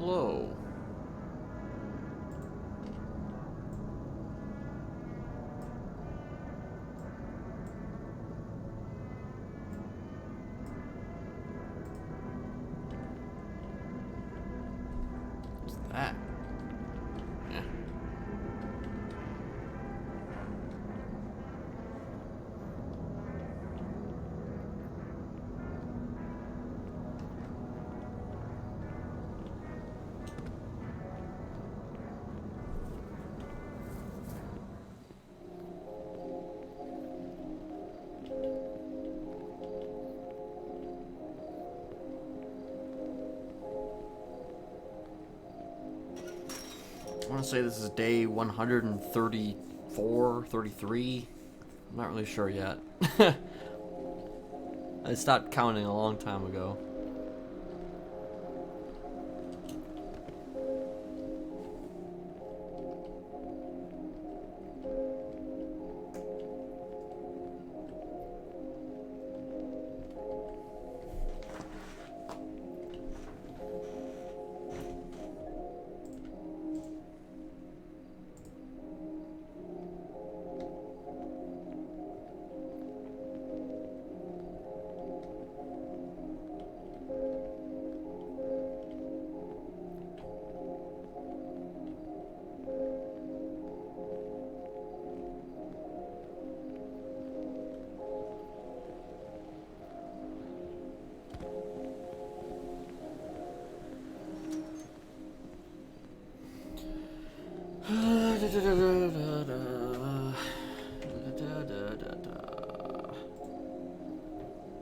Hello. What's that? Yeah. I want to say this is day 134, 33. I'm not really sure yet. I stopped counting a long time ago.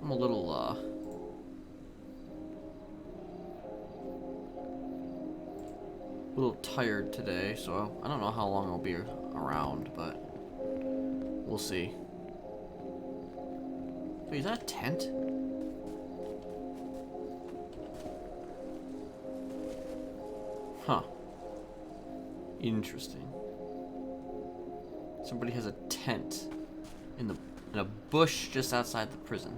I'm a little tired today, so I don't know how long I'll be around, but we'll see. Wait, is that a tent? Huh. Interesting. Somebody has a tent in a bush just outside the prison.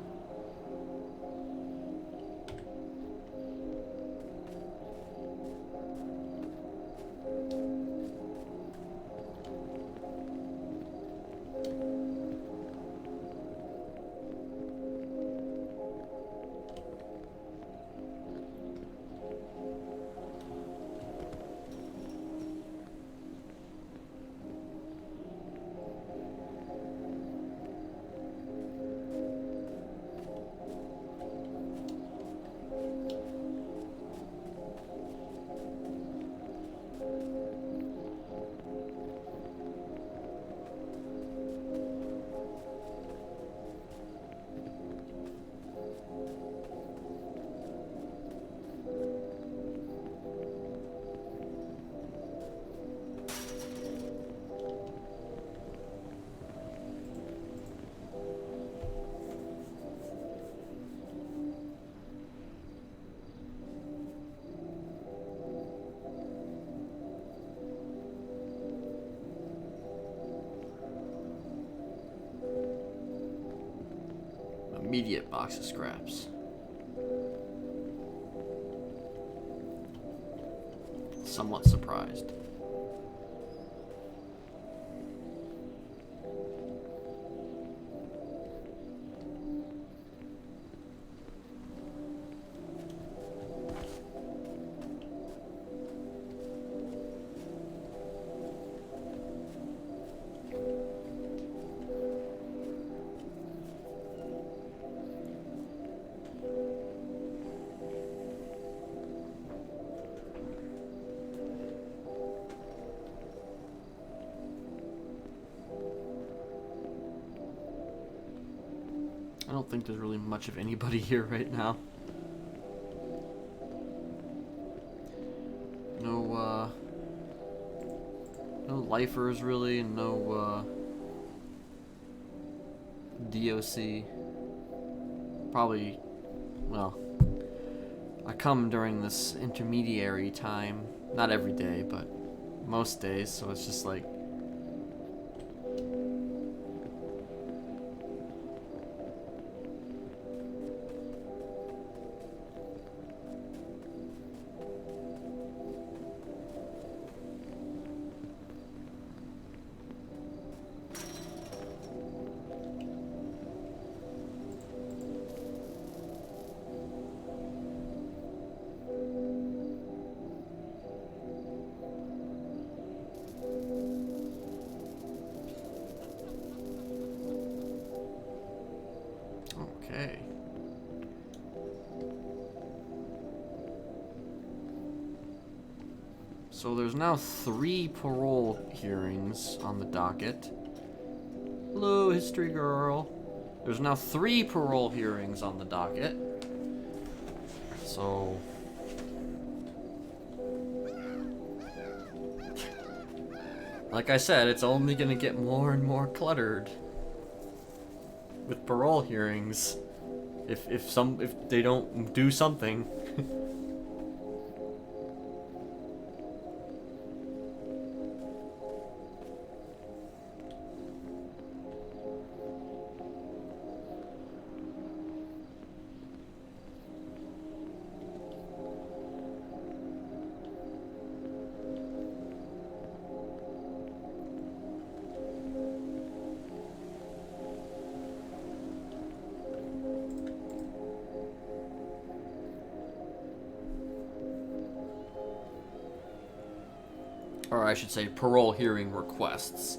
Immediate box of scraps. Somewhat surprised. I don't think there's really much of anybody here right now. No lifers really, and no DOC. Probably, well, I come during this intermediary time. Not every day, but most days, so it's just like, So there's now 3 parole hearings on the docket. Hello, history girl. There's now 3 parole hearings on the docket. So... like I said, it's only gonna get more and more cluttered with parole hearings if they don't do something. Or I should say parole hearing requests.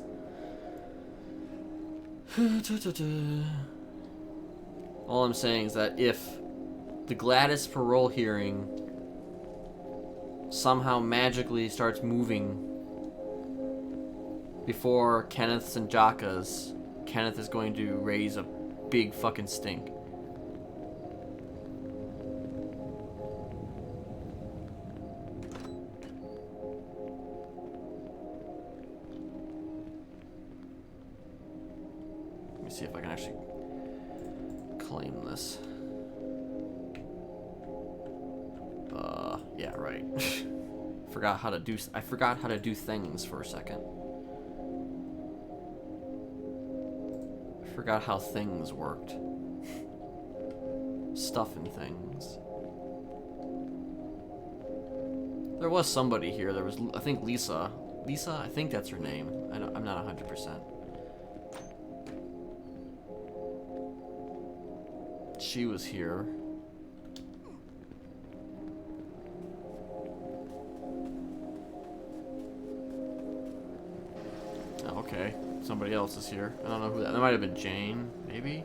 All I'm saying is that if the Gladys parole hearing somehow magically starts moving before Kenneth's and Jaka's, Kenneth is going to raise a big fucking stink. See if I can actually claim this. Yeah, right. I forgot how to do things for a second. I forgot how things worked. Stuff and things. There was somebody here. There was, I think, Lisa. Lisa, I think that's her name. I'm not 100%. She was here. Oh, okay. Somebody else is here. I don't know who that might have been Jane, maybe?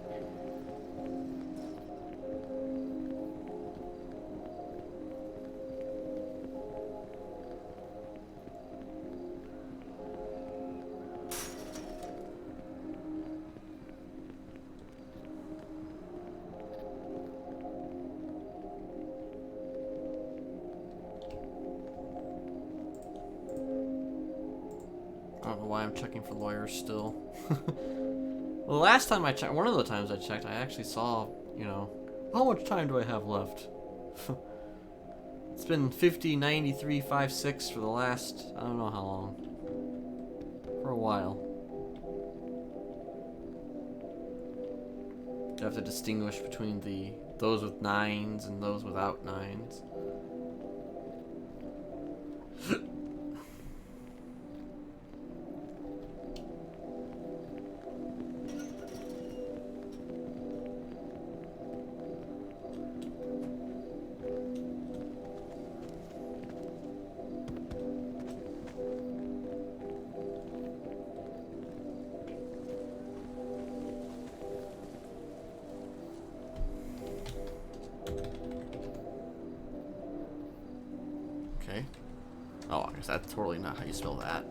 I don't know why I'm checking for lawyers still. Well, the last time I checked, one of the times I checked, I actually saw, you know, how much time do I have left? It's been 50, 93, 5, 6 for the last, I don't know how long. For a while. You have to distinguish between those with 9s and those without 9s. Okay. Oh, I guess that's totally not how you spell that.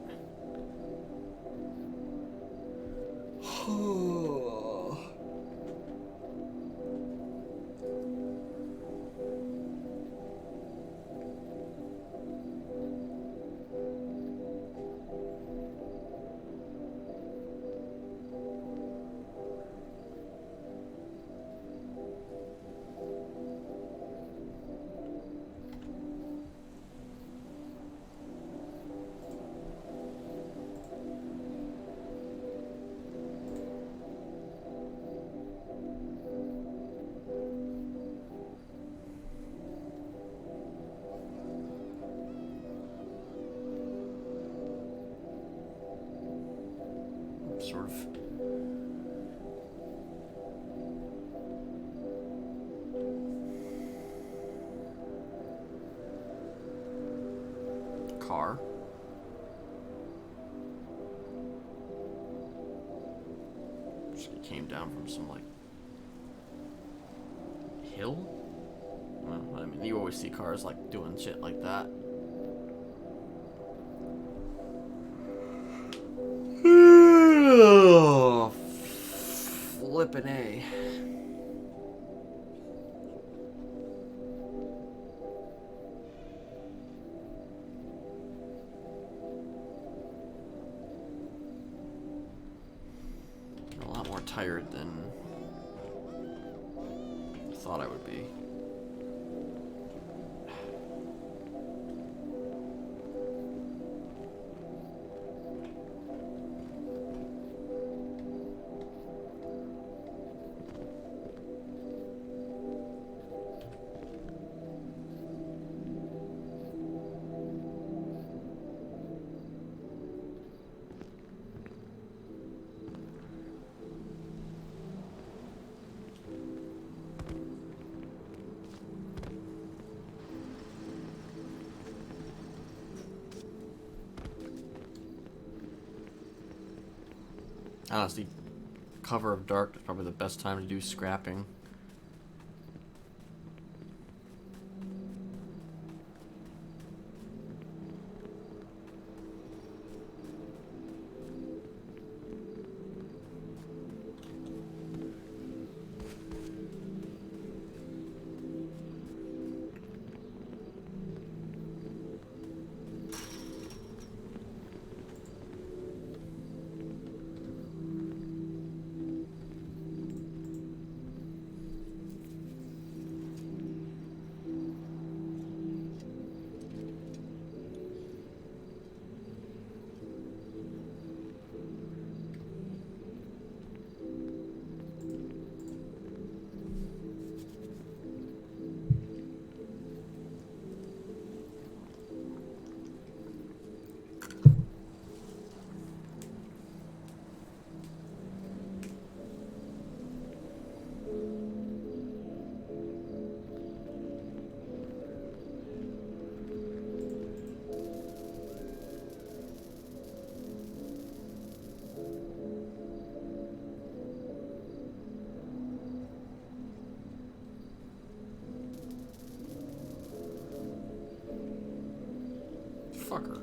Sort of car. Just came down from some like hill. Well, I mean, you always see cars like doing shit like that. Ugh, flippin' A. I'm a lot more tired than I thought I would be. Honestly, cover of dark is probably the best time to do scrapping. Fucker.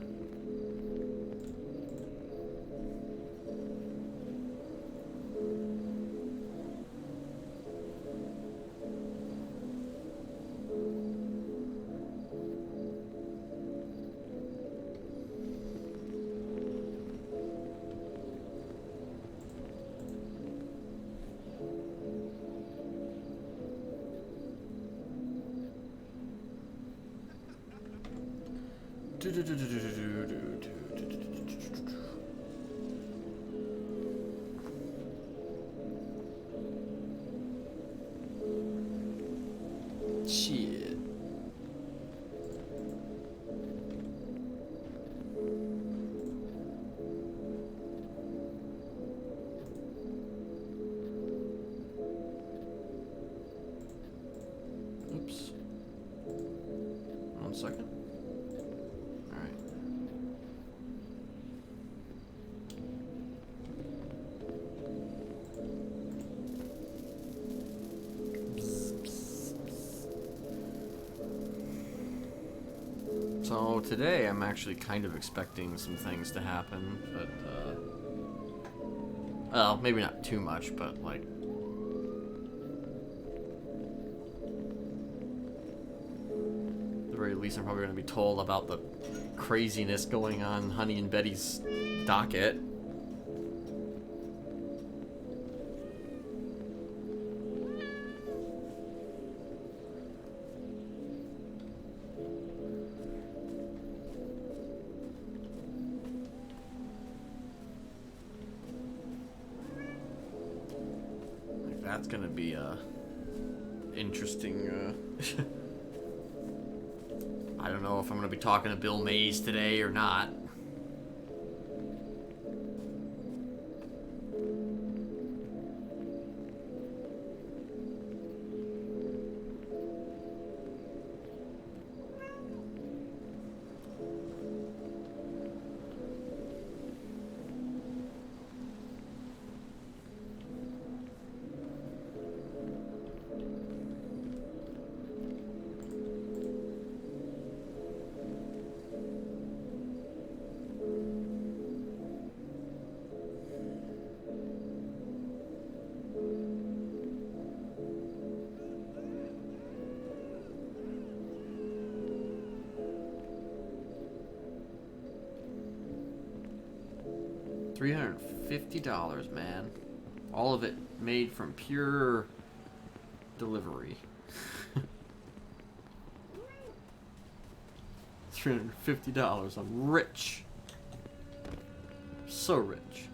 Shit. Oops. 1 second. Alright. So today I'm actually kind of expecting some things to happen, but well, maybe not too much, but like at the very least I'm probably going to be told about the craziness going on Honey and Betty's docket. That's gonna be interesting. I don't know if I'm gonna be talking to Bill Mays today or not. $350, man. All of it made from pure delivery. $350. I'm rich. So rich.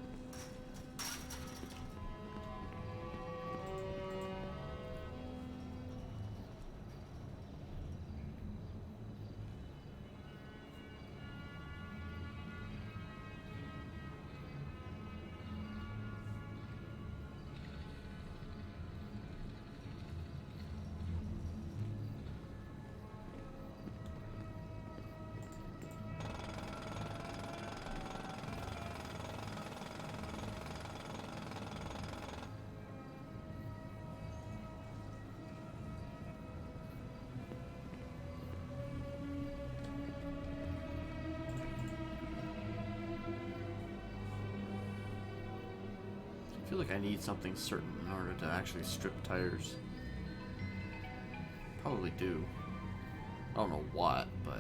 I feel like I need something certain in order to actually strip tires. Probably do. I don't know what, but...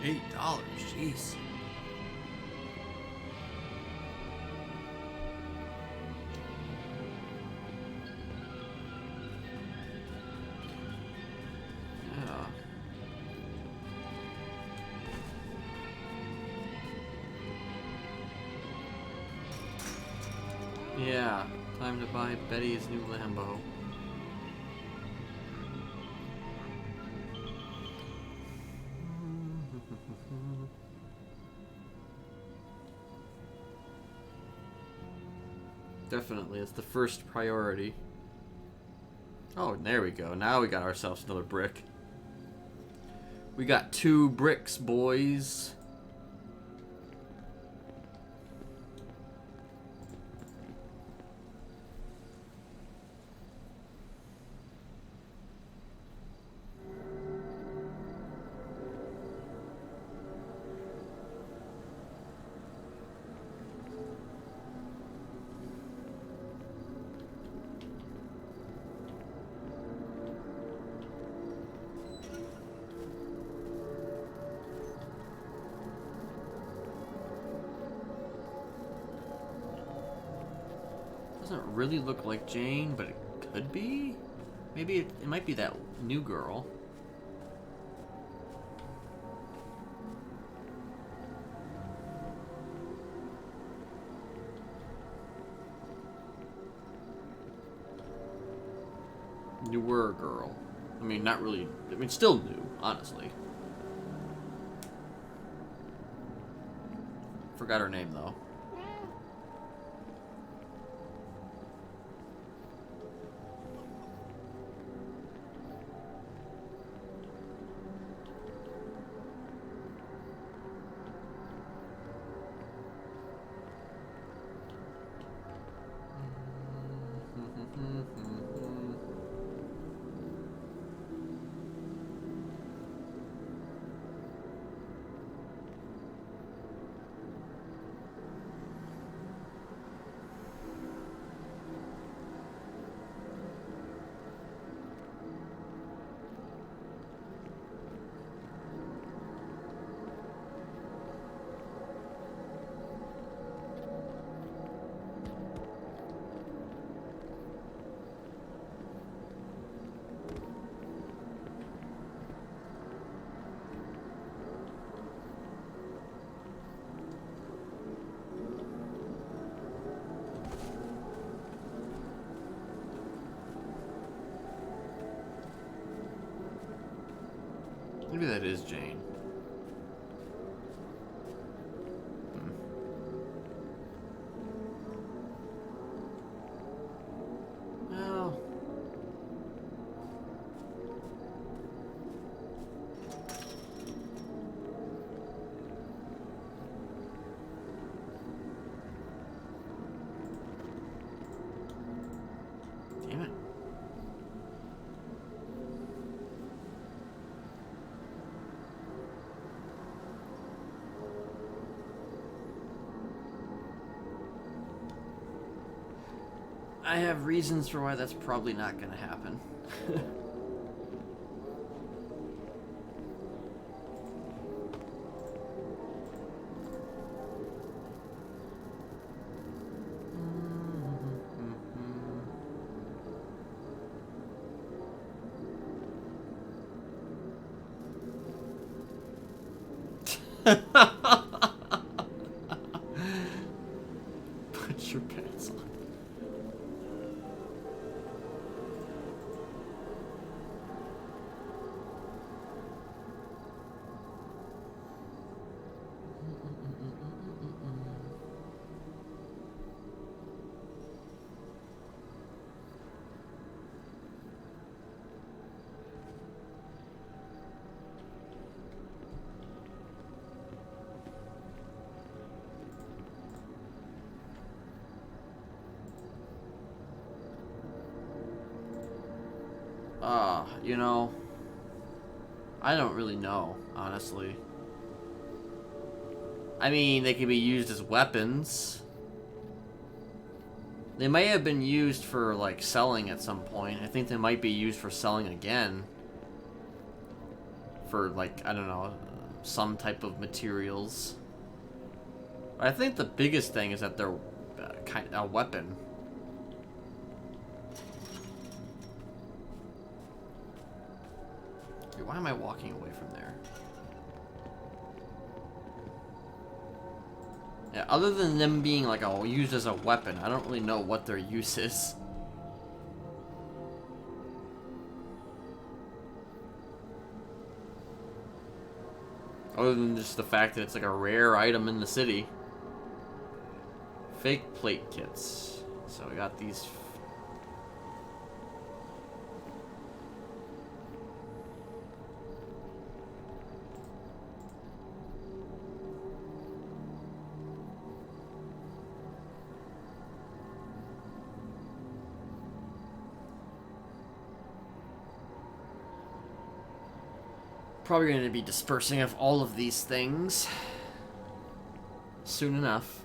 $8, jeez. Yeah, time to buy Betty's new Lambo. Definitely, it's the first priority. Oh, there we go. Now we got ourselves another brick. We got 2 bricks, boys. Doesn't really look like Jane, but it could be. Maybe it might be that new girl. Newer girl. I mean, not really. I mean, still new, honestly. Forgot her name, though. Maybe that is Jane. Well... Damn it. I have reasons for why that's probably not going to happen. Put your pants on. You know, I don't really know, honestly. I mean, they can be used as weapons. They may have been used for, like, selling at some point. I think they might be used for selling again. For, like, I don't know, some type of materials. But I think the biggest thing is that they're kind of a weapon. Why am I walking away from there? Yeah, other than them being like used as a weapon, I don't really know what their use is. Other than just the fact that it's like a rare item in the city. Fake plate kits. So we got these. Probably going to be dispersing of all of these things soon enough.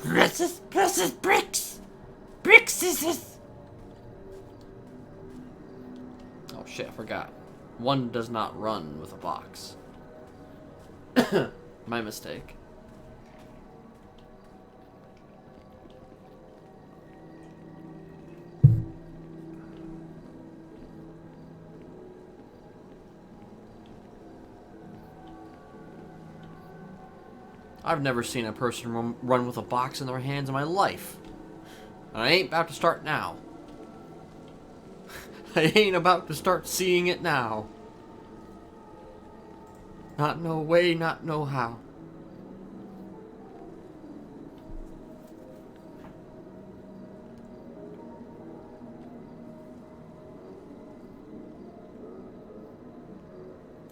Precious bricks! Bricks is this! Oh shit, I forgot. One does not run with a box. My mistake. I've never seen a person run with a box in their hands in my life. And I ain't about to start now. I ain't about to start seeing it now. Not no way, not no how.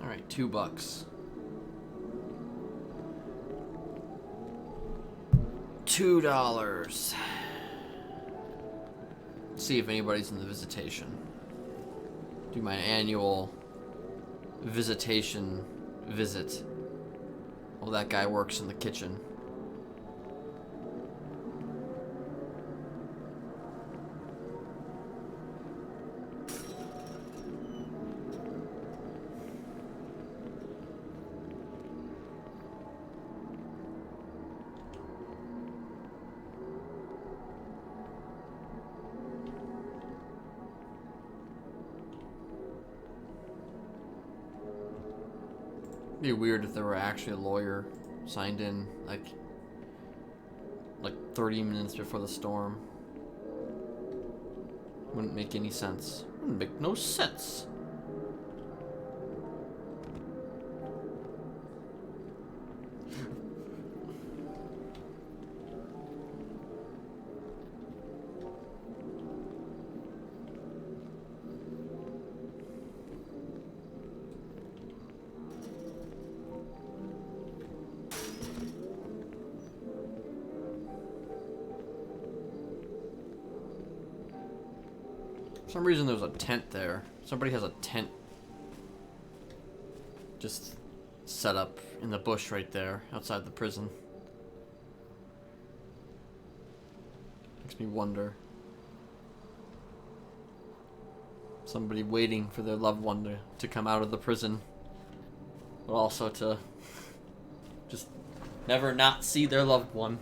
Alright, $2. $2. See if anybody's in the visitation. Do my annual visitation visit. Well, that guy works in the kitchen. It'd be weird if there were actually a lawyer signed in like 30 minutes before the storm. Wouldn't make any sense. Wouldn't make no sense. For some reason there's a tent there. Somebody has a tent just set up in the bush right there outside the prison. Makes me wonder. Somebody waiting for their loved one to come out of the prison. But also to just never not see their loved one.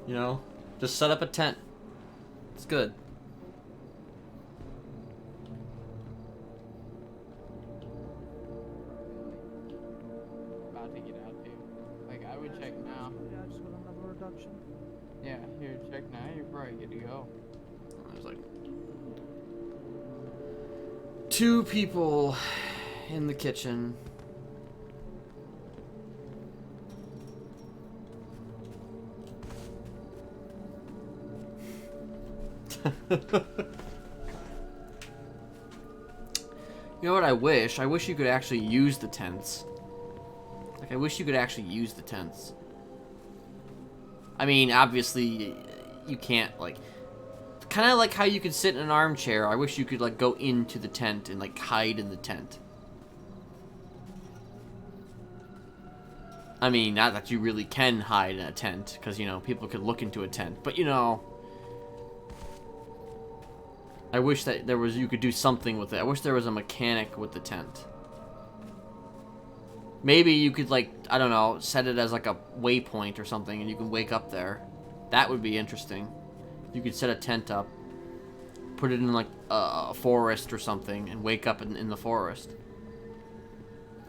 You know? Just set up a tent. It's good. Yeah, here, check now. You're probably good to go. There's like 2 people in the kitchen. You know what I wish? I wish you could actually use the tents. Like, I wish you could actually use the tents. I mean, obviously, you can't, like... Kind of like how you could sit in an armchair. I wish you could, like, go into the tent and, like, hide in the tent. I mean, not that you really can hide in a tent, because, you know, people could look into a tent. But, you know... I wish that you could do something with it. I wish there was a mechanic with the tent. Maybe you could, like, I don't know, set it as like a waypoint or something and you can wake up there. That would be interesting. You could set a tent up, put it in like a forest or something and wake up in the forest.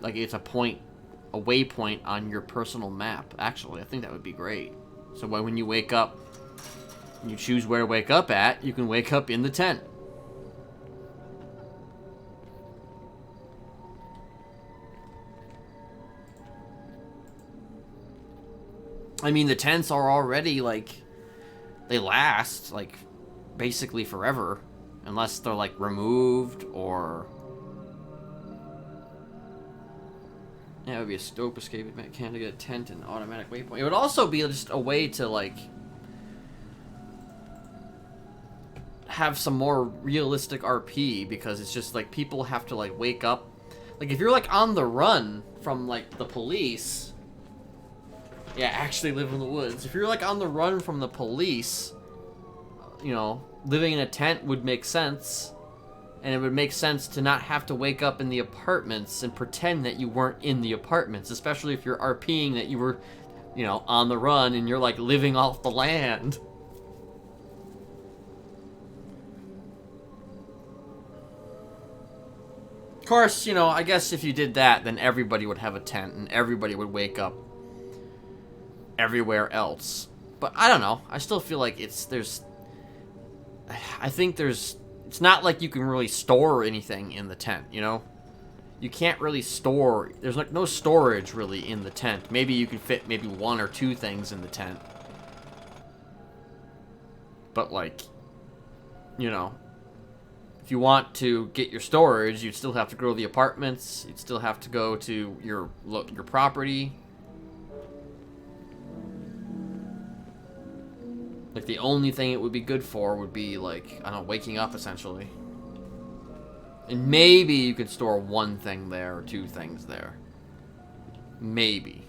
Like it's a waypoint on your personal map. Actually, I think that would be great. So when you wake up and you choose where to wake up at, you can wake up in the tent. I mean, the tents are already, like, they last, like, basically forever. Unless they're, like, removed or... Yeah, it would be a stope escape mechanic to get a tent and automatic waypoint. It would also be just a way to, like... have some more realistic RP, because it's just, like, people have to, like, wake up. Like, if you're, like, on the run from, like, the police... Yeah, actually live in the woods. If you're, like, on the run from the police, you know, living in a tent would make sense. And it would make sense to not have to wake up in the apartments and pretend that you weren't in the apartments. Especially if you're RPing that you were, you know, on the run and you're, like, living off the land. Of course, you know, I guess if you did that, then everybody would have a tent and everybody would wake up everywhere else. But I don't know. I still feel like it's not like you can really store anything in the tent, you know? You can't really store, there's like no storage really in the tent. Maybe you can fit maybe 1 or 2 things in the tent. But like, you know, if you want to get your storage, you'd still have to go to the apartments. You'd still have to go to your property. Like, the only thing it would be good for would be, like, I don't know, waking up, essentially. And maybe you could store 1 thing there or 2 things there. Maybe.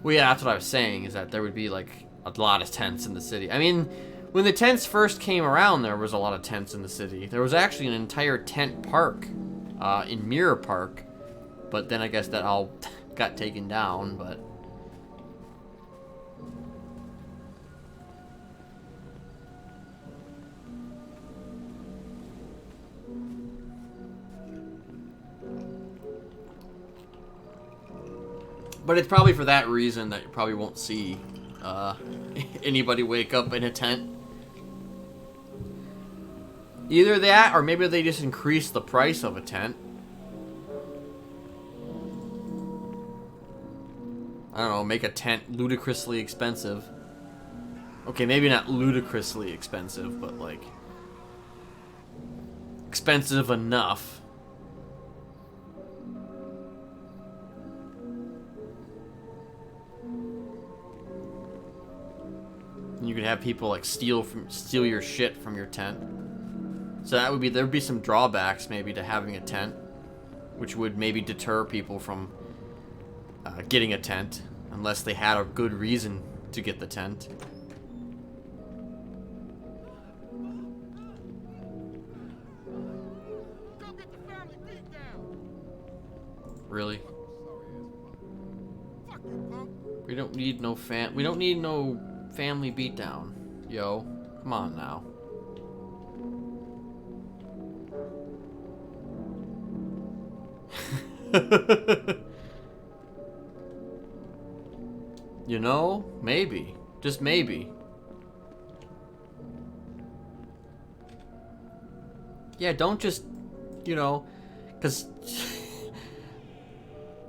Well, yeah, that's what I was saying, is that there would be, like, a lot of tents in the city. I mean, when the tents first came around, there was a lot of tents in the city. There was actually an entire tent park in Mirror Park. But then I guess that all got taken down, but... But it's probably for that reason that you probably won't see anybody wake up in a tent. Either that, or maybe they just increase the price of a tent. I don't know, make a tent ludicrously expensive. Okay, maybe not ludicrously expensive, but like... expensive enough. You could have people like steal your shit from your tent. So that would be, there'd be some drawbacks maybe to having a tent, which would maybe deter people from getting a tent unless they had a good reason to get the tent. Really? We don't need no family beatdown. Yo, come on now. You know, maybe. Just maybe. Yeah, don't just, you know, because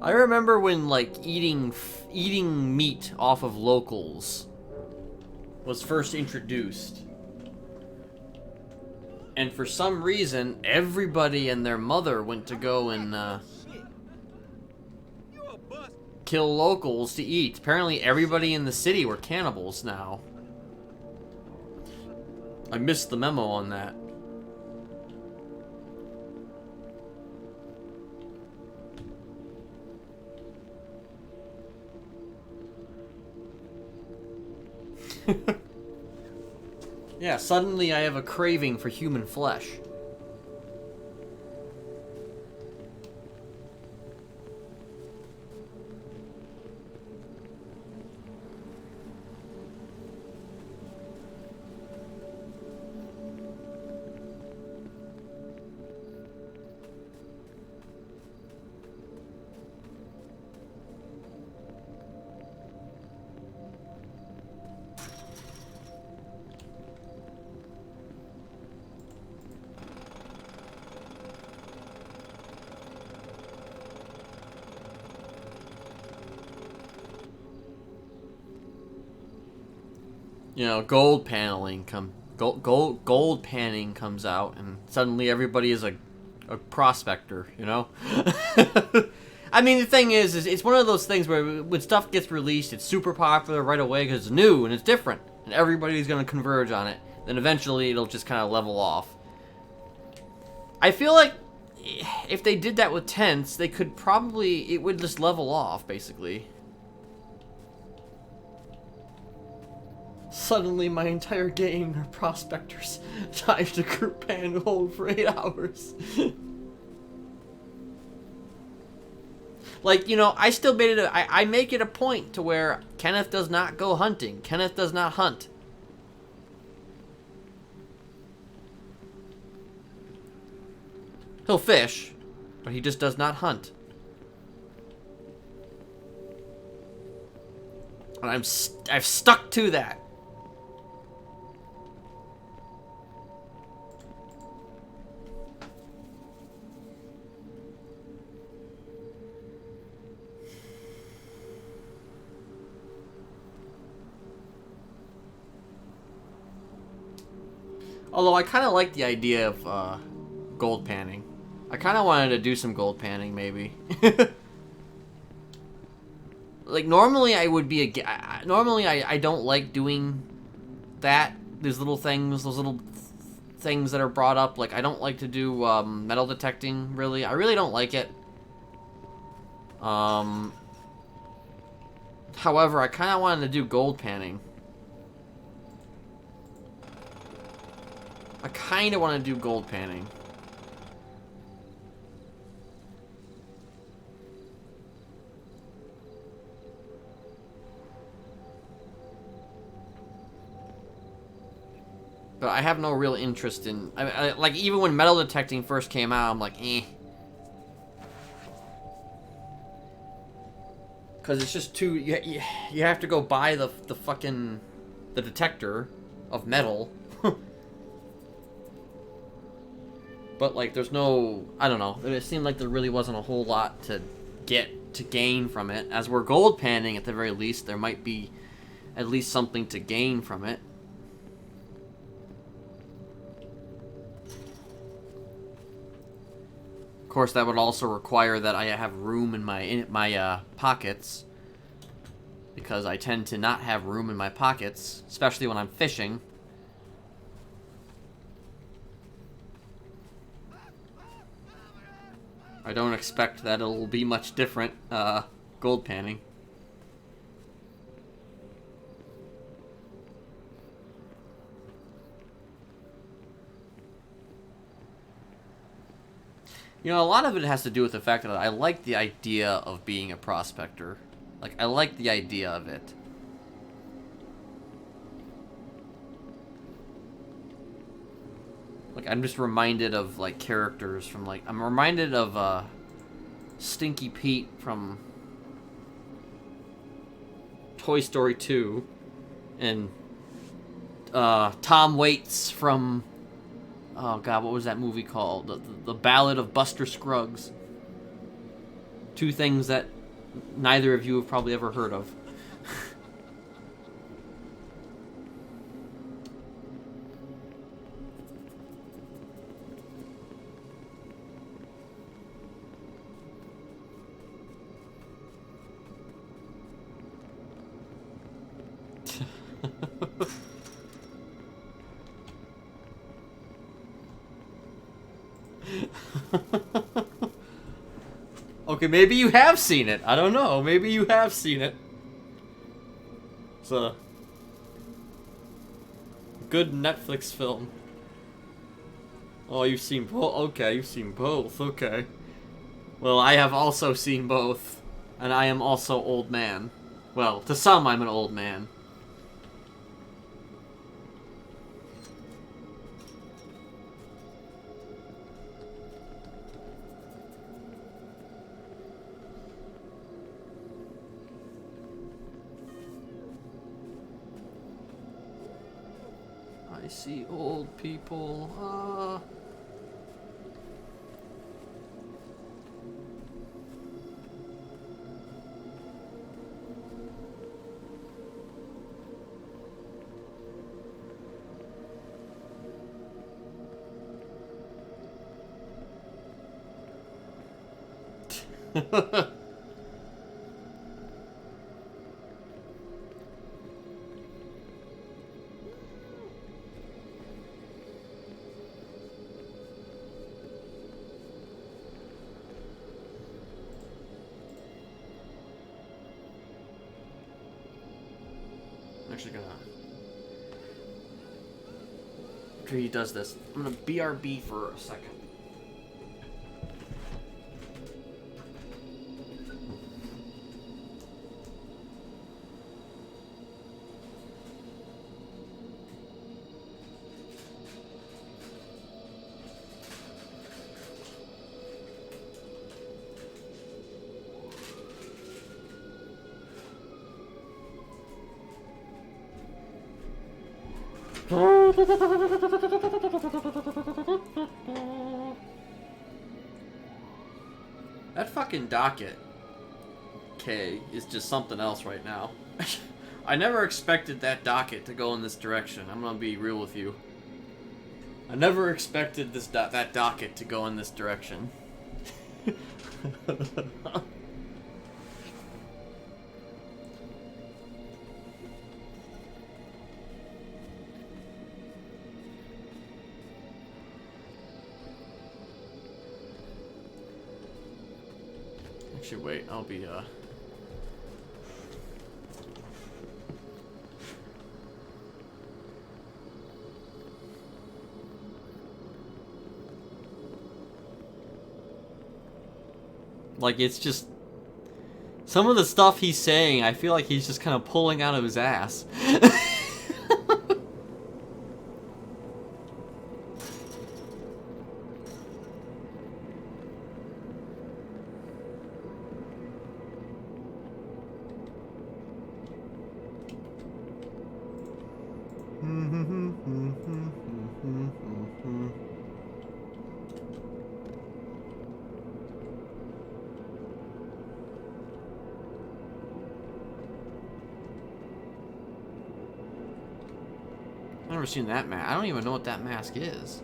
I remember when, like, eating meat off of locals was first introduced. And for some reason, everybody and their mother went to go and kill locals to eat. Apparently everybody in the city were cannibals now. I missed the memo on that. Yeah, suddenly I have a craving for human flesh. You know, gold panning comes out, and suddenly everybody is a prospector. You know. I mean, the thing is it's one of those things where when stuff gets released, it's super popular right away because it's new and it's different, and everybody's gonna converge on it. Then eventually it'll just kind of level off. I feel like if they did that with tents, they could probably, it would just level off basically. Suddenly, my entire gang are prospectors. Time to group pan and hold for 8 hours. Like, you know, I still made it. I make it a point to where Kenneth does not go hunting. Kenneth does not hunt. He'll fish, but he just does not hunt. And I've stuck to that. Although I kind of like the idea of gold panning. I kind of wanted to do some gold panning, maybe. Like, normally I would be normally I don't like doing that. These little things, those little things that are brought up. Like, I don't like to do metal detecting, really. I really don't like it. However, I kind of wanted to do gold panning. I kind of want to do gold panning. But I have no real interest in... like, even when metal detecting first came out, I'm like, eh. Because it's just too... You have to go buy the fucking... the detector of metal. But, like, there's no... I don't know. It seemed like there really wasn't a whole lot to gain from it. As we're gold panning, at the very least, there might be at least something to gain from it. Of course, that would also require that I have room in my pockets, because I tend to not have room in my pockets, especially when I'm fishing. I don't expect that it'll be much different, gold panning. You know, a lot of it has to do with the fact that I like the idea of being a prospector. Like, I like the idea of it. Like, I'm just reminded of, like, characters from, like... I'm reminded of, Stinky Pete from Toy Story 2. And, Tom Waits from... Oh, God, what was that movie called? The Ballad of Buster Scruggs. Two things that neither of you have probably ever heard of. Okay, maybe you have seen it. I don't know. Maybe you have seen it. It's a good Netflix film. Oh, you've seen both? Okay, you've seen both. Okay. Well, I have also seen both. And I am also old man. Well, to some, I'm an old man. I see old people. I'm actually gonna... After he does this, I'm gonna BRB for a second. That fucking docket K is just something else right now. I never expected that docket to go in this direction. I'm gonna be real with you. I never expected this that docket to go in this direction. Actually, wait, I'll be, like, it's just... Some of the stuff he's saying, I feel like he's just kind of pulling out of his ass. I've never seen that mask. I don't even know what that mask is.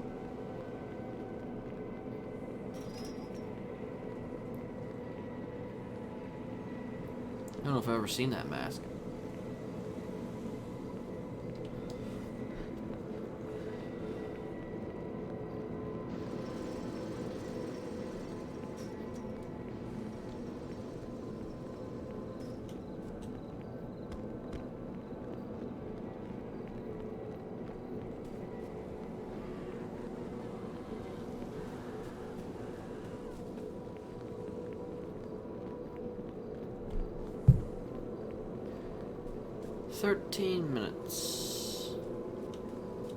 I don't know if I've ever seen that mask. $13 minutes.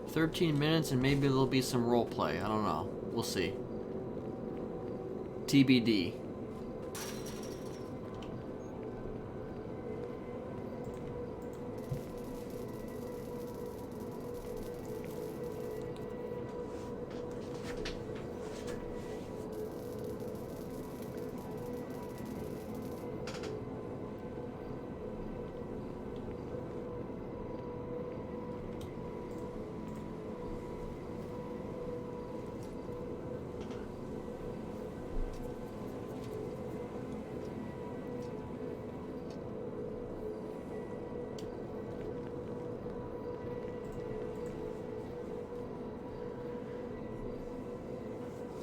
13 minutes and maybe there'll be some roleplay. I don't know. We'll see. TBD.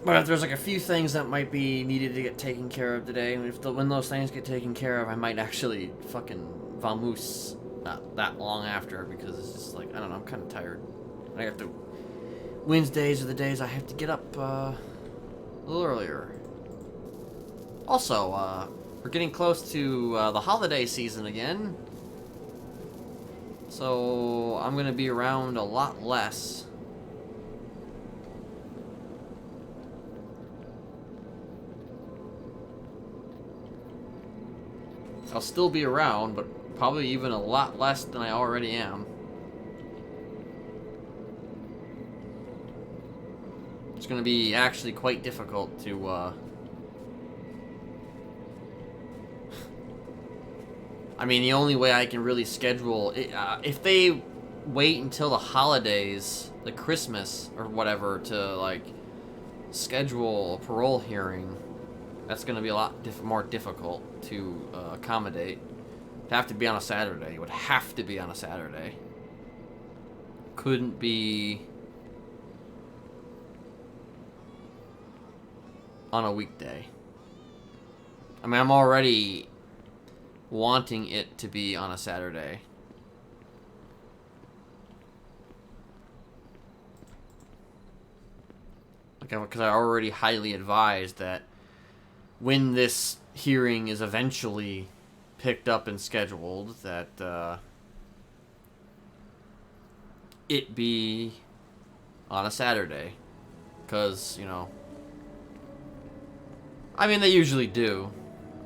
But if there's like a few things that might be needed to get taken care of today, and when those things get taken care of, I might actually fucking vamoose not that long after, because it's just like, I don't know, I'm kind of tired. I have to... Wednesdays are the days I have to get up a little earlier. Also, we're getting close to the holiday season again. So I'm going to be around a lot less. I'll still be around, but probably even a lot less than I already am. It's going to be actually quite difficult to, I mean, the only way I can really schedule... if they wait until the holidays, the Christmas or whatever, to, like, schedule a parole hearing... That's going to be a lot more difficult to accommodate. It'd have to be on a Saturday. It would have to be on a Saturday. Couldn't be on a weekday. I mean, I'm already wanting it to be on a Saturday. Like, because I already highly advised that when this hearing is eventually picked up and scheduled, that it be on a Saturday. Because, you know, I mean, they usually do,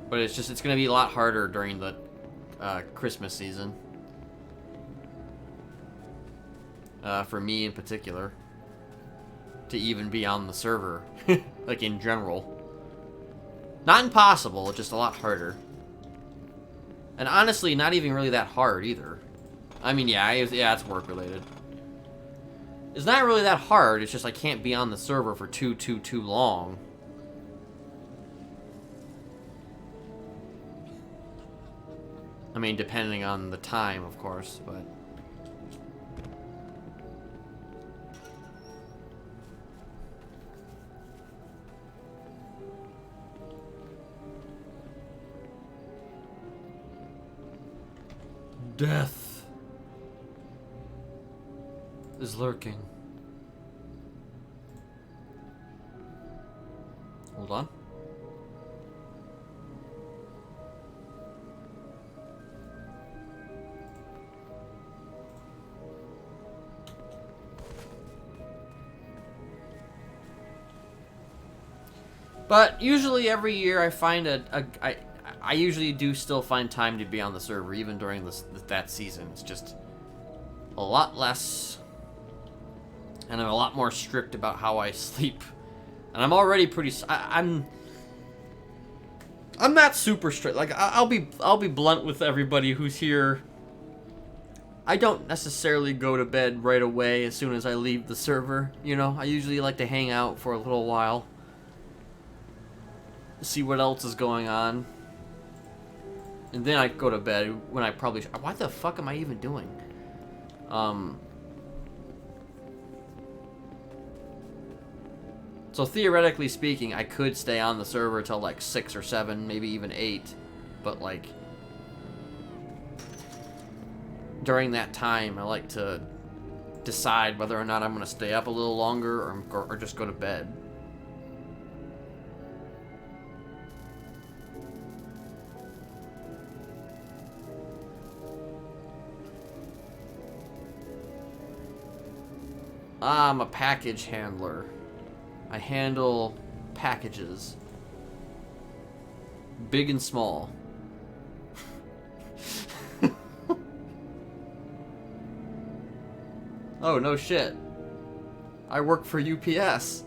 but it's just, it's going to be a lot harder during the Christmas season. for me in particular, to even be on the server, like in general. Not impossible, just a lot harder. And honestly, not even really that hard either. I mean, yeah, it's work related. It's not really that hard, it's just I can't be on the server for too long. I mean, depending on the time, of course, but... Death is lurking. Hold on. But usually every year I find I usually do still find time to be on the server, even during that season. It's just a lot less, and I'm a lot more strict about how I sleep. And I'm already pretty. I'm not super strict. Like I'll be blunt with everybody who's here. I don't necessarily go to bed right away as soon as I leave the server. You know, I usually like to hang out for a little while, see what else is going on. And then I go to bed when I probably... Why the fuck am I even doing? So theoretically speaking, I could stay on the server till like 6 or 7, maybe even 8. But like... during that time, I like to decide whether or not I'm going to stay up a little longer or just go to bed. I'm a package handler. I handle packages. Big and small. Oh, no shit. I work for UPS.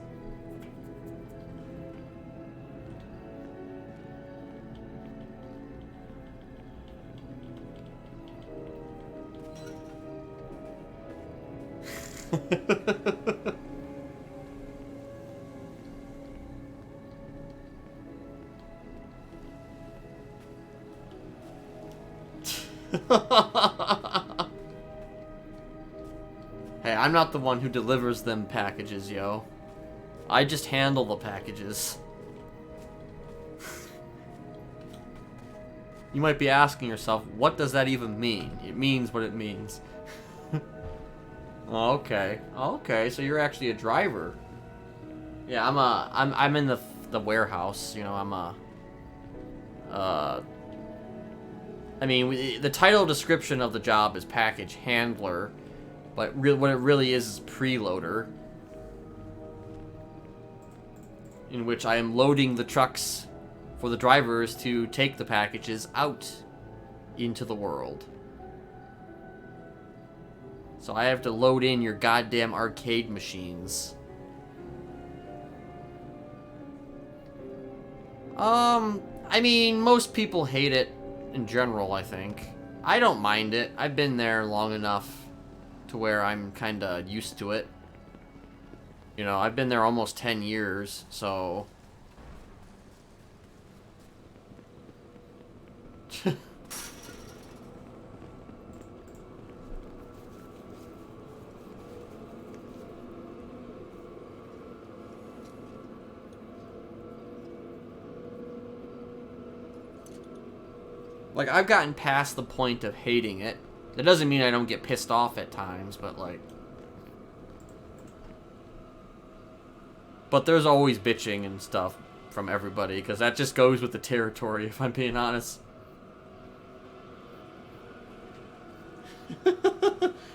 Hey, I'm not the one who delivers them packages, yo. I just handle the packages. You might be asking yourself, what does that even mean? It means what it means. Okay. Okay, so you're actually a driver. Yeah, I'm in the warehouse, you know, I mean, the title description of the job is package handler, but what it really is preloader, in which I am loading the trucks for the drivers to take the packages out into the world. So I have to load in your goddamn arcade machines. I mean, most people hate it in general, I think. I don't mind it. I've been there long enough to where I'm kinda used to it. You know, I've been there almost 10 years, so... Like, I've gotten past the point of hating it. That doesn't mean I don't get pissed off at times, but like... But there's always bitching and stuff from everybody, because that just goes with the territory, if I'm being honest.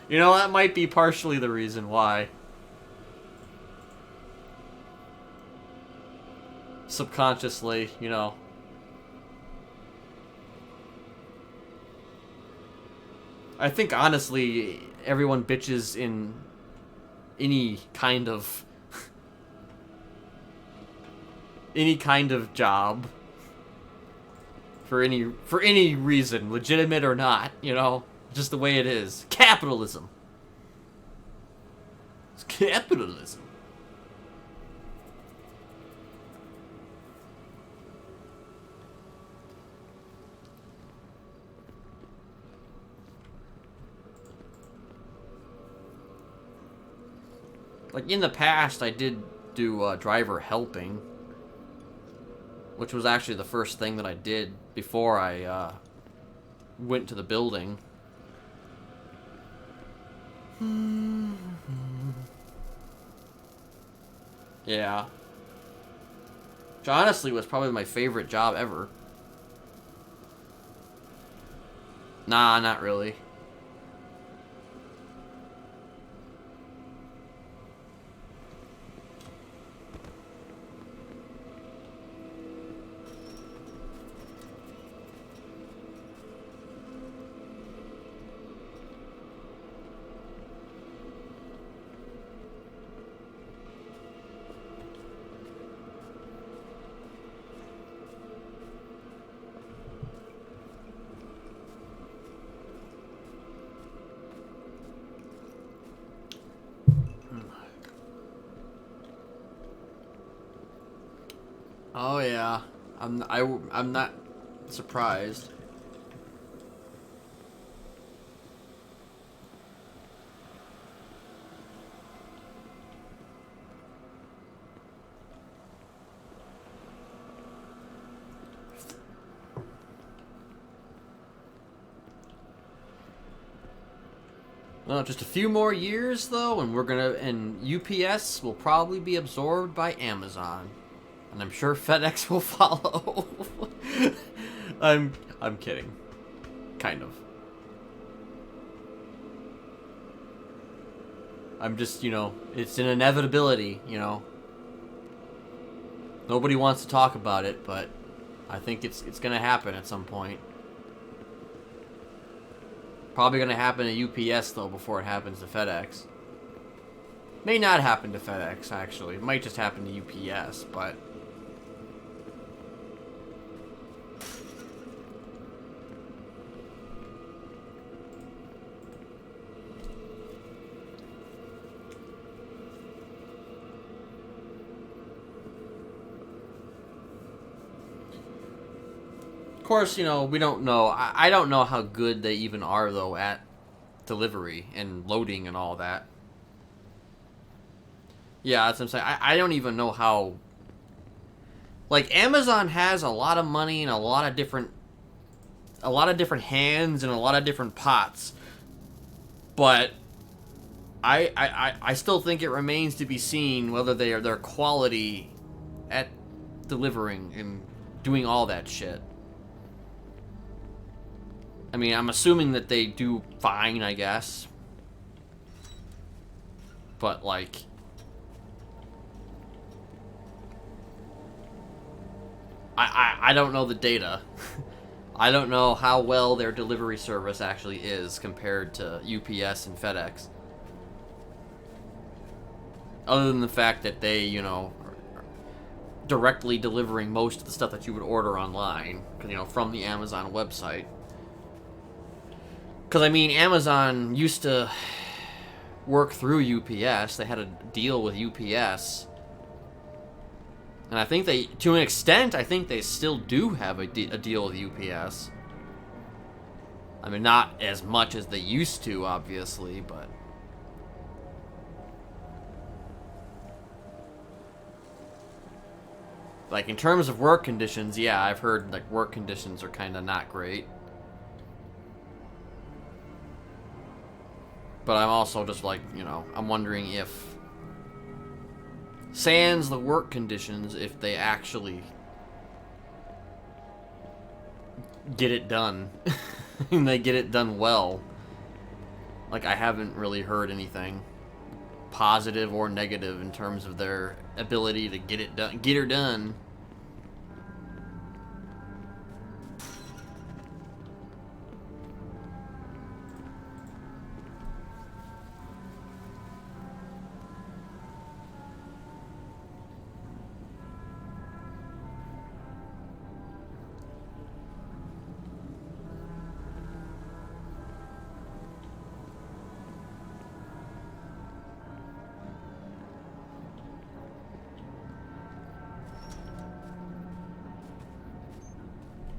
You know, that might be partially the reason why. Subconsciously, you know. I think, honestly, everyone bitches in any kind of any kind of job for any reason, legitimate or not, you know, just the way it is. Capitalism. It's capitalism. Like, in the past, I did do driver helping, which was actually the first thing that I did before I went to the building. Yeah. Which honestly was probably my favorite job ever. Nah, not really. Oh yeah, I'm not surprised. Well, just a few more years though, and UPS will probably be absorbed by Amazon. And I'm sure FedEx will follow. I'm kidding. Kind of. I'm just, you know, it's an inevitability, you know. Nobody wants to talk about it, but I think it's gonna happen at some point. Probably gonna happen to UPS though before it happens to FedEx. May not happen to FedEx actually. It might just happen to UPS, but of course, you know, we don't know. I don't know how good they even are, though, at delivery and loading and all that. Yeah, that's what I'm saying. I don't even know how... Like, Amazon has a lot of money and a lot of different hands and a lot of different pots. But I still think it remains to be seen whether their quality at delivering and doing all that shit. I mean, I'm assuming that they do fine, I guess. But, like... I don't know the data. I don't know how well their delivery service actually is compared to UPS and FedEx. Other than the fact that they, you know, are directly delivering most of the stuff that you would order online, you know, from the Amazon website. Because, I mean, Amazon used to work through UPS. They had a deal with UPS. And I think they, to an extent, I think they still do have a deal with UPS. I mean, not as much as they used to, obviously, but... Like, in terms of work conditions, yeah, I've heard, like, work conditions are kind of not great. But I'm also just like, you know, I'm wondering if, sans the work conditions, if they actually get it done. And they get it done well. Like, I haven't really heard anything positive or negative in terms of their ability to get it done, get her done.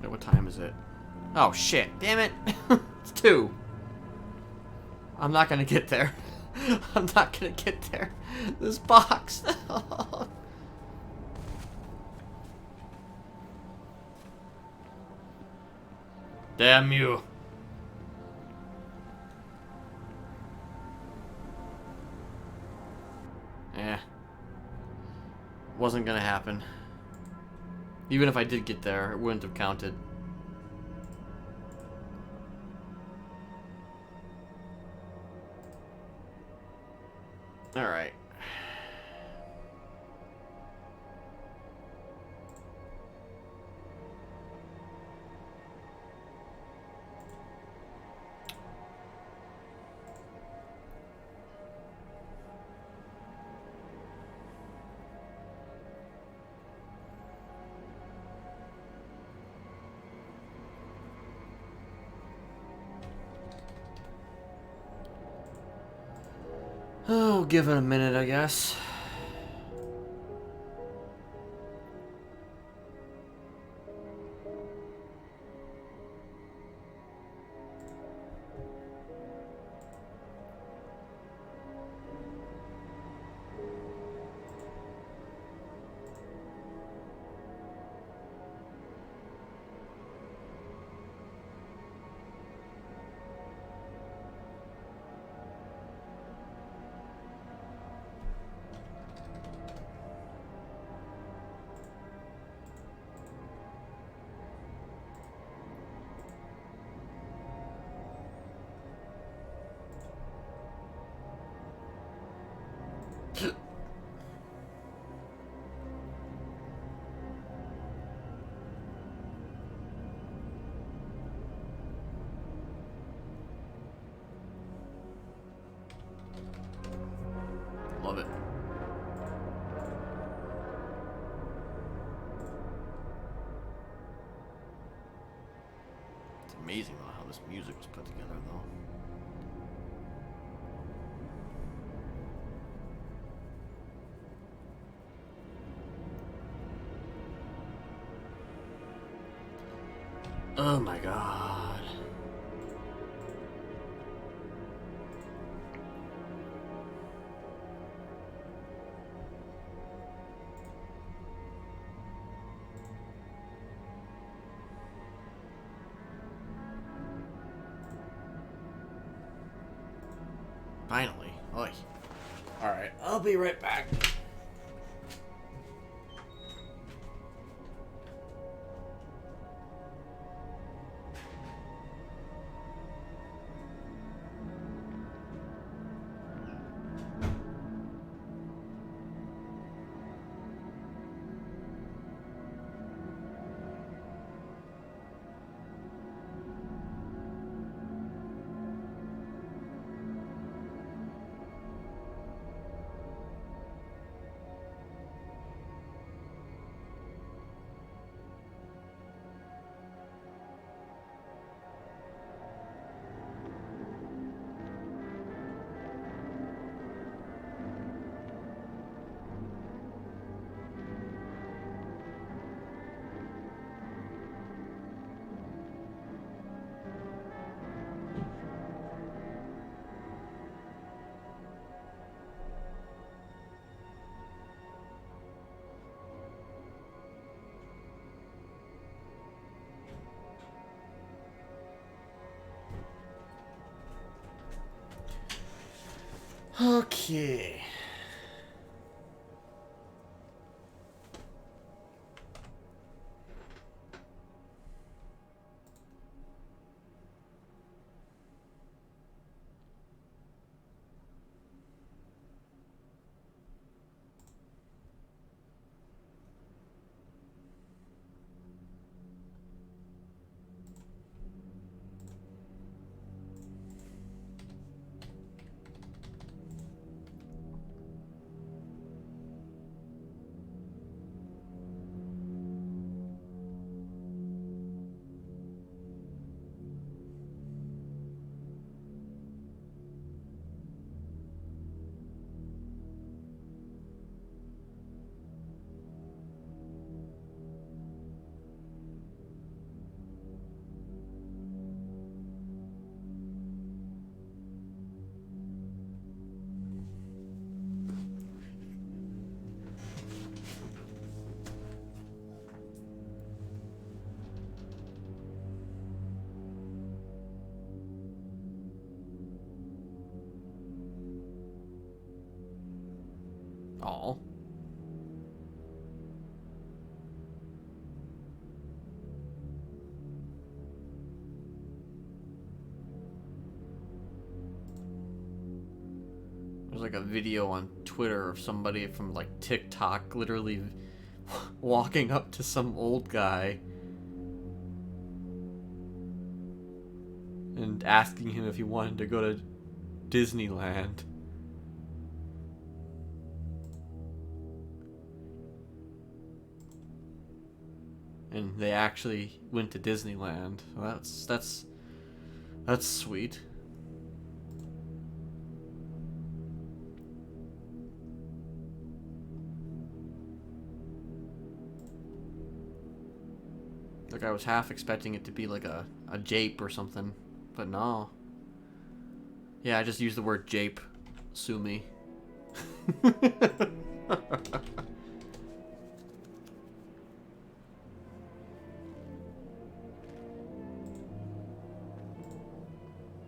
Wait, what time is it? Oh shit! Damn it! It's 2. I'm not gonna get there. I'm not gonna get there. This box. Damn you. Eh. Wasn't gonna happen. Even if I did get there, it wouldn't have counted. Alright. Oh, give it a minute, I guess. Love it. It's amazing how this music was put together, though. Oh my god. Finally. Oy. Alright, I'll be right back. Okay. all. There's like a video on Twitter of somebody from like TikTok literally walking up to some old guy and asking him if he wanted to go to Disneyland. And they actually went to Disneyland. That's sweet. Like I was half expecting it to be like a jape or something, but no. Yeah, I just used the word jape. Sue me.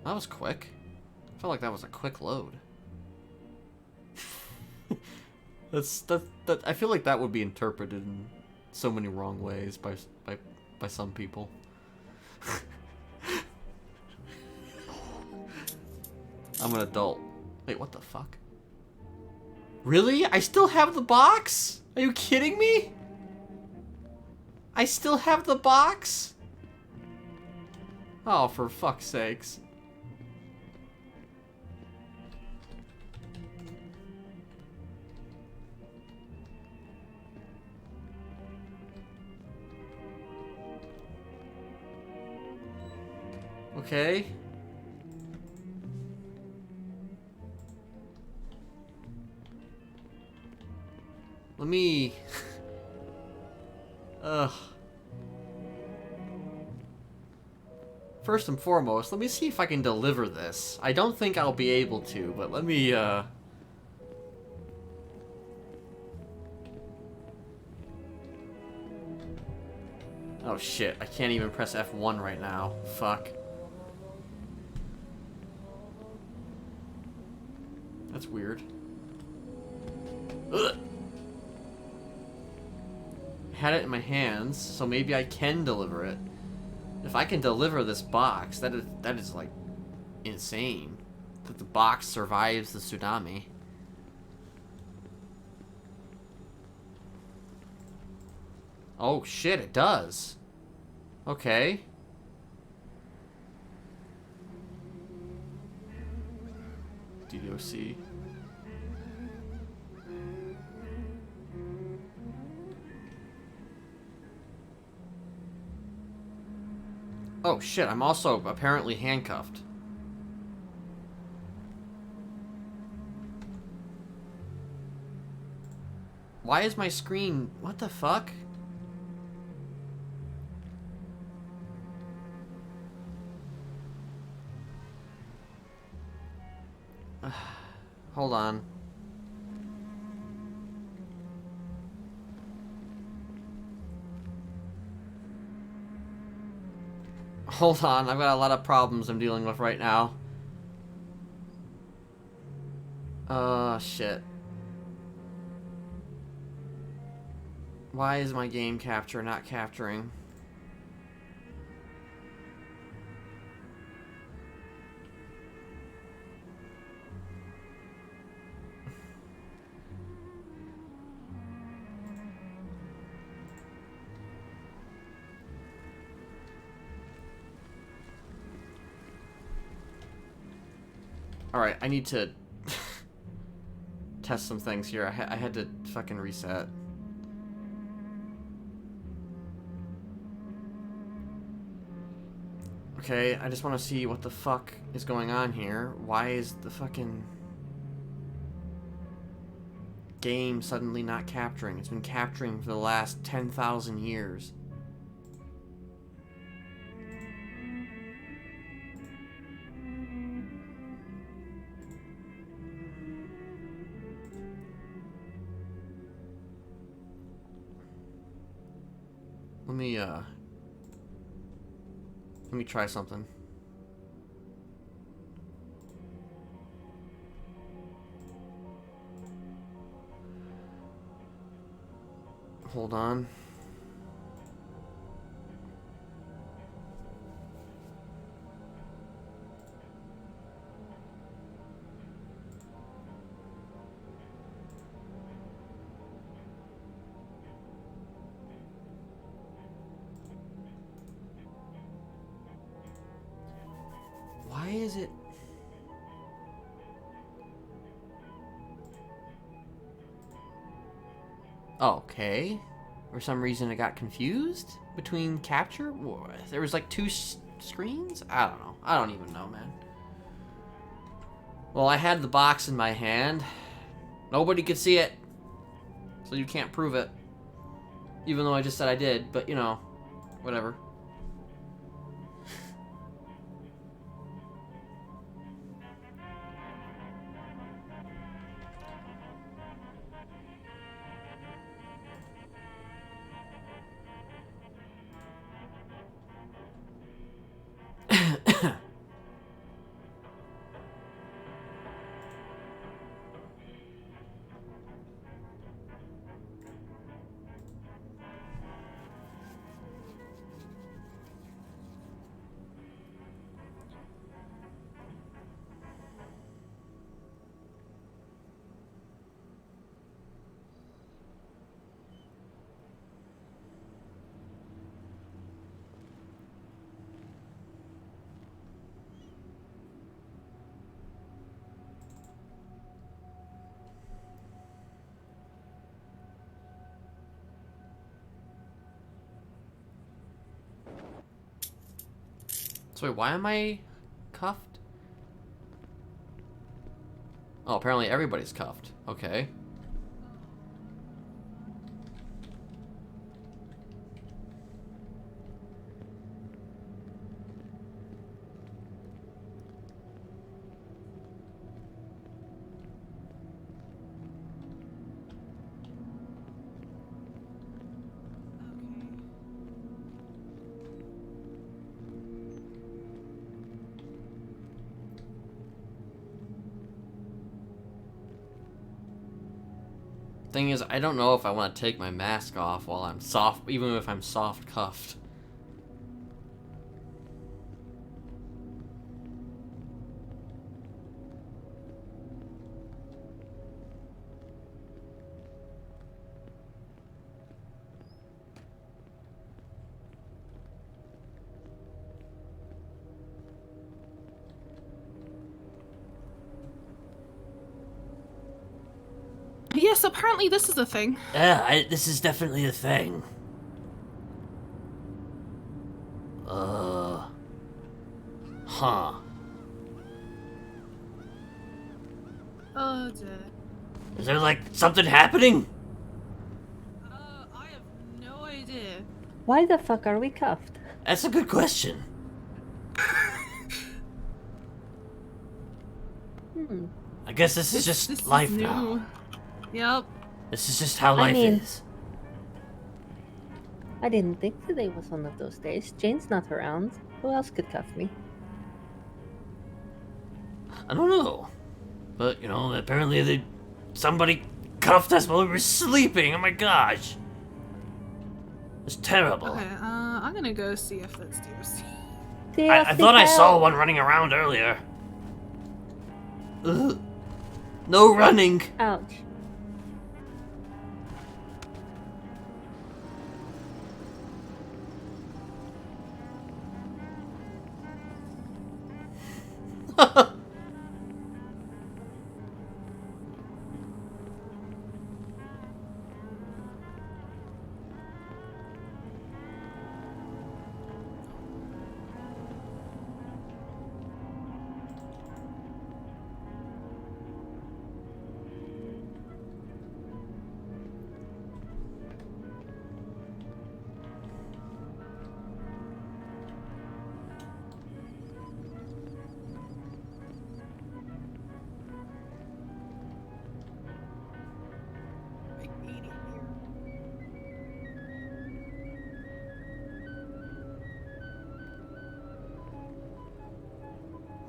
That was quick. I felt like that was a quick load. that I feel like that would be interpreted in so many wrong ways by some people. I'm an adult. Wait, what the fuck? Really? I still have the box? Are you kidding me? I still have the box? Oh, for fuck's sakes. Okay. Let me... Ugh. First and foremost, let me see if I can deliver this. I don't think I'll be able to, but let me, Oh shit, I can't even press F1 right now. Fuck. That's weird. Ugh. I had it in my hands, so maybe I can deliver it. If I can deliver this box, that is like insane. That the box survives the tsunami. Oh shit, it does. Okay. DOC. Oh shit, I'm also apparently handcuffed. Why is my screen... What the fuck? Hold on. Hold on, I've got a lot of problems I'm dealing with right now. Shit. Why is my game capture not capturing? Alright, I need to test some things here. I had to fucking reset. Okay, I just want to see what the fuck is going on here. Why is the fucking game suddenly not capturing? It's been capturing for the last 10,000 years. Let me try something. Hold on. Why is it? Okay. For some reason, I got confused between capture. There was like two screens. I don't know. I don't even know, man. Well, I had the box in my hand. Nobody could see it, so you can't prove it. Even though I just said I did, but you know, whatever. So wait, why am I cuffed? Oh, apparently everybody's cuffed. Okay. Thing is, I don't know if I want to take my mask off while I'm soft, even if I'm soft cuffed. Yes, apparently this is a thing. Yeah, this is definitely a thing. Huh. Oh dear. Is there like something happening? I have no idea. Why the fuck are we cuffed? That's a good question. I guess this is just life is new. now. Yep. This is just how I life mean- is. I didn't think today was one of those days. Jane's not around. Who else could cuff me? I don't know. But, you know, apparently somebody cuffed us while we were sleeping. Oh my gosh. It's terrible. Okay, I'm gonna go see if that's DOC. I thought I saw one running around earlier. Ugh. No running. Ouch.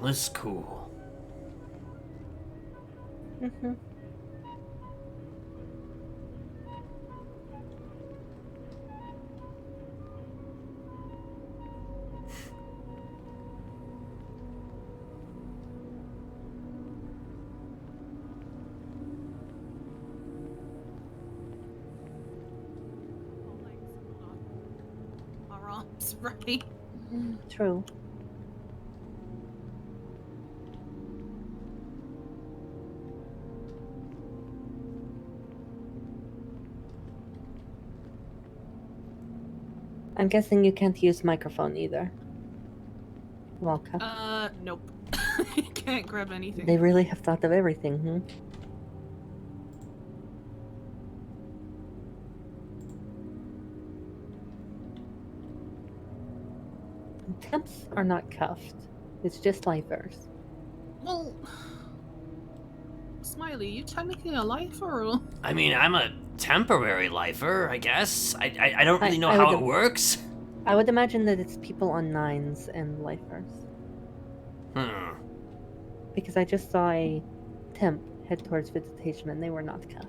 That's cool. bombs, right? True. I'm guessing you can't use microphone either. Welcome. Nope. Can't grab anything. They really have thought of everything, hmm? Temps are not cuffed. It's just lifers. Well, Smiley, you technically a lifer, or? I mean, I'm a temporary lifer, I guess. I don't really know I how would it works. I would imagine that it's people on 9s and lifers. Hmm. Because I just saw a temp head towards visitation and they were not cuffed.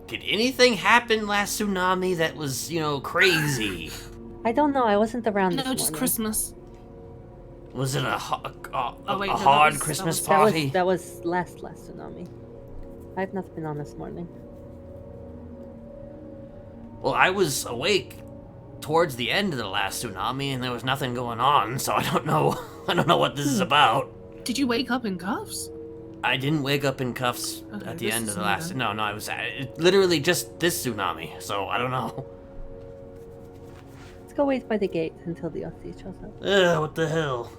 Did anything happen last tsunami that was, crazy? I don't know, I wasn't around this No, just morning. Christmas. Was it a Oh, wait, no, that hard was- that Christmas was- party? That was last tsunami. I've not been on this morning. Well, I was awake towards the end of the last tsunami, and there was nothing going on, so I don't know. I don't know what this is about. Did you wake up in cuffs? I didn't wake up in cuffs Okay, at the this end of is the new last. then. No, I was literally just this tsunami, so I don't know. Let's go wait by the gate until the OC shows up. Ugh, what the hell?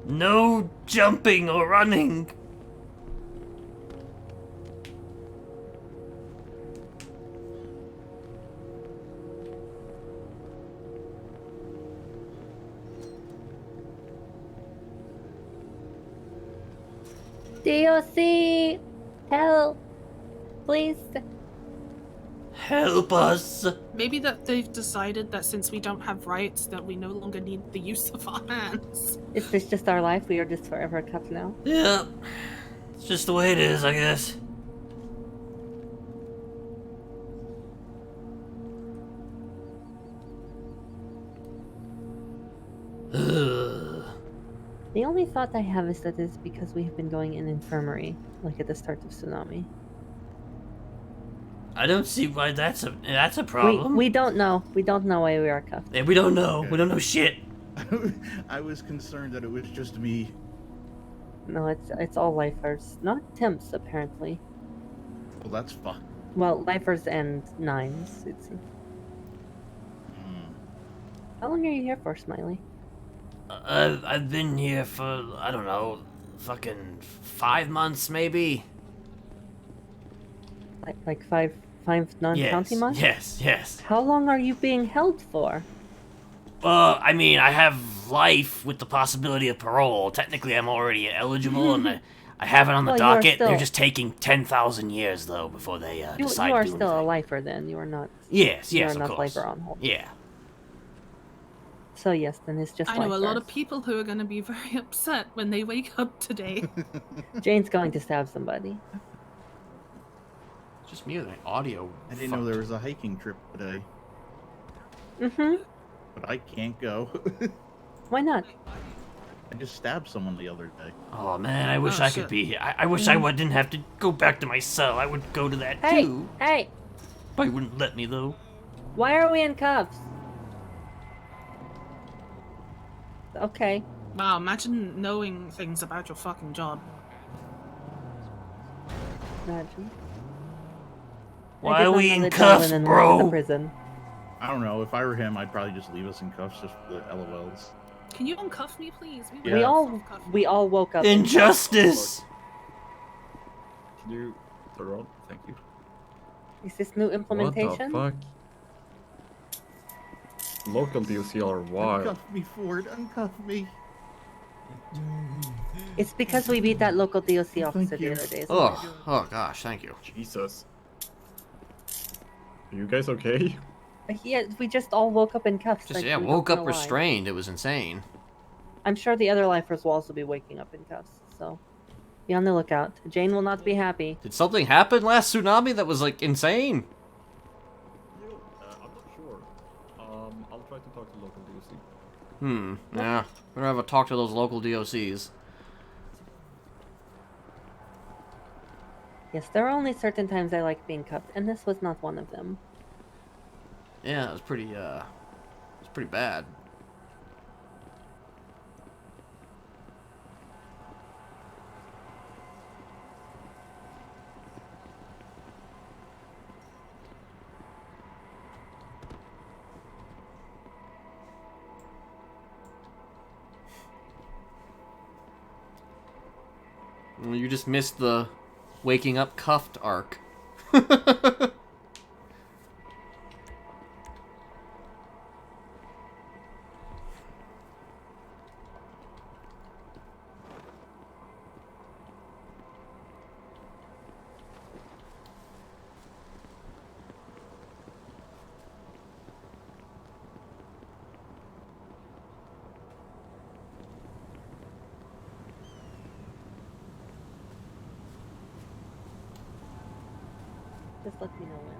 No jumping or running. DOC! Help! Please! Help us. Maybe that they've decided that since we don't have rights, that we no longer need the use of our hands. Is this just our life? We are just forever cuffed now? Yeah, it's just the way it is, I guess. Ugh. The only thought I have is that it's because we have been going in infirmary, like at the start of tsunami. I don't see why that's a problem. We don't know. We don't know why we are cuffed. Yeah, we don't know. Okay. We don't know shit. I was concerned that it was just me. No, it's all lifers. Not temps, apparently. Well, that's fine. Well, lifers and 9s, it seems. How long are you here for, Smiley? I've been here for, I don't know, fucking 5 months maybe. Like five non-county months? Yes. How long are you being held for? Well, I mean, I have life with the possibility of parole. Technically, I'm already eligible, and I have it on the Well, you are docket. They're still- just taking 10,000 years, though, before they You decide are to do still a anything. lifer then. You are not. Yes, you are of not course. lifer on hold. Yeah. So yes, then it's just. I know a lot of lifers. people who are going to be very upset when they wake up today. Jane's going to stab somebody. Just me with my audio. I didn't know there was a hiking trip today, Mm-hmm. but I can't go. Why not? I just stabbed someone the other day. Oh man, I wish Oh, I shit. could be here. I wish I didn't have to go back to my cell. I would go to that Hey, too. hey! But he wouldn't let me though. Why are we in cuffs? Okay. Wow, imagine knowing things about your fucking job. Imagine. I Why did are not we know in that cuffs, Dylan was in the bro? prison. I don't know. If I were him, I'd probably just leave us in cuffs just for the LOLs. Can you uncuff me, please? Yeah. We all woke up. in cuffs. Injustice. Can you turn on? Thank you. Is this new implementation? What the fuck? Local DLC are wild. Uncuff me, Ford. Uncuff me. It's because we beat that local DOC officer the you. other day. isn't Oh gosh, thank you. Jesus. Are you guys okay? it? Yeah, we just all woke up in cuffs. Just like, yeah, we woke don't up know why. restrained. It was insane. I'm sure the other lifers will also be waking up in cuffs, so be on the lookout. Jane will not be happy. Did something happen last tsunami that was like insane? I'm not sure. I'll try try to talk to local DOC. Yeah. We're gonna have a talk to those local DOCs. Yes, there are only certain times I like being cuffed, and this was not one of them. Yeah, it's pretty bad. Well, you just missed the waking up cuffed arc. Just let me know when.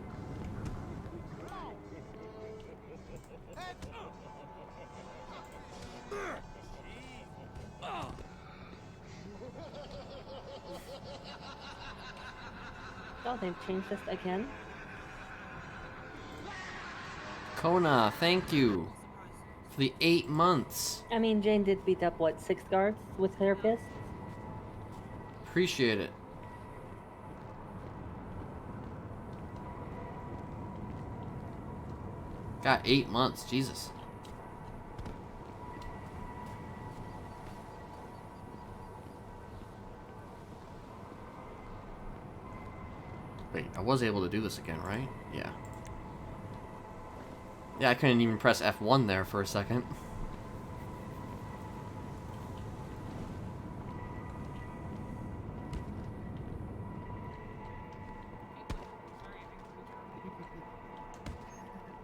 Oh, they've changed this again? Kona, thank you for the 8 months. I mean, Jane did beat up, what, 6 guards with her fist? Appreciate it. Got 8 months, Jesus. Wait, I was able to do this again, right? Yeah. Yeah, I couldn't even press F1 there for a second.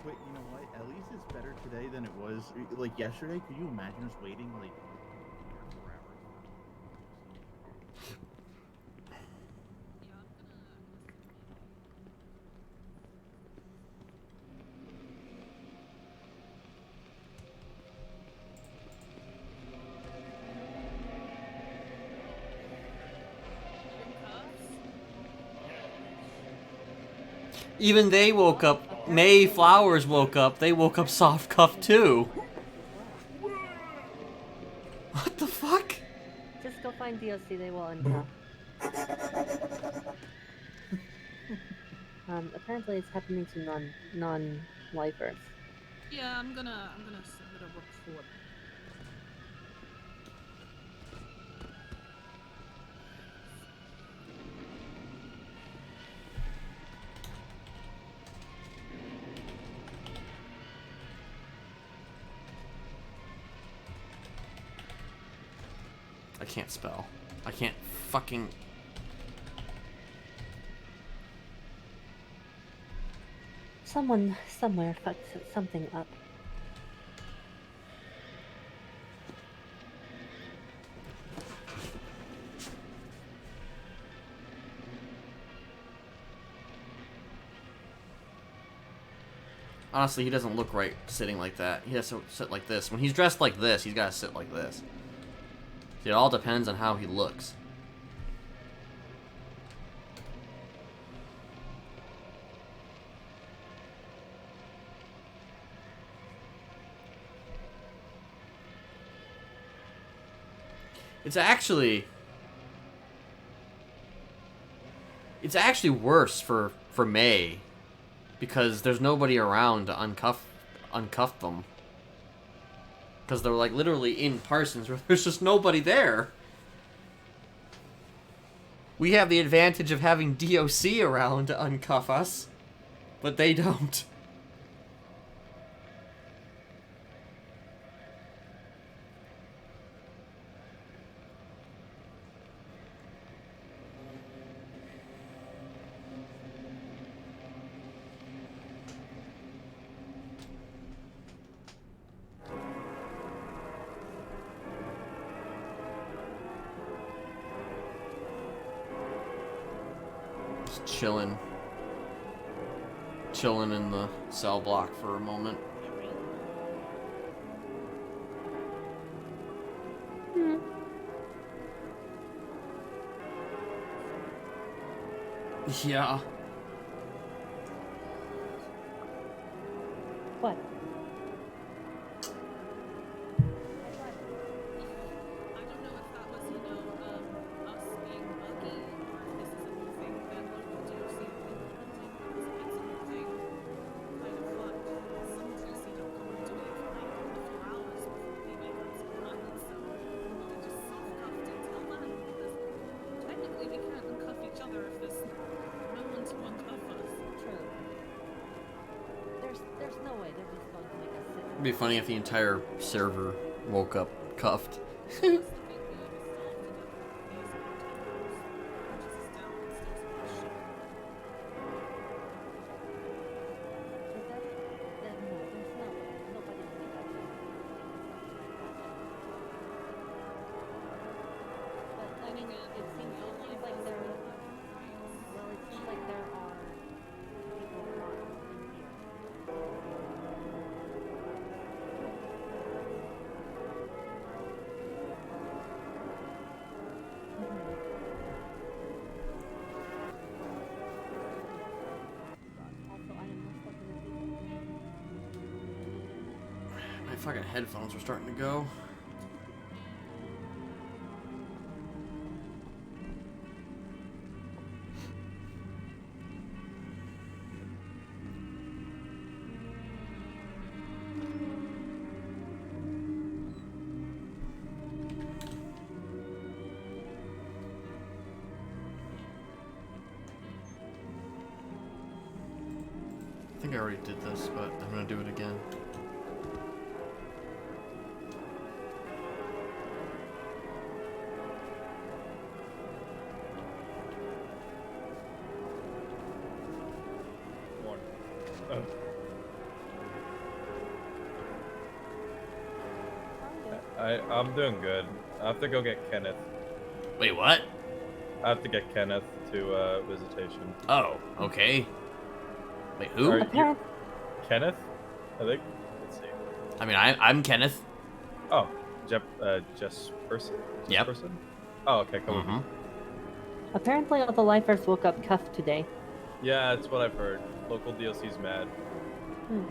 Wait, you know what? At least it's better today than it was like yesterday. Could you imagine us waiting like forever? Even they woke up. May Flowers woke up. They woke up soft cuffed too. What the fuck? Just go find DOC, they will uncuff. Apparently it's happening to non-lifers. Yeah, I'm gonna submit a report. I can't spell. I can't fucking... Someone somewhere fucked something up. Honestly, he doesn't look right sitting like that. He has to sit like this. When he's dressed like this, he's gotta sit like this. See, it all depends on how he looks. It's actually worse for May because there's nobody around to uncuff them. Because they're like literally in Parsons where there's just nobody there. We have the advantage of having DOC around to uncuff us, but they don't. Chilling in the cell block for a moment. Yeah. What? I don't know if that was, us being buggy, or if this is a new thing that local DOC is implementing, because if it's a new thing, kind of fucked. Some DOC don't come into it for like a few hours before we make up some plans, so we just soft-cuffed until then, because technically we can't uncuff each other if there's no one to uncuff us. True. There's no way they're just going to make us sit. It'd be funny if the entire server woke up cuffed. My fucking headphones are starting to go. I think I already did this, but I'm gonna do it again. I'm doing good. I have to go get Kenneth. Wait, what? I have to get Kenneth to visitation. Oh, okay. Wait, who? Are you- Apparent- Kenneth? I think. Let's see. I mean, I'm Kenneth. Oh, Jesperson. Yep. Jesperson? Oh, okay, come on. Mm-hmm. Apparently all the lifers woke up cuffed today. Yeah, that's what I've heard. Local DLC's mad. Hmm.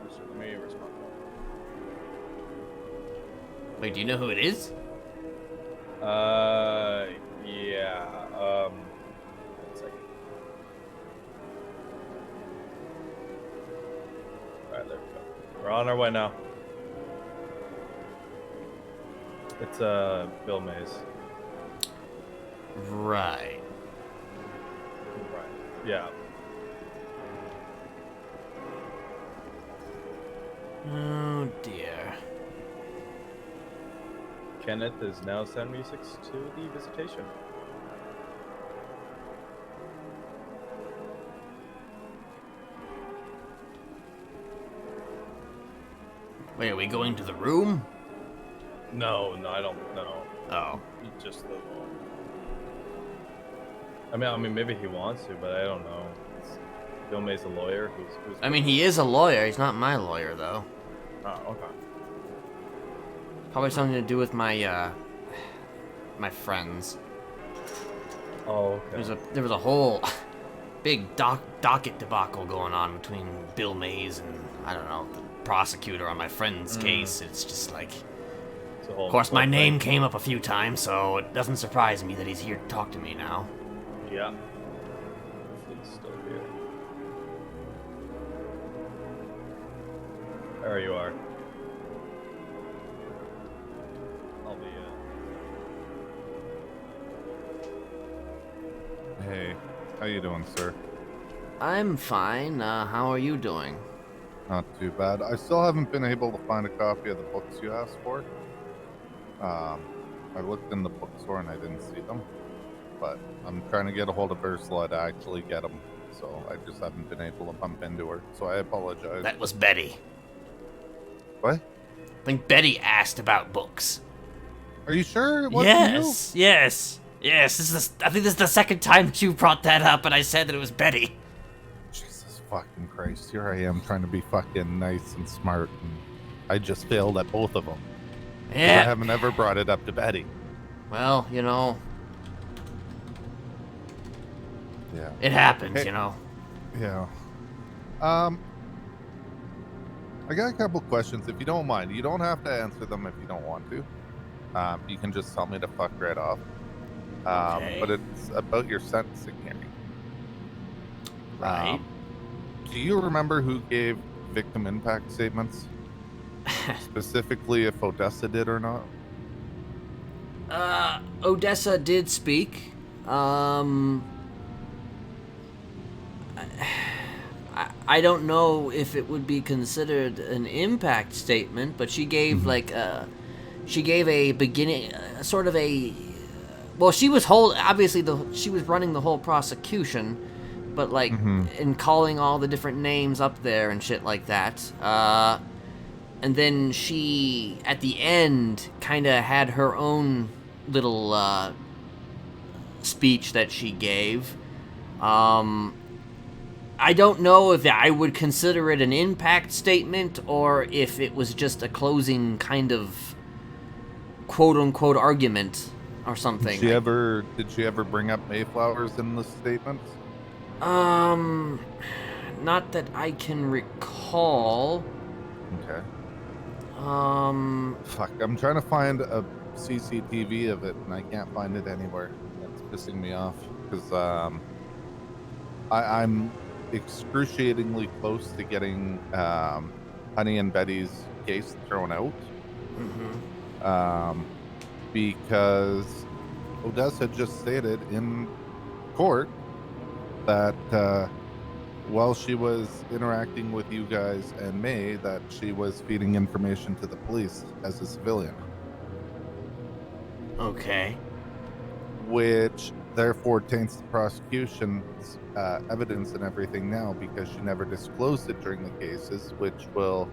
So let me respond. Wait, do you know who it is? Yeah. One second. Alright, there we go. We're on our way now. It's, Bill Mays. Right. Right. Yeah. Oh dear. Kenneth is now 76 to the visitation. Wait, are we going to the room? No, I don't know. Oh. Just the. I mean, maybe he wants to, but I don't know. Bill May's a lawyer. Who's I mean, he is a lawyer. He's not my lawyer, though. Oh, okay. Probably something to do with my, my friends. Oh, okay. There was a whole big docket debacle going on between Bill Mays and, I don't know, the prosecutor on my friend's case. It's just like... Of course, my name came up a few times, so it doesn't surprise me that he's here to talk to me now. Yeah. He's still here. There you are. I'll be, Hey, how you doing, sir? I'm fine. How are you doing? Not too bad. I still haven't been able to find a copy of the books you asked for. I looked in the bookstore and I didn't see them, but I'm trying to get a hold of Ursula to actually get them, so I just haven't been able to bump into her, so I apologize. That was Betty. What? I think Betty asked about books. Are you sure it wasn't Yes. I think this is the second time that you brought that up, and I said that it was Betty. you? Jesus fucking Christ. Here I am trying to be fucking nice and smart, and I just failed at both of them. I Yeah. haven't ever brought it up to Betty. Well, Yeah. it happens, Hey. Yeah. I got a couple questions, if you don't mind. You don't have to answer them if you don't want to. You can just tell me to fuck right off. Okay. But it's about your sentencing hearing. Right. Do you remember who gave victim impact statements? Specifically, if Odessa did or not? Odessa did speak. I don't know if it would be considered an impact statement, but she gave she gave a beginning, sort of a. Well, she was obviously she was running the whole prosecution, but like in calling all the different names up there and shit like that. And then she at the end kind of had her own little speech that she gave. I don't know if I would consider it an impact statement or if it was just a closing kind of quote-unquote argument or something. Did she ever bring up Mayflowers in the statements? Not that I can recall. Okay. Fuck, I'm trying to find a CCTV of it and I can't find it anywhere. That's pissing me off because I'm excruciatingly close to getting Honey and Betty's case thrown out. Because Odessa just stated in court that while she was interacting with you guys and May, that she was feeding information to the police as a civilian. Okay. Which therefore taints the prosecution's evidence and everything now because she never disclosed it during the cases, which will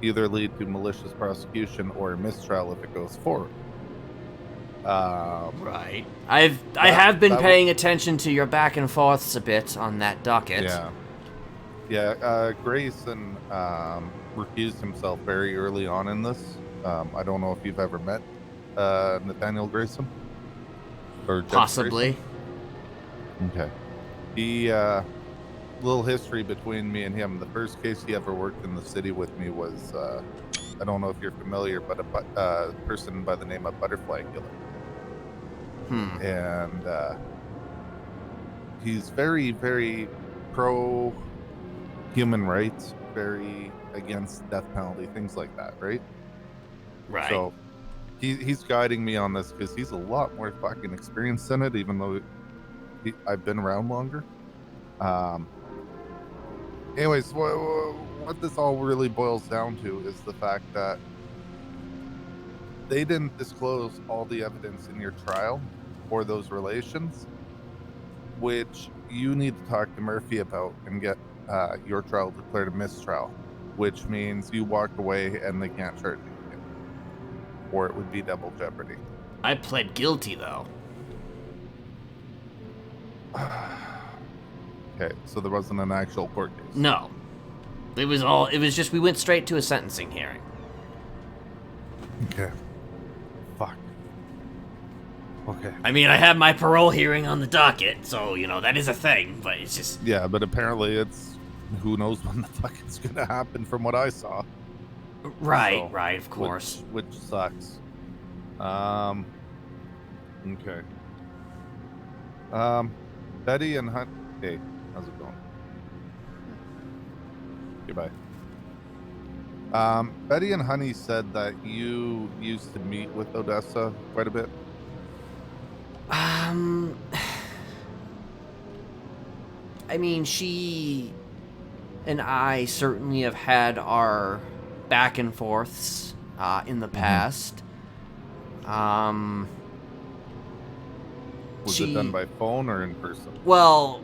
either lead to malicious prosecution or mistrial if it goes forward. Right. I have been paying attention to your back and forths a bit on that docket. Yeah. Grayson recused himself very early on in this. I don't know if you've ever met Nathaniel Grayson or Jeff Possibly. Grayson? Okay. He little history between me and him. The first case he ever worked in the city with me was I don't know if you're familiar, but a person by the name of Butterfly Killer. And he's very, very pro human rights, very against death penalty, things like that, right? Right. So he's guiding me on this because he's a lot more fucking experienced in it, even though I've been around longer. Anyways, what this all really boils down to is the fact that they didn't disclose all the evidence in your trial or those relations, which you need to talk to Murphy about and get your trial declared a mistrial, which means you walk away and they can't charge you again, or it would be double jeopardy. I pled guilty, though. Okay, so there wasn't an actual court case. No. It was just we went straight to a sentencing hearing. Okay. Fuck. Okay. I mean, I have my parole hearing on the docket, so, that is a thing, but it's just... Yeah, but apparently it's... Who knows when the fuck it's gonna happen from what I saw. Right, So, right, of course. Which sucks. Okay. Betty and Hunt... Hey, how's it going? Goodbye. Betty and Honey said that you used to meet with Odessa quite a bit. I mean, she and I certainly have had our back and forths in the past. Was it done by phone or in person? Well,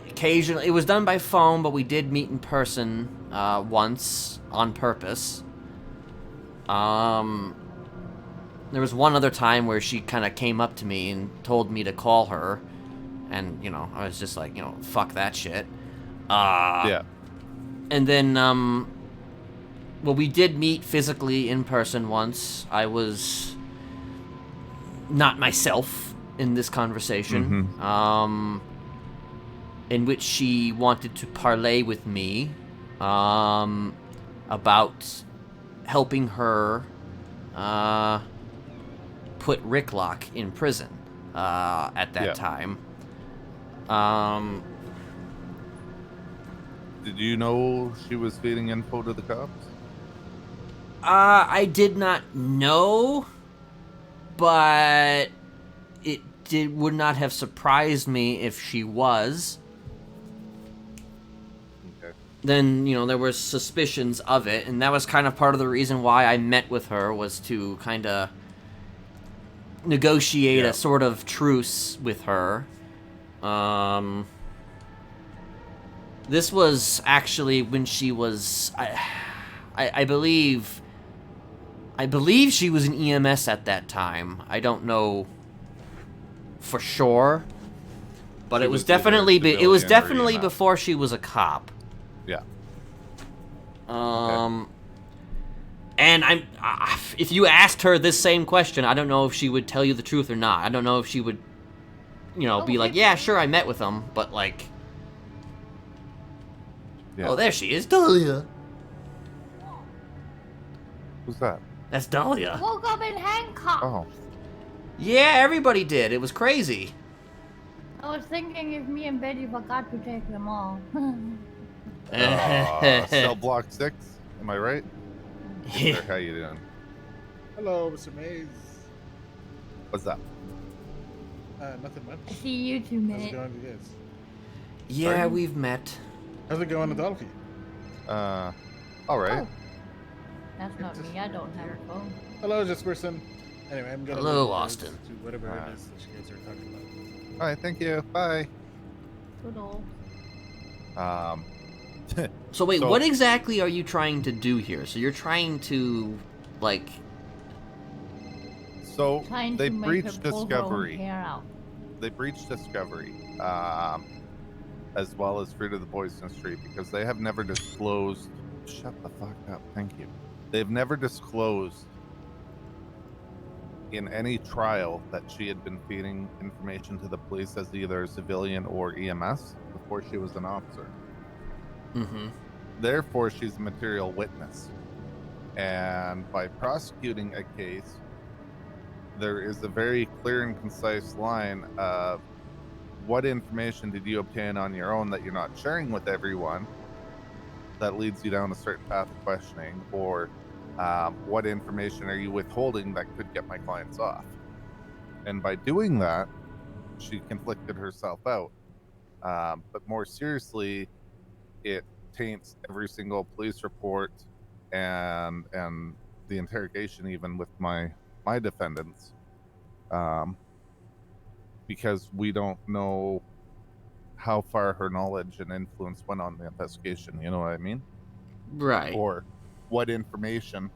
occasionally. It was done by phone, but we did meet in person once on purpose. There was one other time where she kind of came up to me and told me to call her. And, I was just like, fuck that shit. Yeah. And then, well, we did meet physically in person once. I was not myself in this conversation, in which she wanted to parlay with me, about helping her, put Ricklock in prison, at that time. Did you know she was feeding info to the cops? I did not know, but it would not have surprised me if she was. Okay. Then, you know, there were suspicions of it, and that was kind of part of the reason why I met with her, was to kind of negotiate a sort of truce with her. This was actually when she was, I believe she was an EMS at that time. I don't know for sure, but it was definitely before she was a cop. Yeah. And if you asked her this same question, I don't know if she would tell you the truth or not. I don't know if she would, you know, be like, yeah, sure, I met with him, but like, oh, there she is, Dahlia. Who's that? That's Dahlia. Woke up in handcuffs. Oh. Yeah, everybody did. It was crazy. I was thinking if me and Betty forgot to take them all. Cell block 6, am I right? Yeah. How you doing? Hello, Mr. Mays. What's up? Nothing much. I see you 2 How's it minutes. going, you guys? Yeah, Sorry? we've met. How's it going, Adolphi? All right. Oh. That's not me. I don't have a phone. Hello, Jesperson. Anyway, I'm gonna Hello, leave you guys Austin. to whatever it is that you guys are talking about. All right, thank you. Bye. Good old. So wait, So- what exactly are you trying to do here? So you're trying to, like, So Trying they to make her breached pull her own Discovery. hair out. They breached Discovery, as well as Fruit of the Poisonous Tree, because they have never disclosed. Shut the fuck up. Thank you. They've never disclosed in any trial that she had been feeding information to the police as either a civilian or EMS before she was an officer. Therefore, she's a material witness. And by prosecuting a case, there is a very clear and concise line of what information did you obtain on your own that you're not sharing with everyone that leads you down a certain path of questioning, or what information are you withholding that could get my clients off. And by doing that, she conflicted herself out. But more seriously, it taints every single police report and the interrogation even with my defendants, because we don't know how far her knowledge and influence went on the investigation, you know what I mean? right. Or what information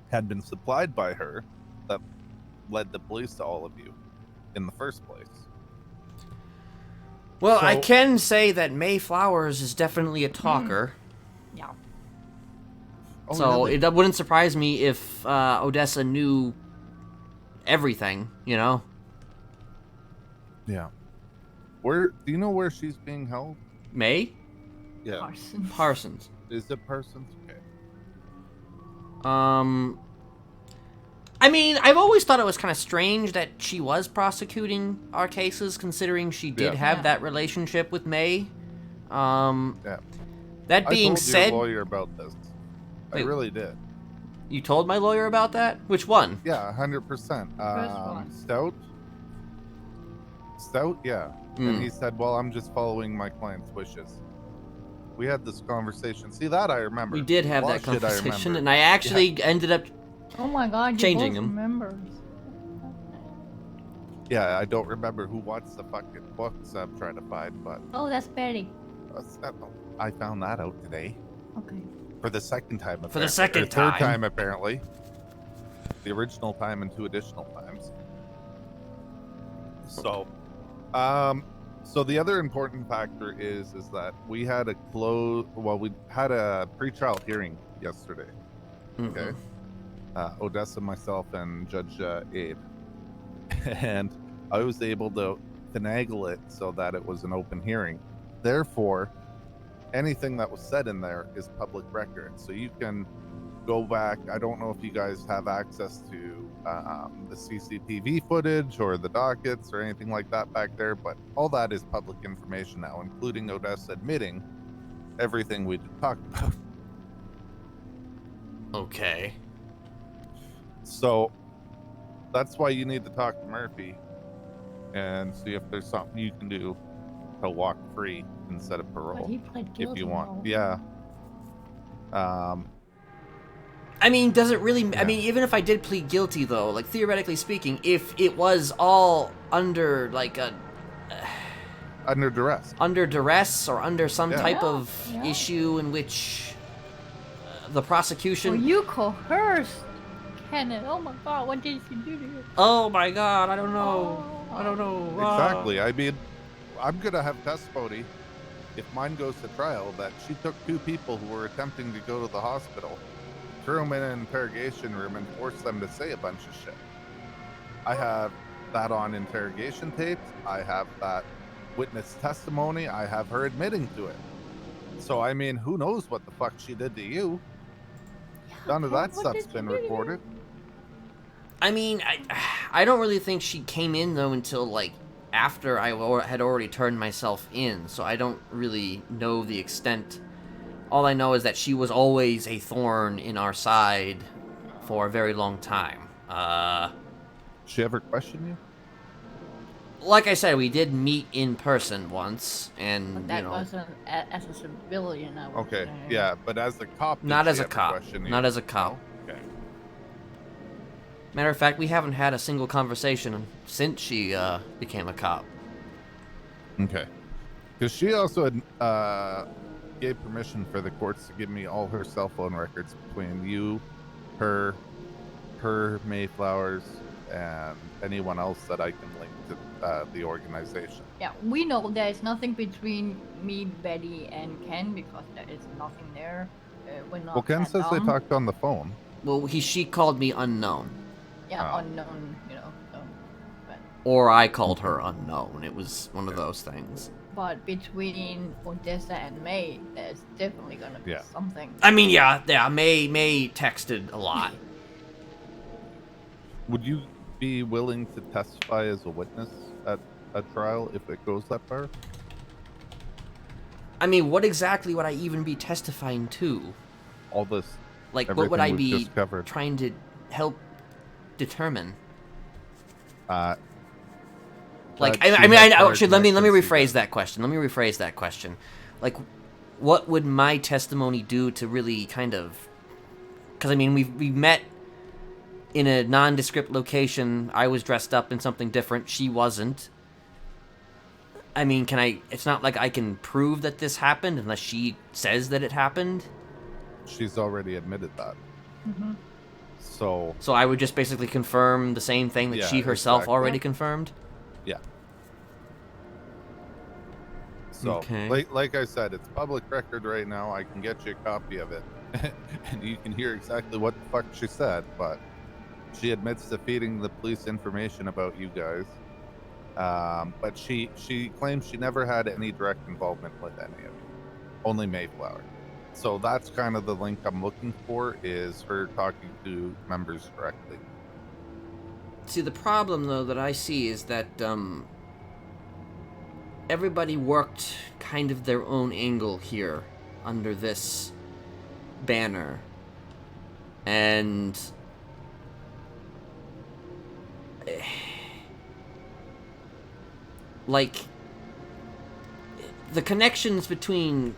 had been supplied by her that led the police to all of you in the first place. Well, I So- can say that May Flowers is definitely a talker. Yeah. Oh, So really? it wouldn't surprise me if Odessa knew everything, you know? Yeah. Where do you know where she's being held? May? Yeah. Parsons. Parsons. Is it Parsons? Okay. I mean, I've always thought it was kind of strange that she was prosecuting our cases, considering she did Yeah. have Yeah. that relationship with May. Yeah. That being I told said, your lawyer about this. I Wait. really did. you told my lawyer about that? Which one? Yeah, 100%. First one. Stout, yeah. Mm. And he said, well, I'm just following my client's wishes. We had this conversation. See, that I remember. We did have A lot that of shit I conversation, remember. and I actually ended up. Oh my god, you Changing both him. remembers. Yeah, I don't remember who watched the fucking books I'm trying to find, but Oh, that's Betty. I found that out today. Okay. For the second time. For the apparently. second Or third time. time, apparently. The original time and 2 additional times. So, So the other important factor is that we had a we had a pretrial hearing yesterday. Okay. Odessa, myself, and Judge Abe, and I was able to finagle it so that it was an open hearing. Therefore, anything that was said in there is public record, so you can go back. I don't know if you guys have access to the CCTV footage or the dockets or anything like that back there, but all that is public information now, including Odessa admitting everything we talked about. Okay. So that's why you need to talk to Murphy and see if there's something you can do to walk free instead of But parole he pled if guilty. you want. though. Yeah. I mean, does it really... Yeah. I mean, even if I did plead guilty, though, like, theoretically speaking, if it was all under, like, a... Under duress. under duress or under some Yeah. type Yeah, of yeah. issue in which the Well, prosecution... you coerced Kenneth. Oh my god, what did she do to you? Oh my god, I don't know. I don't know. Exactly. I mean, I'm gonna have testimony if mine goes to trial that she took two people who were attempting to go to the hospital, threw them in an interrogation room, and forced them to say a bunch of shit. I have that on interrogation tapes. I have that witness testimony. I have her admitting to it. So I mean, who knows what the fuck she did to you? None of that What stuff's did she been do to you? recorded. I mean, I don't really think she came in, though, until, like, after I had already turned myself in, so I don't really know the extent. All I know is that she was always a thorn in our side for a very long time. She ever question you? Like I said, we did meet in person once, and, But that you know... wasn't as a civilian, I would Okay, say. yeah, but as a cop, did Not she as a ever cop. question you? Not as a cop. Okay. Matter of fact, we haven't had a single conversation since she became a cop. Okay. Because she also had, gave permission for the courts to give me all her cell phone records between you, her, Mayflowers, and anyone else that I can link to the organization. Yeah, we know there is nothing between me, Betty, and Ken because there is nothing there. We're not. Well, Ken that says they dumb. talked on the phone. Well, she called me unknown. Yeah, Oh. unknown, you know. So, Or I called her unknown. It was one of those things. but between Odessa and May, there's definitely gonna be Yeah. something. I mean, yeah, May texted a lot. Would you be willing to testify as a witness at a trial if it goes that far? I mean, what exactly would I even be testifying to? All this, Like, what would I everything we've be just covered. trying to help determine? Like, that I she mean, had actually, let me prior rephrase that question. Let me rephrase that question. Like, what would my testimony do to really kind of? Because I mean, we met in a nondescript location. I was dressed up in something different. She wasn't. I mean, can I? It's not like I can prove that this happened unless she says that it happened. She's already admitted that. Mm-hmm. So So I would just basically confirm the same thing that Yeah, she herself exactly. already Yeah. confirmed. yeah. So Okay. like I said, it's public record right now. I can get you a copy of it, and you can hear exactly what the fuck she said. But she admits to feeding the police information about you guys. But she claims she never had any direct involvement with any of you, only Mayflower. So that's kind of the link I'm looking for, is her talking to members directly. See, the problem, though, that I see is that everybody worked kind of their own angle here under this banner. And like, the connections between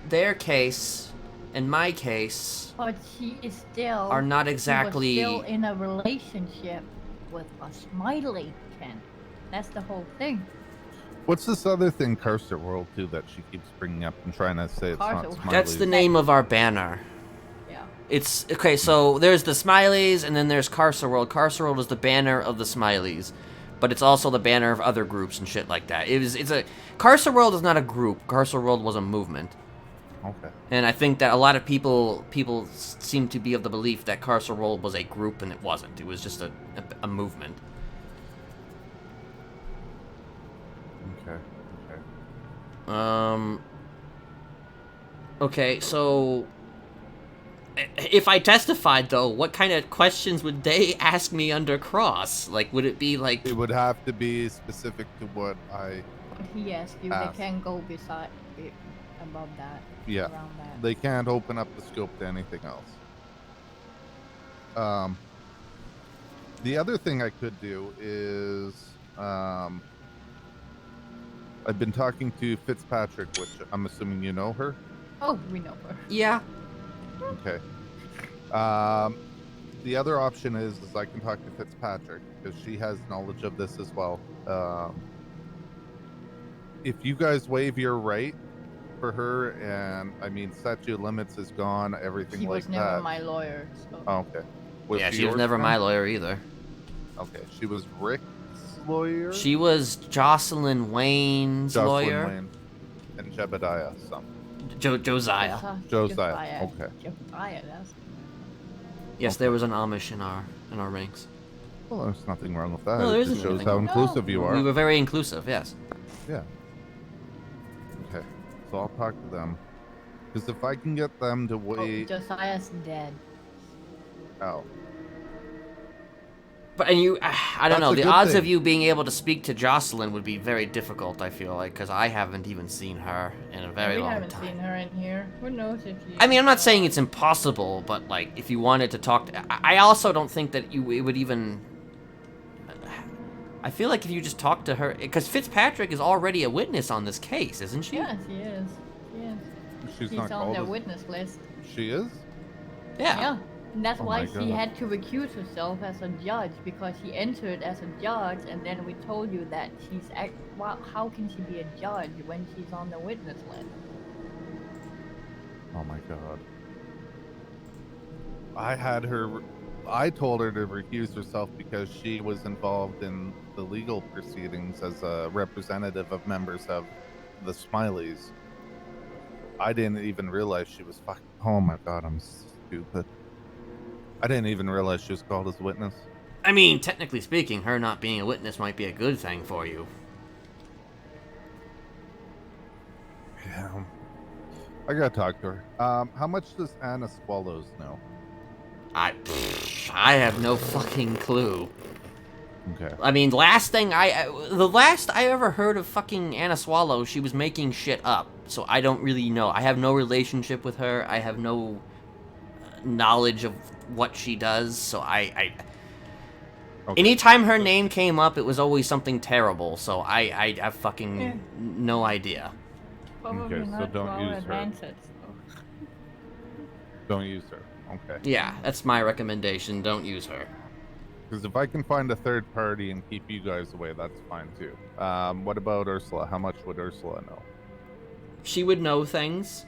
their case and my case But she is still. are not she was exactly... still in a relationship with a Smiley, Ken. That's the whole thing. What's this other thing, Cursor World, too, that she keeps bringing up and trying to say it's Cursor not World. Smiley's? That's the name of our banner. Yeah. It's okay, so there's the Smileys and then there's Carcer World. Carcer World is the banner of the Smileys. but it's also the banner of other groups and shit like that. Carcer World is not a group. Carcer World was a movement. Okay. And I think that a lot of people seem to be of the belief that Carcer World was a group, and it wasn't. It was just a movement. Okay. Okay, so if I testified, though, what kind of questions would they ask me under cross? Like, would it be like... It would have to be specific to what What he asked you, Ask. they can't go above that. Yeah. Around that. They can't open up the scope to anything else. The other thing I could do is, I've been talking to Fitzpatrick, which I'm assuming you know her. Oh, we know her. Yeah. Okay. The other option is I can talk to Fitzpatrick because she has knowledge of this as well. If you guys waive your right for her, and I mean statute of limits is gone, everything He like was never that. my lawyer, so. Oh, okay. Yeah, she was yours never then? my lawyer either. Okay, she was Rick's lawyer. She was Jocelyn Wayne's lawyer. Wayne and Jebediah, some. Josiah. Josiah. Okay. Josiah, that's... Yes, there was an Amish in our ranks. Well, there's nothing wrong with that. No, there it just isn't shows anything how wrong. inclusive you are. We were very inclusive, yes. Yeah. Okay, so I'll talk to them. Because if I can get them to wait... Oh, Josiah's dead. Oh. But and you, I don't That's know. a The good odds thing. of you being able to speak to Jocelyn would be very difficult. I feel like because I haven't even seen her in a very we long haven't time. seen her in here. Who knows if you... I mean, I'm not saying it's impossible, but like if you wanted to talk to, I also don't think that it would even. I feel like if you just talk to her, because Fitzpatrick is already a witness on this case, isn't she? Yes, he is. Yes. She's He's not on called the as- witness list. She is? Yeah. And that's Oh why my she God. had to recuse herself as a judge, because she entered as a judge, and then we told you that well, how can she be a judge when she's on the witness list? Oh my god. I told her to recuse herself because she was involved in the legal proceedings as a representative of members of the Smileys. I didn't even realize she was fucking... Oh my god, I'm stupid. I didn't even realize she was called as a witness. I mean, technically speaking, her not being a witness might be a good thing for you. Yeah. I gotta talk to her. How much does Anna Swallows know? I have no fucking clue. Okay. I mean, the last I ever heard of fucking Anna Swallow, she was making shit up. So I don't really know. I have no relationship with her. I have no knowledge of what she does. So Okay. anytime her name came up, it was always something terrible. So I have fucking no idea. Probably Okay, so not don't to our use her. advantage, though. Don't use her. Okay. Yeah, that's my recommendation. Don't use her. Because if I can find a third party and keep you guys away, that's fine too. What about Ursula? How much would Ursula know? She would know things.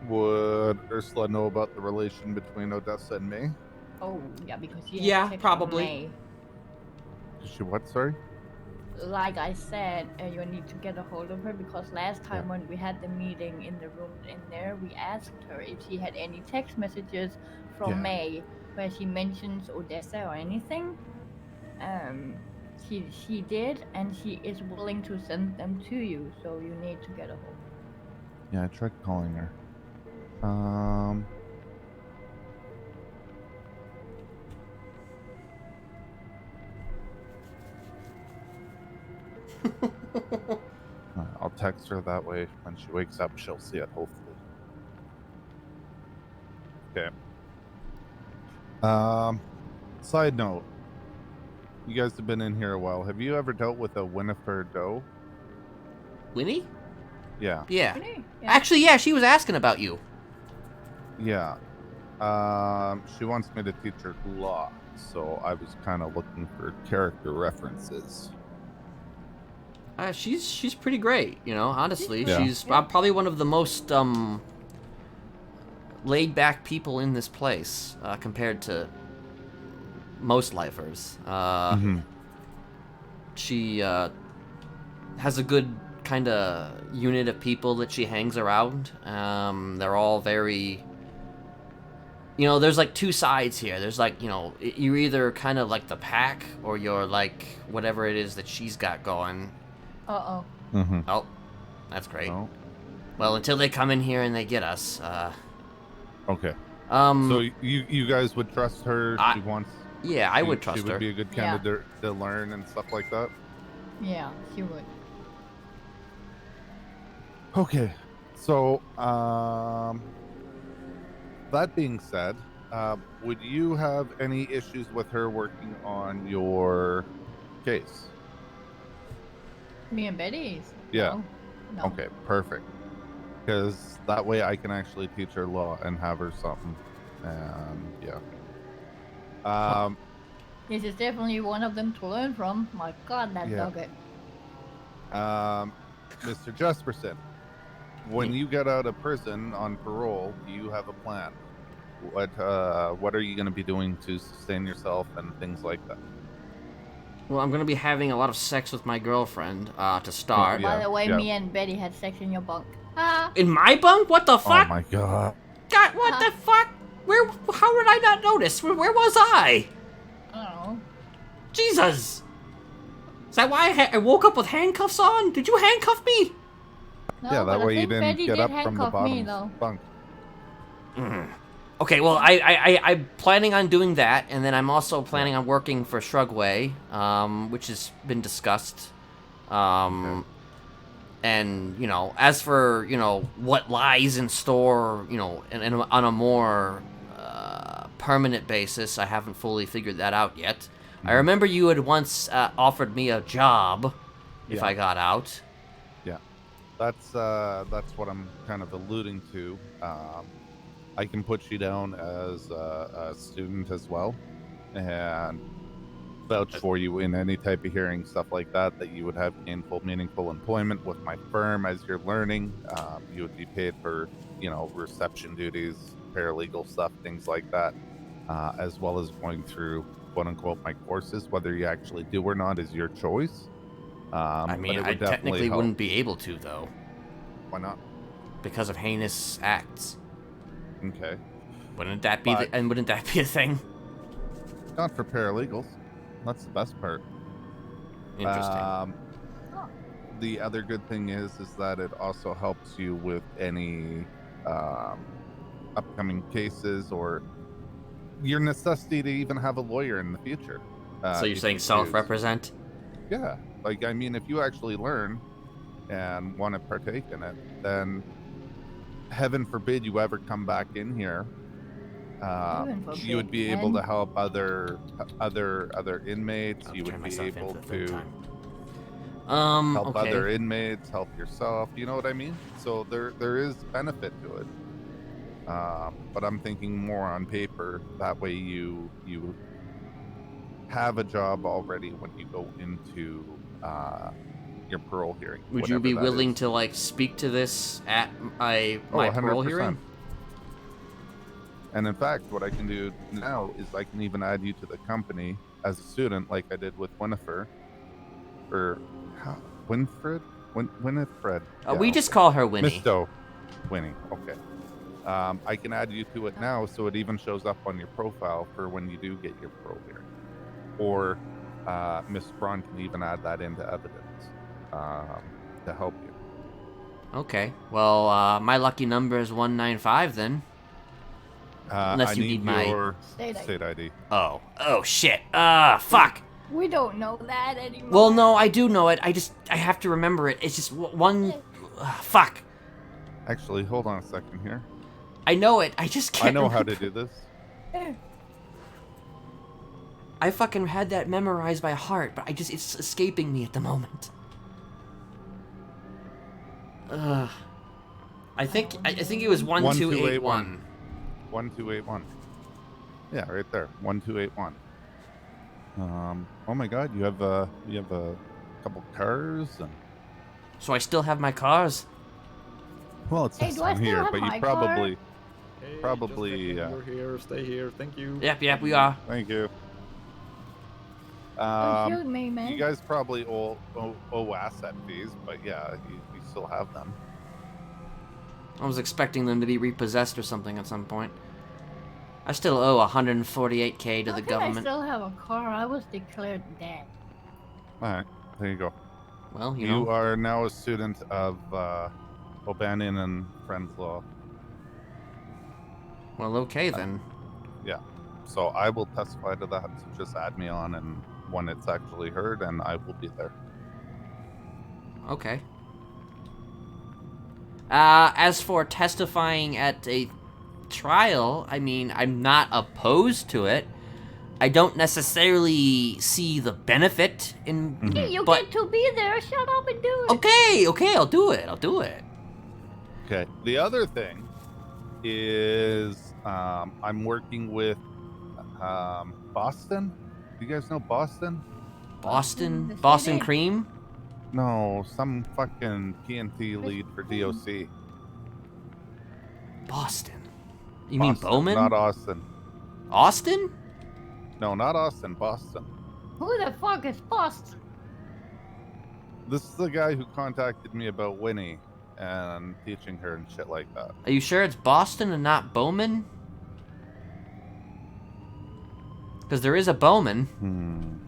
Would Ursula know about the relation between Odessa and May? Oh, yeah, because she Yeah, had sex probably. with May. Is she what, sorry? Like I said, you need to get a hold of her, because last time when we had the meeting in the room in there, we asked her if she had any text messages from Yeah. May where she mentions Odessa or anything. She did, and she is willing to send them to you, so you need to get a hold. Yeah, I tried calling her. I'll text her that way. When she wakes up, she'll see it, hopefully. Okay. Side note. You guys have been in here a while. Have you ever dealt with a Winifred Doe? Winnie? Yeah. Yeah. Really? Yeah. Actually, yeah, she was asking about you. Yeah. She wants me to teach her law, so I was kind of looking for character references. She's pretty great, you know, honestly. Yeah. She's probably one of the most laid back people in this place compared to most lifers. Mhm. She has a good kind of unit of people that she hangs around. They're all very... You know, there's like two sides here. There's like, you know, you're either kind of like the pack, or you're like whatever it is that she's got going. Uh-oh. Mm-hmm. Oh, that's great. Oh, Well, until they come in here and they get us. okay. So you guys would trust her? I- She wants. Yeah, I would trust She would her. be a good Yeah. candidate to learn and stuff like that. Yeah, she would. Okay, so that being said, would you have any issues with her working on your case? Me and Betty's. Yeah. No. Okay, perfect. Because that way I can actually teach her law and have her something. And yeah. This is definitely one of them to learn from. My God, that Yeah. nugget. Mr. Jesperson, when you get out of prison on parole, do you have a plan? What are you going to be doing to sustain yourself and things like that? Well, I'm gonna be having a lot of sex with my girlfriend to start. Yeah, By the way, yeah. me and Betty had sex in your bunk. Ah. In my bunk? What the fuck? Oh my god. God, what the fuck? Where? How did I not notice? Where was I? I don't know. Jesus! Is that why I woke up with handcuffs on? Did you handcuff me? No, Yeah, but that I way you think didn't Betty get did up from the handcuff me, bottom though. bunk. Okay, well, I'm planning on doing that, and then I'm also planning on working for Shrugway, which has been discussed. And, you know, as for, you know, what lies in store, you know, and on a more permanent basis, I haven't fully figured that out yet. I remember you had once offered me a job if Yeah. I got out. Yeah, that's what I'm kind of alluding to. I can put you down as a student as well, and vouch for you in any type of hearing, stuff like that. That you would have gainful, meaningful employment with my firm as you're learning. You would be paid for, you know, reception duties, paralegal stuff, things like that, as well as going through quote unquote my courses. Whether you actually do or not is your choice. I but mean, it I would definitely technically help. wouldn't be able to, though, Why not? because of heinous acts. Okay. Wouldn't that be But- wouldn't that be a thing? Not for paralegals. That's the best part. Interesting. The other good thing is that it also helps you with any upcoming cases or your necessity to even have a lawyer in the future. So you're if saying you choose. self-represent? Yeah. Like, I mean, if you actually learn and want to partake in it, then heaven forbid you ever come back in here. Heaven You would forbid, be able Ken. to help other inmates. I'll You turn would be myself in able for the third to time. help Okay. other inmates, help yourself. You know what I mean? So there is benefit to it. But I'm thinking more on paper. That way you have a job already when you go into your parole hearing. Would you whatever be that willing is. to like speak to this at my Oh, parole 100%. hearing? And in fact, what I can do now is I can even add you to the company as a student, like I did with Winifred. Or Winfred? Winifred. We Yeah, just okay. call her Winnie. Miss Doe. Winnie. Okay. I can add you to it now, so it even shows up on your profile for when you do get your parole hearing. Or Miss Braun can even add that into evidence to help you. Okay. Well, my lucky number is 195 then. Unless I you need my- your State ID. state ID. Oh shit. Fuck. We don't know that anymore. Well, no, I do know it. I have to remember it. It's just one. Fuck. Actually, hold on a second here. I know it. I just can't. I know how to remember. do this. I fucking had that memorized by heart, but it's escaping me at the moment. I think it was 1281. 1281. Yeah, right there. 1281. Oh my God, you have a couple cars and So I still have my cars. well, it's Hey, just do I on still here, have but my you car? probably Hey, Probably, You're here. Stay here. Thank you. Yep, we are. thank you. Don't shoot me, man. You guys probably owe asset fees, but yeah, you still have them. I was expecting them to be repossessed or something at some point. I still owe 148k to How the can government. I still have a car? I was declared dead. All right, there you go. Well, you You know. are now a student of O'Bannon and Friends Law. Well, okay then. Yeah. So I will testify to that. So just add me on, and when it's actually heard, and I will be there. Okay. As for testifying at a trial, I mean, I'm not opposed to it. I don't necessarily see the benefit in. You but get to be there. Shut up and do it. okay, I'll do it. I'll do it. Okay. The other thing is I'm working with Boston. Do you guys know Boston? Boston city? Cream? No, some fucking PNT lead for DOC. Boston. You mean Boston, Bowman? Not Austin. Austin? No, not Austin. Boston. Who the fuck is Boston? This is the guy who contacted me about Winnie and teaching her and shit like that. Are you sure it's Boston and not Bowman? Because there is a Bowman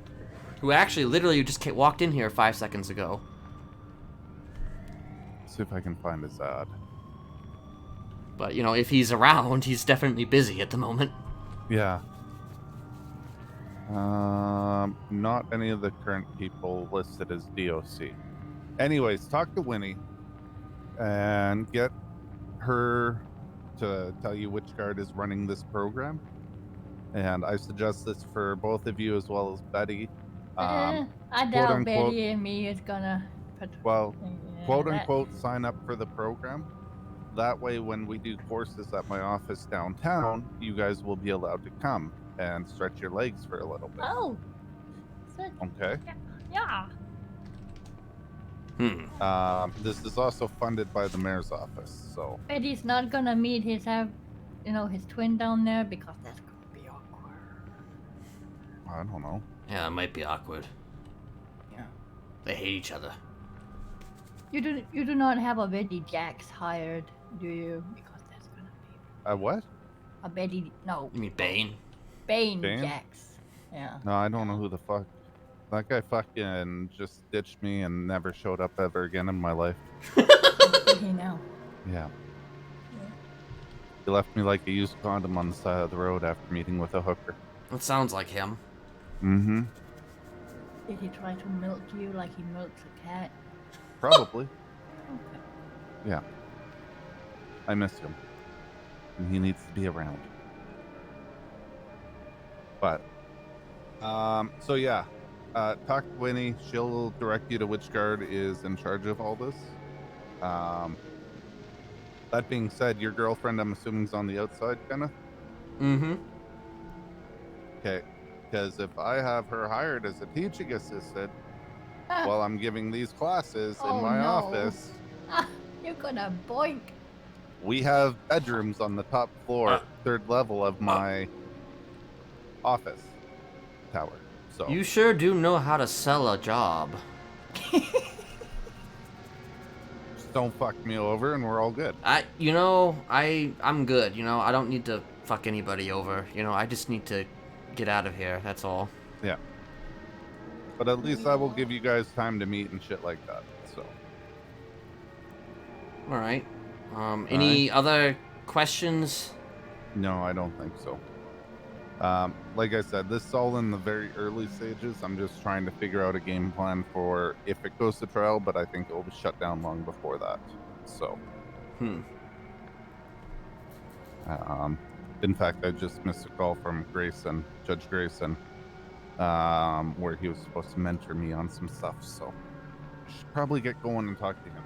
who actually literally just walked in here 5 seconds ago. See if I can find his ad. But, you know, if he's around, he's definitely busy at the moment. Yeah. Not any of the current people listed as DOC. Anyways, talk to Winnie and get her to tell you which guard is running this program. And I suggest this for both of you as well as Betty. I doubt unquote- Betty and me is gonna. Well, Yeah, quote that- unquote, sign up for the program. That way, when we do courses at my office downtown, you guys will be allowed to come and stretch your legs for a little bit. Oh. Okay. Yeah. This is also funded by the mayor's office, so Betty's not gonna meet his his twin down there because that's gonna be awkward. I don't know. Yeah, it might be awkward. Yeah. They hate each other. You do not have a Betty Jax hired, do you? Because that's gonna be A what? a Betty. No. You mean Bane? Bane Bane? Jax. Yeah. No, I don't know who the fuck. That guy fucking just ditched me and never showed up ever again in my life. Did he now? Yeah. He left me like a used condom on the side of the road after meeting with a hooker. It sounds like him. Mm-hmm. Did he try to milk you like he milks a cat? Probably. Okay. Yeah. I miss him. And he needs to be around. But, so yeah. Talk to Winnie. She'll direct you to which guard is in charge of all this. That being said, your girlfriend, I'm assuming, is on the outside, Kenneth? Mm-hmm. Okay. Because if I have her hired as a teaching assistant while I'm giving these classes in Oh, my no. office, You're gonna boink. we have bedrooms on the top floor, third level of my office tower. So You sure do know how to sell a job. just don't fuck me over and we're all good. I'm good. I don't need to fuck anybody over. I just need to get out of here. That's all. Yeah. But at least I will give you guys time to meet and shit like that. So All right. Any other questions? no, I don't think so. Like I said, this is all in the very early stages. I'm just trying to figure out a game plan for if it goes to trial, but I think it will be shut down long before that. So, in fact, I just missed a call from Grayson, Judge Grayson, where he was supposed to mentor me on some stuff. So, I should probably get going and talk to him.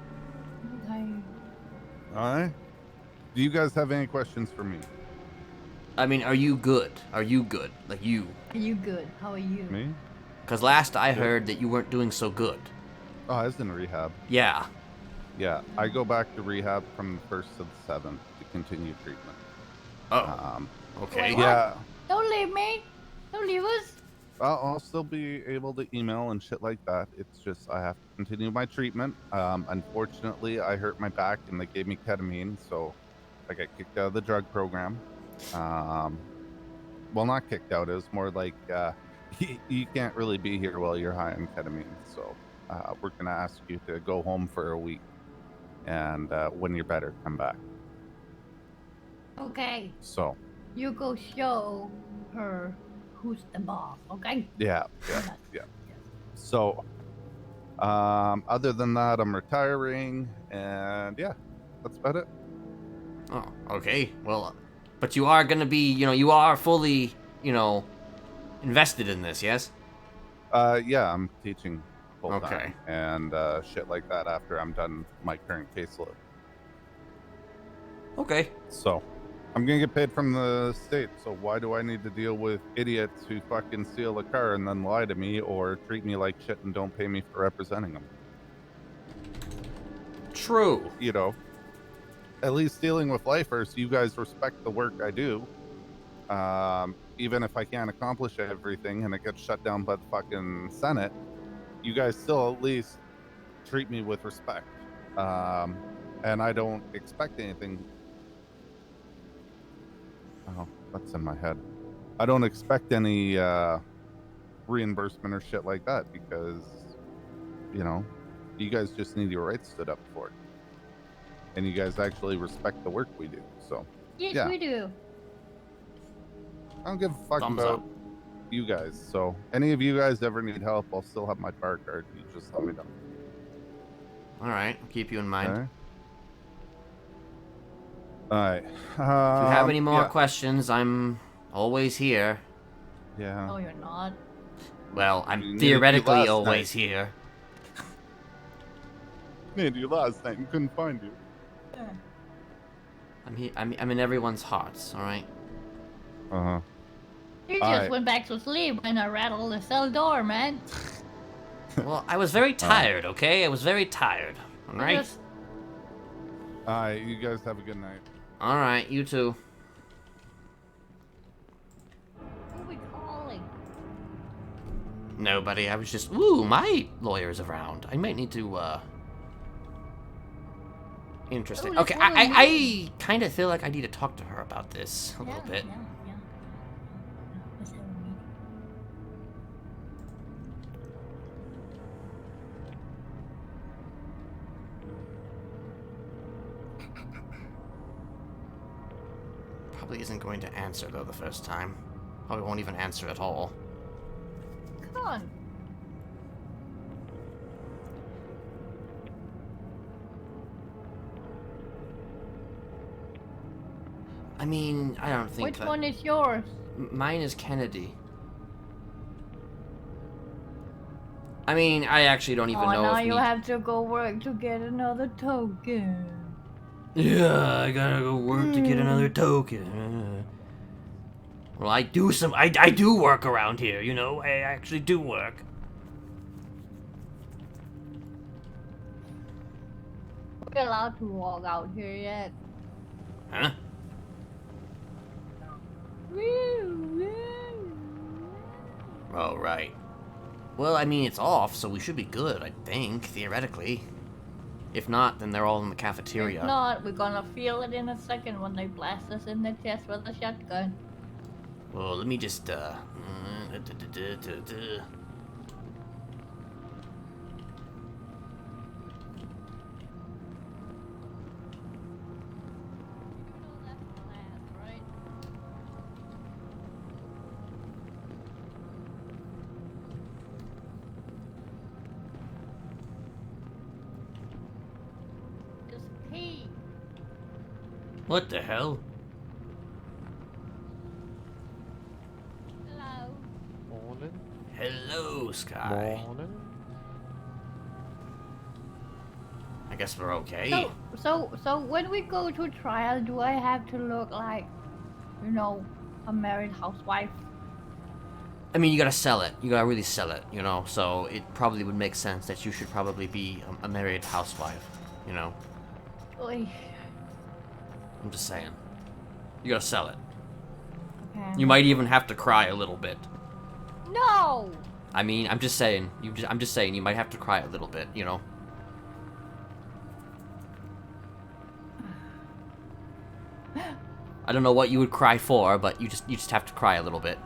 Okay. All right. Do you guys have any questions for me? I mean, are you good? Are you good? Like you? Are you good? How are you? Me? Because last I heard that you weren't doing so good. Oh, I was in rehab. Yeah. Yeah, I go back to rehab from the 1st to the 7th to continue treatment. Oh. Okay. Wait, Yeah. Don't leave me. Don't leave us. I'll still be able to email and shit like that. It's just I have to continue my treatment. Unfortunately, I hurt my back and they gave me ketamine, so I got kicked out of the drug program. Well, not kicked out. It was more like you can't really be here while you're high on ketamine. So we're gonna ask you to go home for a week, and when you're better, come back. Okay. So You go show her who's the boss, okay? yeah. So other than that, I'm retiring, and yeah, that's about it. Oh, okay. Well, but you are gonna be, you are fully, invested in this, yes? Yeah, I'm teaching full time Okay. and shit like that after I'm done my current caseload. Okay. So I'm gonna get paid from the state, so why do I need to deal with idiots who fucking steal a car and then lie to me or treat me like shit and don't pay me for representing them? True. You know, at least dealing with lifers, you guys respect the work I do. Even if I can't accomplish everything and it gets shut down by the fucking Senate, you guys still at least treat me with respect. And I don't expect anything. Oh, that's in my head. I don't expect any reimbursement or shit like that because, you guys just need your rights stood up for. And you guys actually respect the work we do. So, Yes, yeah. we do. I don't give a fuck Thumbs about up. you guys. So, any of you guys ever need help, I'll still have my bar card. You just let me know. All right. I'll keep you in mind. Okay? All right. If you have any more yeah. questions, I'm always here. Yeah. No, you're not. Well, You I'm needed you theoretically last always night. here. Needed you last night and couldn't find you. I'm in everyone's hearts. All right. Uh huh. You just Alright. went back to sleep when I rattled the cell door, man. Well, I was very tired. Okay, I was very tired. All I right. just- All right. You guys have a good night. All right. You too. Who we calling? Nobody. I was just. Ooh, my lawyer's around. I might need to. Interesting. Oh, Okay, that's really I kind of feel like I need to talk to her about this a little bit. Yeah. Let's have a meeting. Probably isn't going to answer though the first time. Probably won't even answer at all. Come on. I mean, I don't think Which that. one is yours? Mine is Kennedy. I mean, I actually don't even Oh, know now if you me... have to go work to get another token. Yeah, I gotta go work to get another token. Well, I do work around here, I actually do work. We're allowed to walk out here yet. Huh? Oh, right. Well, I mean, it's off, so we should be good, I think, theoretically. If not, then they're all in the cafeteria. If not, we're gonna feel it in a second when they blast us in the chest with a shotgun. Well, let me just, Just pee. What the hell? Hello. Morning. Hello, Sky. Morning. I guess we're okay. So when we go to trial, do I have to look like, a married housewife? I mean, you gotta sell it. You gotta really sell it, So it probably would make sense that you should probably be a married housewife, Oy. I'm just saying. You gotta sell it. Okay. You might even have to cry a little bit. No! I mean, I'm just saying. I'm just saying you might have to cry a little bit, you know. I don't know what you would cry for, but you just have to cry a little bit.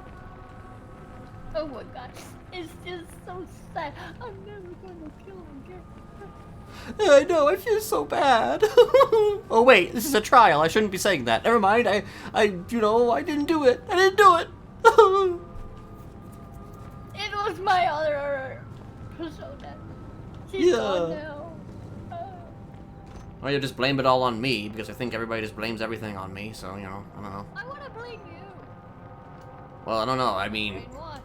Oh my god. It's just so sad. I'm never gonna kill him again. I know, I feel so bad. Oh wait, this is a trial. I shouldn't be saying that. Never mind. I didn't do it. I didn't do it. It was my other persona. She's gone now. Well, you just blame it all on me because I think everybody just blames everything on me. So I don't know. I wanna blame you. Well, I don't know. I mean, Brainwash.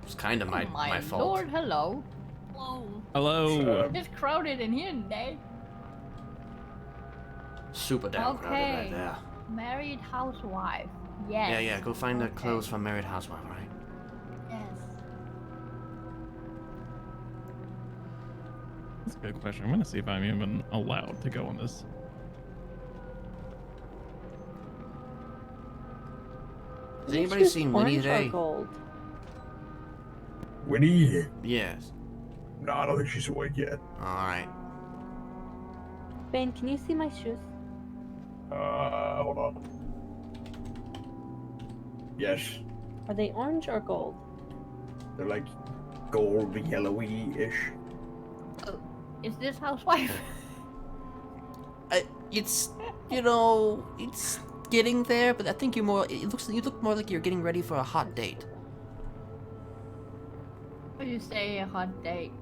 it's kind of my fault. Lord, hello. Whoa. Hello. It's crowded in here today. Super damn crowded right Okay. there. Married housewife. Yes. Yeah. Go find the clothes for married housewife, right? Yes. That's a good question. I'm gonna see if I'm even allowed to go on this. Has anybody seen Winnie Orange or today? gold? Winnie? Yes. No, I don't think she's awake yet. All right. Bane, can you see my shoes? Hold on. Yes, Are they orange or gold? they're like gold, yellowy-ish. Is this housewife? It's it's getting there, but I think you look more like you're getting ready for a hot date. You say a hot date.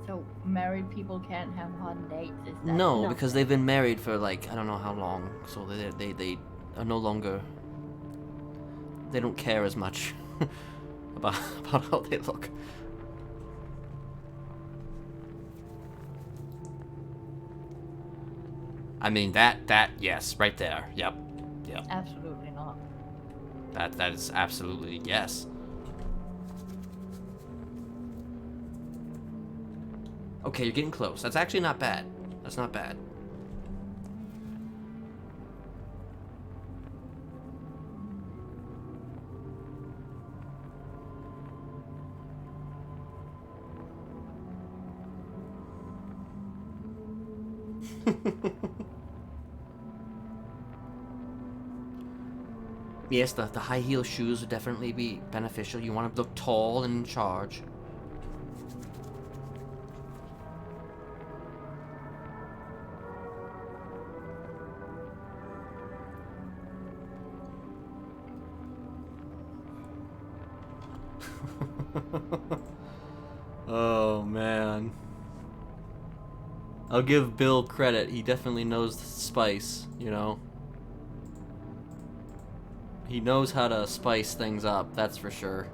So married people can't have hot dates. Is that No, No. because they've been married for like I don't know how long, so they are no longer. They don't care as much about how they look. I mean that yes, right there. Yep. Absolutely not. That is absolutely yes. Okay, you're getting close. That's actually not bad. That's not bad. Yes, the high heel shoes would definitely be beneficial. You want to look tall and in charge. Oh man. I'll give Bill credit. He definitely knows the spice, you know. He knows how to spice things up, that's for sure.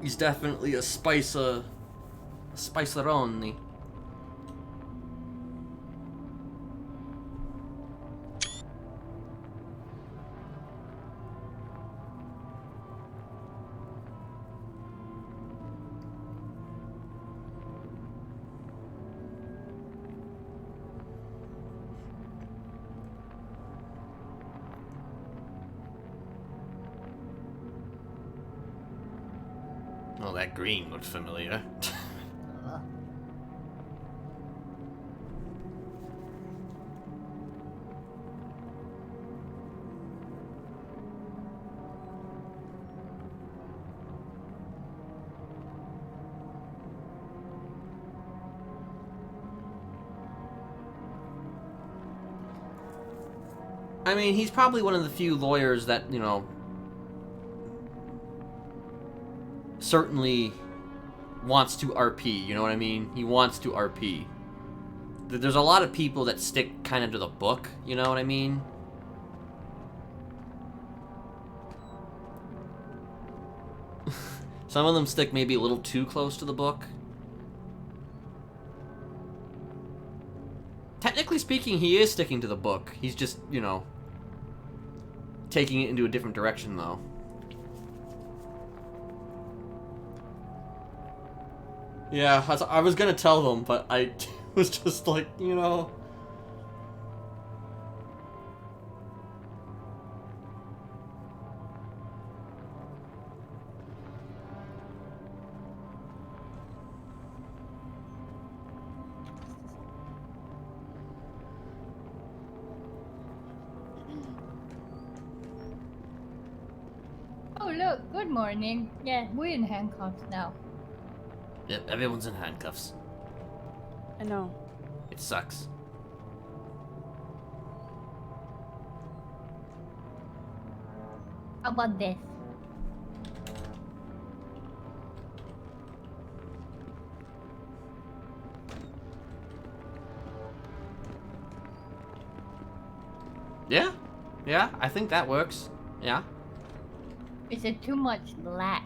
He's definitely a spiceroni. Oh, that green looked familiar. I mean, he's probably one of the few lawyers that, you know, certainly wants to RP, you know what I mean? He wants to RP. There's a lot of people that stick kind of to the book, you know what I mean? Some of them stick maybe a little too close to the book. Technically speaking, he is sticking to the book. He's just, you know, taking it into a different direction, though. Yeah, I was gonna tell them, but I was just like, you know... look, good morning. Yeah, we're in handcuffs now. Yep, everyone's in handcuffs. I know. It sucks. How about this? Yeah? Yeah, I think that works. Yeah. Is it too much black?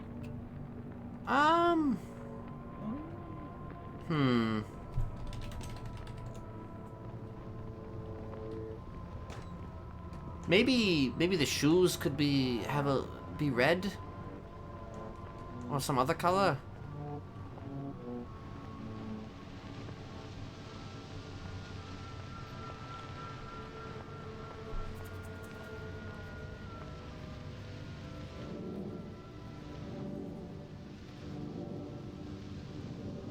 Hmm. Maybe the shoes could be red? Or some other color?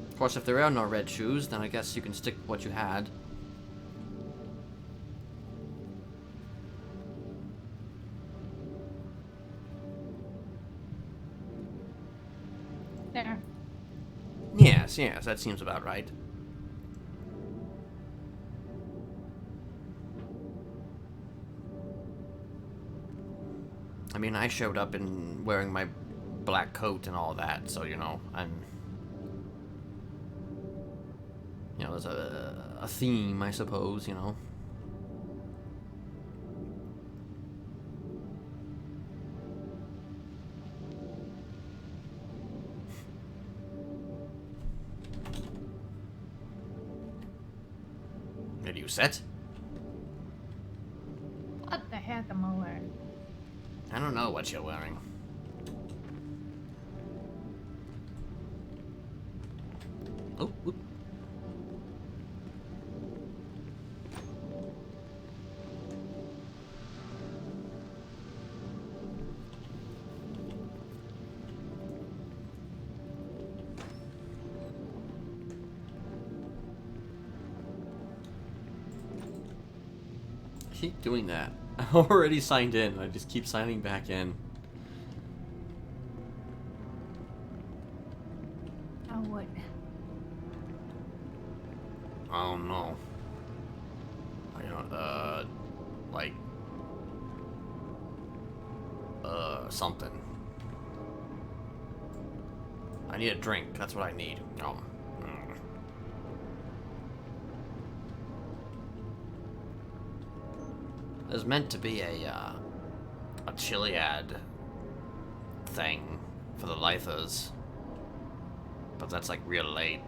Of course, if there are no red shoes, then I guess you can stick with what you had. There. Yes, that seems about right. I mean, I showed up in wearing my black coat and all that, so, you know, there's a theme, I suppose, you know. Are you set? What the heck am I wearing? I don't know what you're wearing. Oh, whoop. Keep doing that. I'm already signed in. I just keep signing back in. Oh, what? Oh no. I don't, like, something. I need a drink. That's what I need. Oh. There's meant to be a Chiliad thing for the lifers, but that's like real late.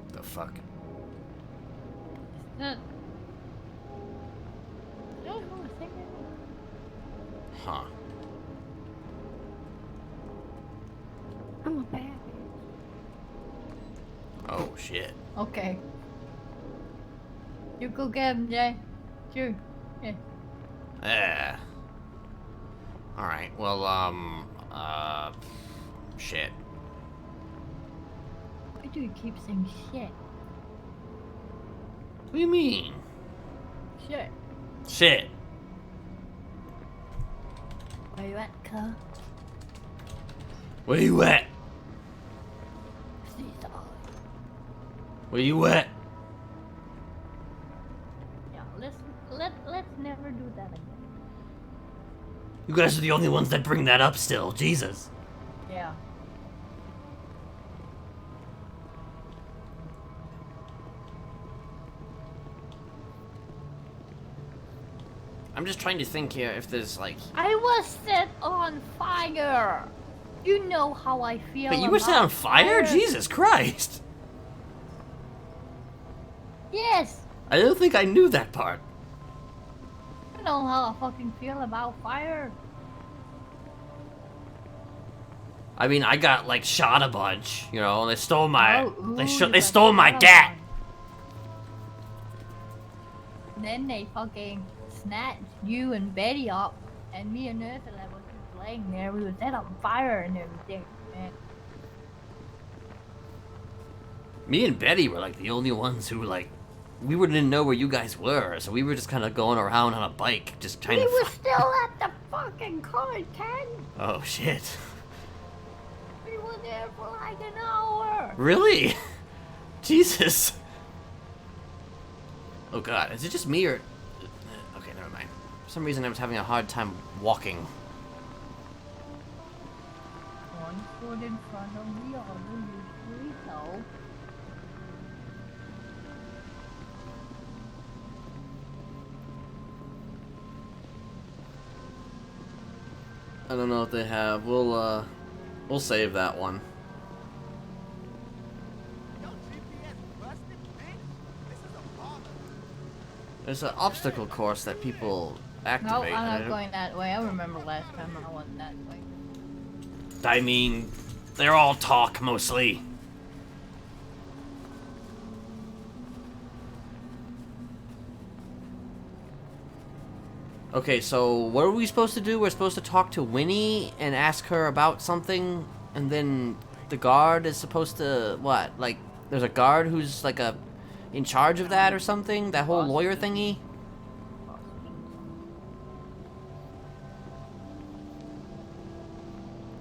The fuck? That... I don't know, I think Huh. I'm a bad. Oh shit. Okay. You go get him, Jay. Sure. Yeah. Yeah. Alright, well, shit. Why do you keep saying shit? What do you mean? Shit. Shit. Where you at, cuz? Where you at? Caesar. Where you at? Yeah, let's never do that again. You guys are the only ones that bring that up still. Jesus. Yeah. I'm just trying to think here if there's like... I was set on fire. You know how I feel. But you were set on fire? Jesus Christ. Yes. I don't think I knew that part. You know how I fucking feel about fire. I mean, I got like shot a bunch, you know. They stole my they got stole my shot a gat. Then they fucking snatched you and Betty up, and me and Ursula was just laying there. We were set on fire and everything, man. Me and Betty were like the only ones who like we didn't know where you guys were, so we were just kind of going around on a bike, just trying We to. were still at the fucking car, Ken. Oh shit! We were there for like an hour. Really? Jesus! Oh god, is it just me or? Okay, never mind. For some reason, I was having a hard time walking. One foot in front of the other, usually so. I don't know what they have. We'll save that one. There's an obstacle course that people No, activate. I'm not going that way. I remember last time I went that way. I mean, they're all talk mostly. Okay, so what are we supposed to do? We're supposed to talk to Winnie and ask her about something, and then the guard is supposed to what? Like, there's a guard who's like in charge of that or something? That whole lawyer thingy?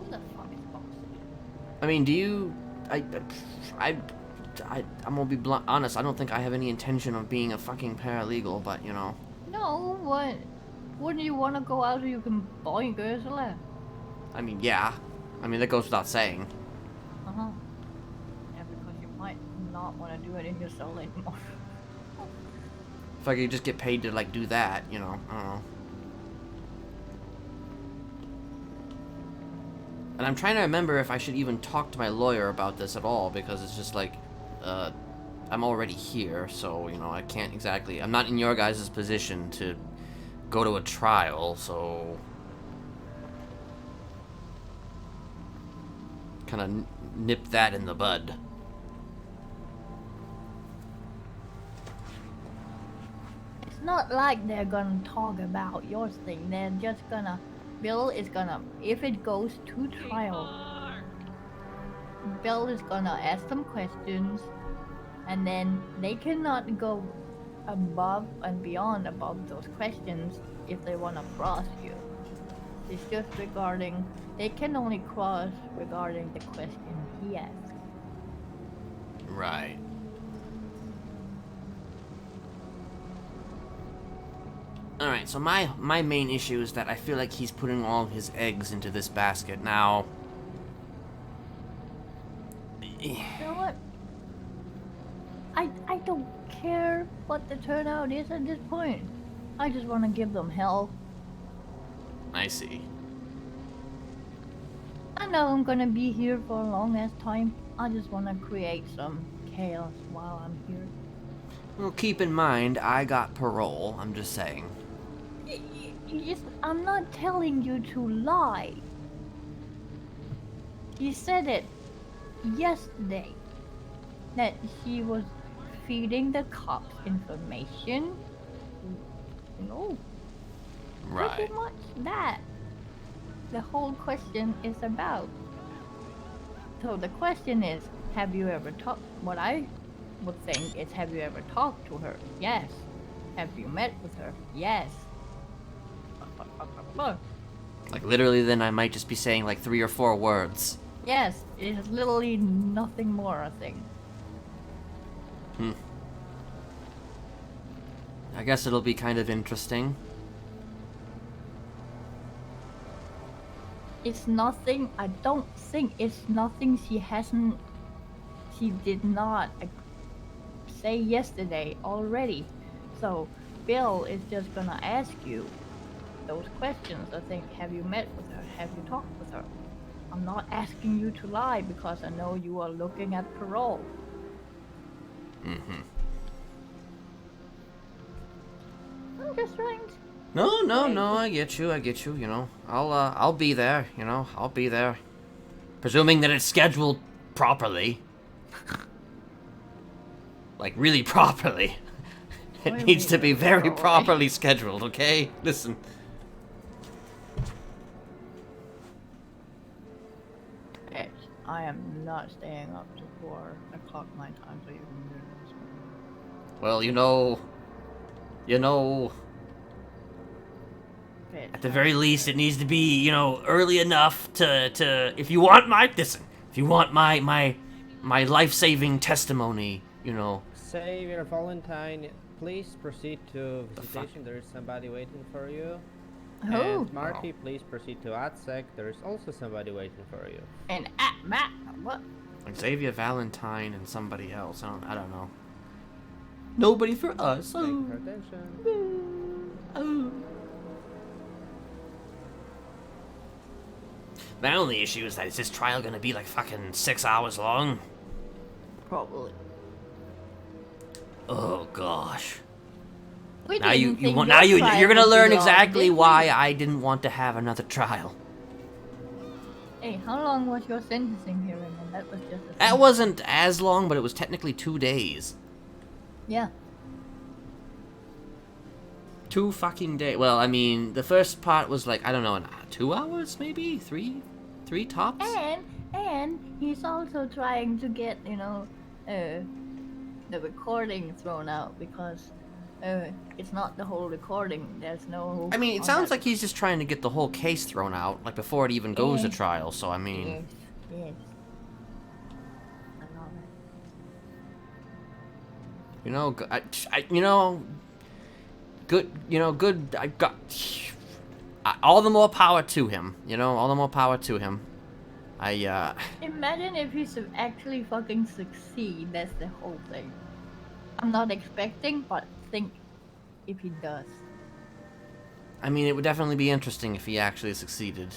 Who the fuck is boss? I mean, do you? I'm gonna be honest. I don't think I have any intention of being a fucking paralegal, but you know. No, what? Wouldn't you want to go out so you can boink Ursula? I mean, yeah. I mean, that goes without saying. Uh-huh. Yeah, because you might not want to do it in your cell anymore. If I could just get paid to like do that, you know, I don't know. And I'm trying to remember if I should even talk to my lawyer about this at all, because it's just like, I'm already here, so, you know, I can't exactly, I'm not in your guys' position to go to a trial, so kind of nip that in the bud. It's not like they're gonna talk about your thing. They're just gonna... Bill is gonna... If it goes to trial, Bill is gonna ask some questions, and then they cannot go above and beyond above those questions if they want to cross you. It's just regarding... They can only cross regarding the question he asked. Right. Alright, so my main issue is that I feel like he's putting all of his eggs into this basket. Now... You know what? I don't care what the turnout is at this point. I just want to give them hell. I see. I know I'm gonna be here for a long ass time. I just want to create some chaos while I'm here. Well, keep in mind, I got parole, I'm just saying. I'm not telling you to lie. He said it yesterday that he was feeding the cops information. No. Right. Pretty much that the whole question is about. So the question is, have you ever talked? What I would think is, have you ever talked to her? Yes. Have you met with her? Yes. Like, literally, then I might just be saying, like, 3 or 4 words. Yes, it is literally nothing more, I think. I guess it'll be kind of interesting. It's nothing, I don't think it's nothing she did not say yesterday already. So, Bill is just gonna ask you those questions. I think, have you met with her? Have you talked with her? I'm not asking you to lie because I know you are looking at parole. Mm-hmm. I'm just trying to... No, I get you, you know. I'll be there, you know, I'll be there. Presuming that it's scheduled properly. Like, really properly. It What do you needs to mean, be very properly? properly scheduled, okay? Listen. Bitch, I am not staying up to 4 o'clock my time so you can do this. Well, at the very least, it needs to be, early enough to if you want my life-saving testimony, Savior Valentine, please proceed to visitation. There is somebody waiting for you. Who? And Marty, please proceed to ATSEC. There is also somebody waiting for you. And at Matt, what? Xavier Valentine and somebody else. I don't know. Nobody for us. Thank you for attention. My only issue is that is this trial gonna be like fucking 6 hours long? Probably. Oh gosh. We Now didn't think now your you're trial gonna would be learn long, exactly did we? why I didn't want to have another trial. Hey, how long was your sentencing hearing? And that was just a That wasn't as long, but it was technically 2 days. Yeah. 2 fucking days. Well, I mean, the first part was like, I don't know, 2 hours maybe? 3 tops? And he's also trying to get, the recording thrown out because it's not the whole recording. There's no. I mean, it sounds like he's just trying to get the whole case thrown out, like before it even goes to trial, so I mean... Yes. I love it. Good, I got... all the more power to him, all the more power to him. Imagine if he actually fucking succeed. That's the whole thing. I'm not expecting, but think if he does. I mean, it would definitely be interesting if he actually succeeded.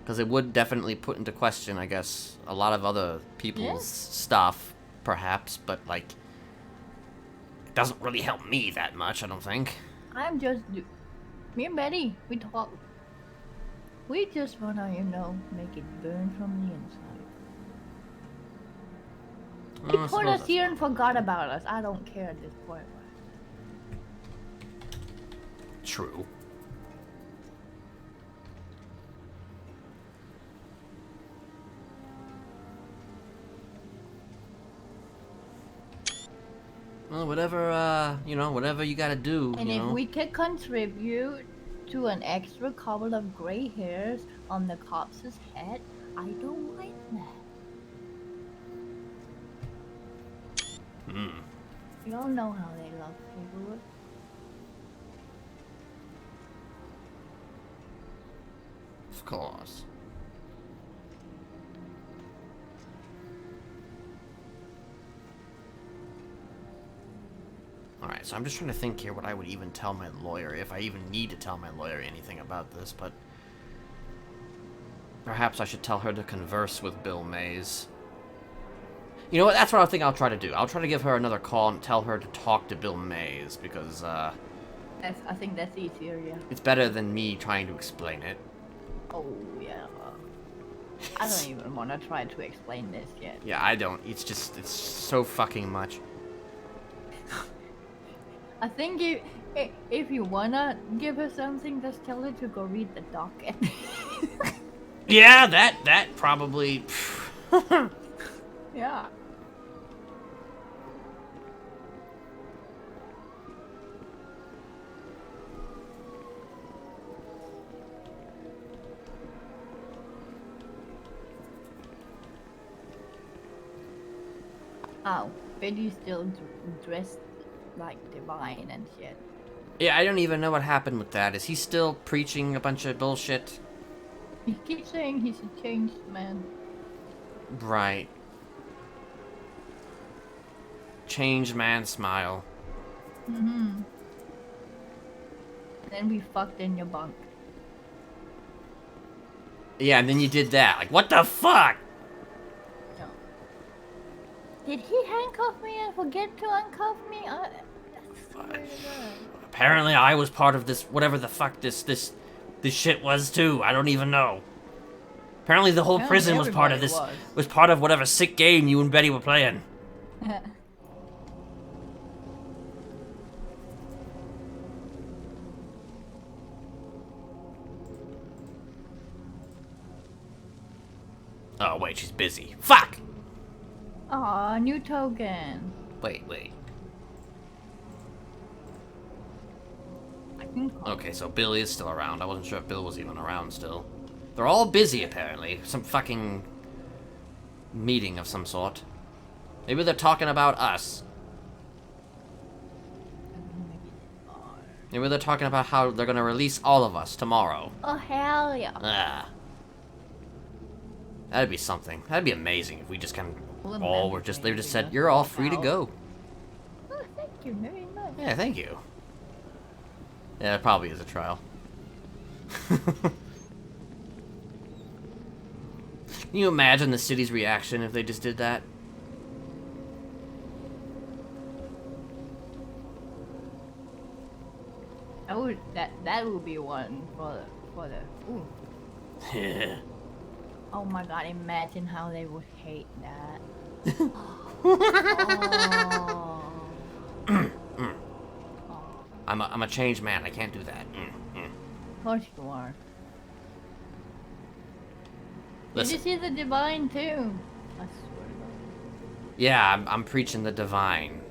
Because it would definitely put into question, I guess, a lot of other people's stuff, perhaps, but, like, it doesn't really help me that much, I don't think. Me and Betty, we talk. We just wanna, make it burn from the inside. They put us here and forgot about us. I don't care at this point. True. Well, whatever you gotta do, And if we could contribute to an extra couple of gray hairs on the cop's head, I don't mind that. You all know how they love paperwork. Of course. Alright, so I'm just trying to think here what I would even tell my lawyer, if I even need to tell my lawyer anything about this, but... Perhaps I should tell her to converse with Bill Mays. You know what, that's what I think I'll try to do. I'll try to give her another call and tell her to talk to Bill Mays, because, I think that's easier, yeah. it's better than me trying to explain it. Oh, yeah. I don't even want to try to explain this yet. Yeah, I don't. It's so fucking much. I think if you wanna give her something, just tell her to go read the docket. Yeah, that probably... Yeah. Oh, Betty's still dressed like divine and shit. Yeah, I don't even know what happened with that. Is he still preaching a bunch of bullshit? He keeps saying he's a changed man. Right. Changed man smile. Mm-hmm. Then we fucked in your bunk. Yeah, and then you did that. Like, what the fuck? No. Did he handcuff me and forget to uncuff me? Apparently I was part of this, whatever the fuck this shit was too. I don't even know. Apparently the whole prison was part of this, was part of whatever sick game you and Betty were playing. Oh wait, she's busy. Fuck! Aw, new token. Wait. Okay, so Bill is still around. I wasn't sure if Bill was even around still. They're all busy, apparently. Some fucking meeting of some sort. Maybe they're talking about us. Maybe they're talking about how they're gonna release all of us tomorrow. Oh, hell yeah. Ah. That'd be something. That'd be amazing if we just kind of all were just, they just said, you're all free to go. Oh, thank you very much. Yeah, thank you. Yeah, it probably is a trial. Can you imagine the city's reaction if they just did that? That would be one for the ooh. Yeah. Oh my god, imagine how they would hate that. I'm a changed man. I can't do that. Of course you are. Listen. Did you see the divine too? I swear to God. Yeah, I'm preaching the divine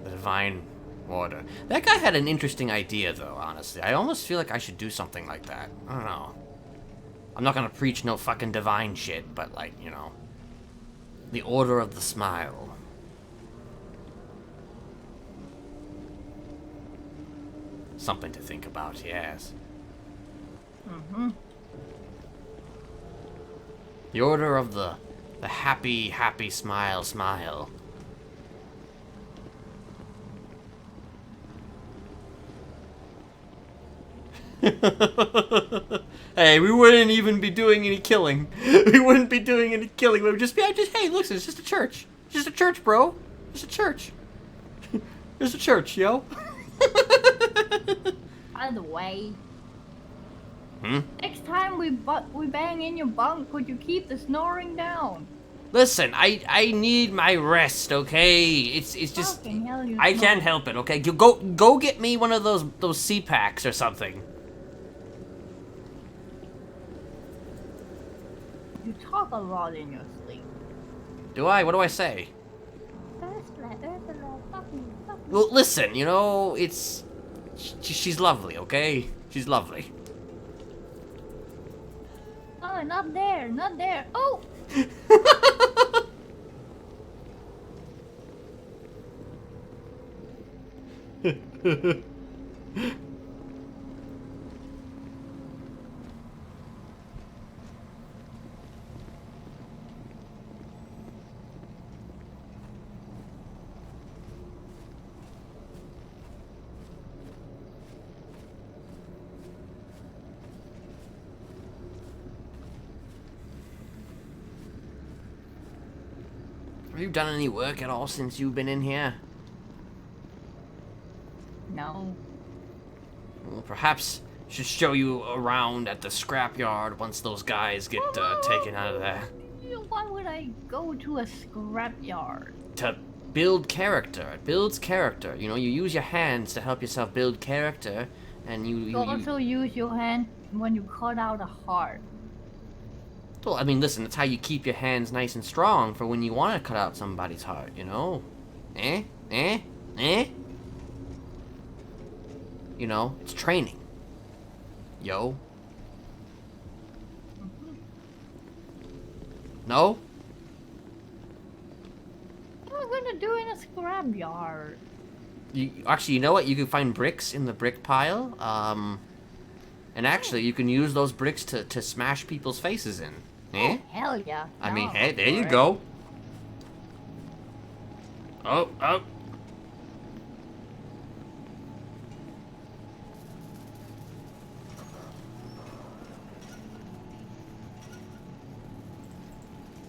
order. That guy had an interesting idea, though. Honestly, I almost feel like I should do something like that. I don't know. I'm not gonna preach no fucking divine shit, but like, you know, the Order of the Smile. Something to think about, yes. Mm-hmm. The Order of the happy smile. Hey, we wouldn't even be doing any killing. We wouldn't be doing any killing. We would just be, hey, look, it's just a church. It's just a church, bro. It's a church. It's a church, yo. By the way, Hmm? next time we bang in your bunk, could you keep the snoring down? Listen, I need my rest, okay? It's just Fucking hell, you I snore. can't help it, okay? Go get me one of those C-packs or something. You talk a lot in your sleep. Do I? What do I say? Well, listen, you know, she's lovely, okay? She's lovely. Oh, not there, not there. Oh! Have you done any work at all since you've been in here? No. Well, perhaps I should show you around at the scrapyard once those guys get taken out of there. Why would I go to a scrapyard? To build character. It builds character. You know, you use your hands to help yourself build character, and You also use your hand when you cut out a heart. Well, I mean, listen, that's how you keep your hands nice and strong for when you want to cut out somebody's heart, you know? Eh? You know, it's training. Yo. No? What am I gonna do in a scrapyard? Actually, you know what? You can find bricks in the brick pile. And actually, you can use those bricks to smash people's faces in. Eh? Oh, hell yeah. I mean, No, hey, there you alright. go. Oh.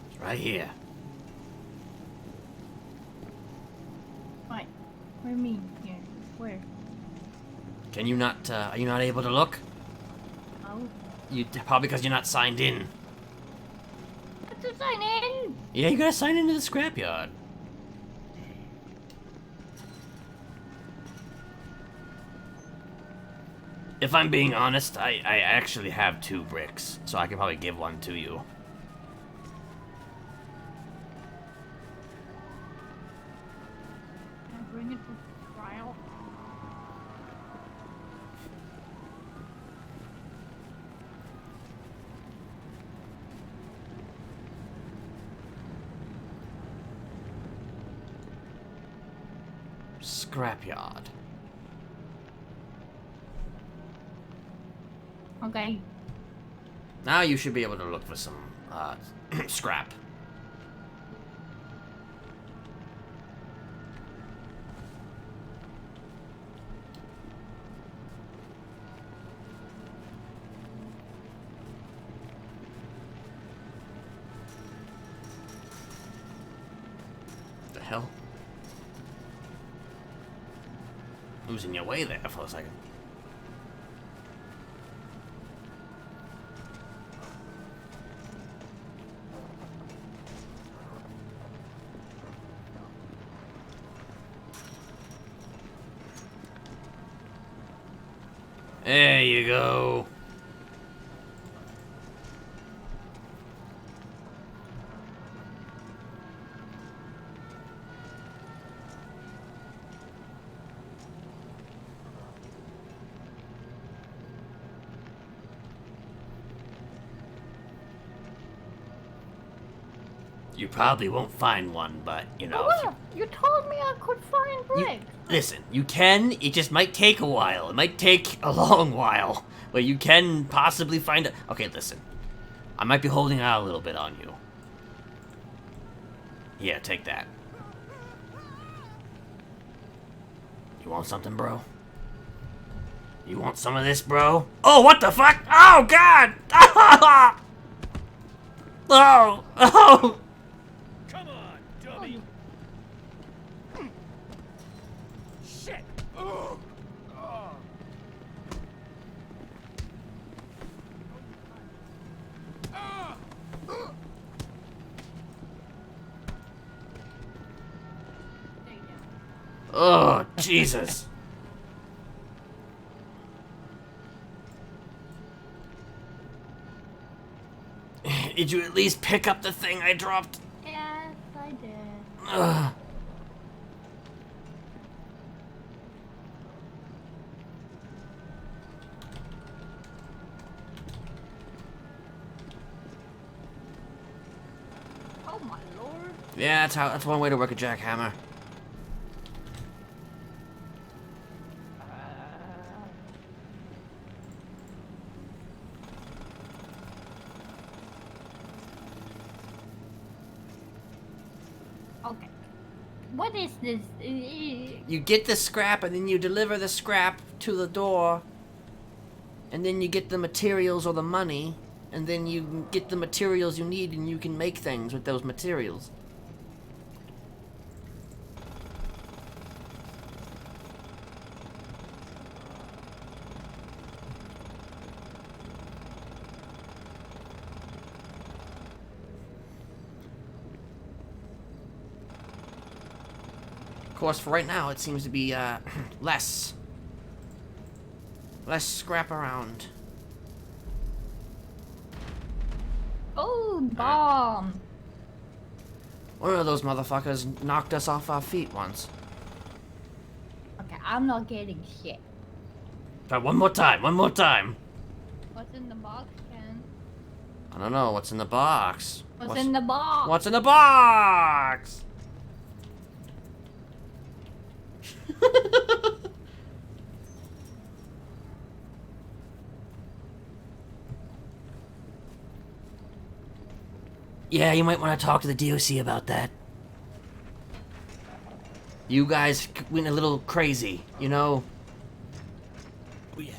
It's right here. Right. Where me? Here. Where? Can you not, are you not able to look? Oh. Probably because you're not signed in. To sign in. Yeah, you gotta sign into the scrapyard. If I'm being honest, I actually have 2 bricks, so I can probably give one to you. Can I bring it to trial? scrapyard. Okay. Now you should be able to look for some scrap. The hell? Losing your way there for a second. There you go. You probably won't find one, but you know. Oh, well, you told me I could find bricks. Listen, you can, it just might take a while. It might take a long while. But you can possibly find it. Okay, listen. I might be holding out a little bit on you. Yeah, take that. You want something, bro? You want some of this, bro? Oh, what the fuck? Oh, God! Oh! Oh! Come on, dummy! Shit! Oh, Jesus. Did you at least pick up the thing I dropped? Yes, I did. Ugh. Oh my lord. Yeah, that's one way to work a jackhammer. Okay. What is this? You get the scrap and then you deliver the scrap to the door. And then you get the materials or the money. And then you get the materials you need and you can make things with those materials. Of course, for right now, it seems to be, less scrap around. Oh, bomb. One of those motherfuckers knocked us off our feet once. Okay, I'm not getting shit. Try one more time, one more time. What's in the box, Ken? I don't know, what's in the box? What's in the box? What's in the box? Yeah, you might want to talk to the DOC about that. You guys went a little crazy, you know? Oh yeah.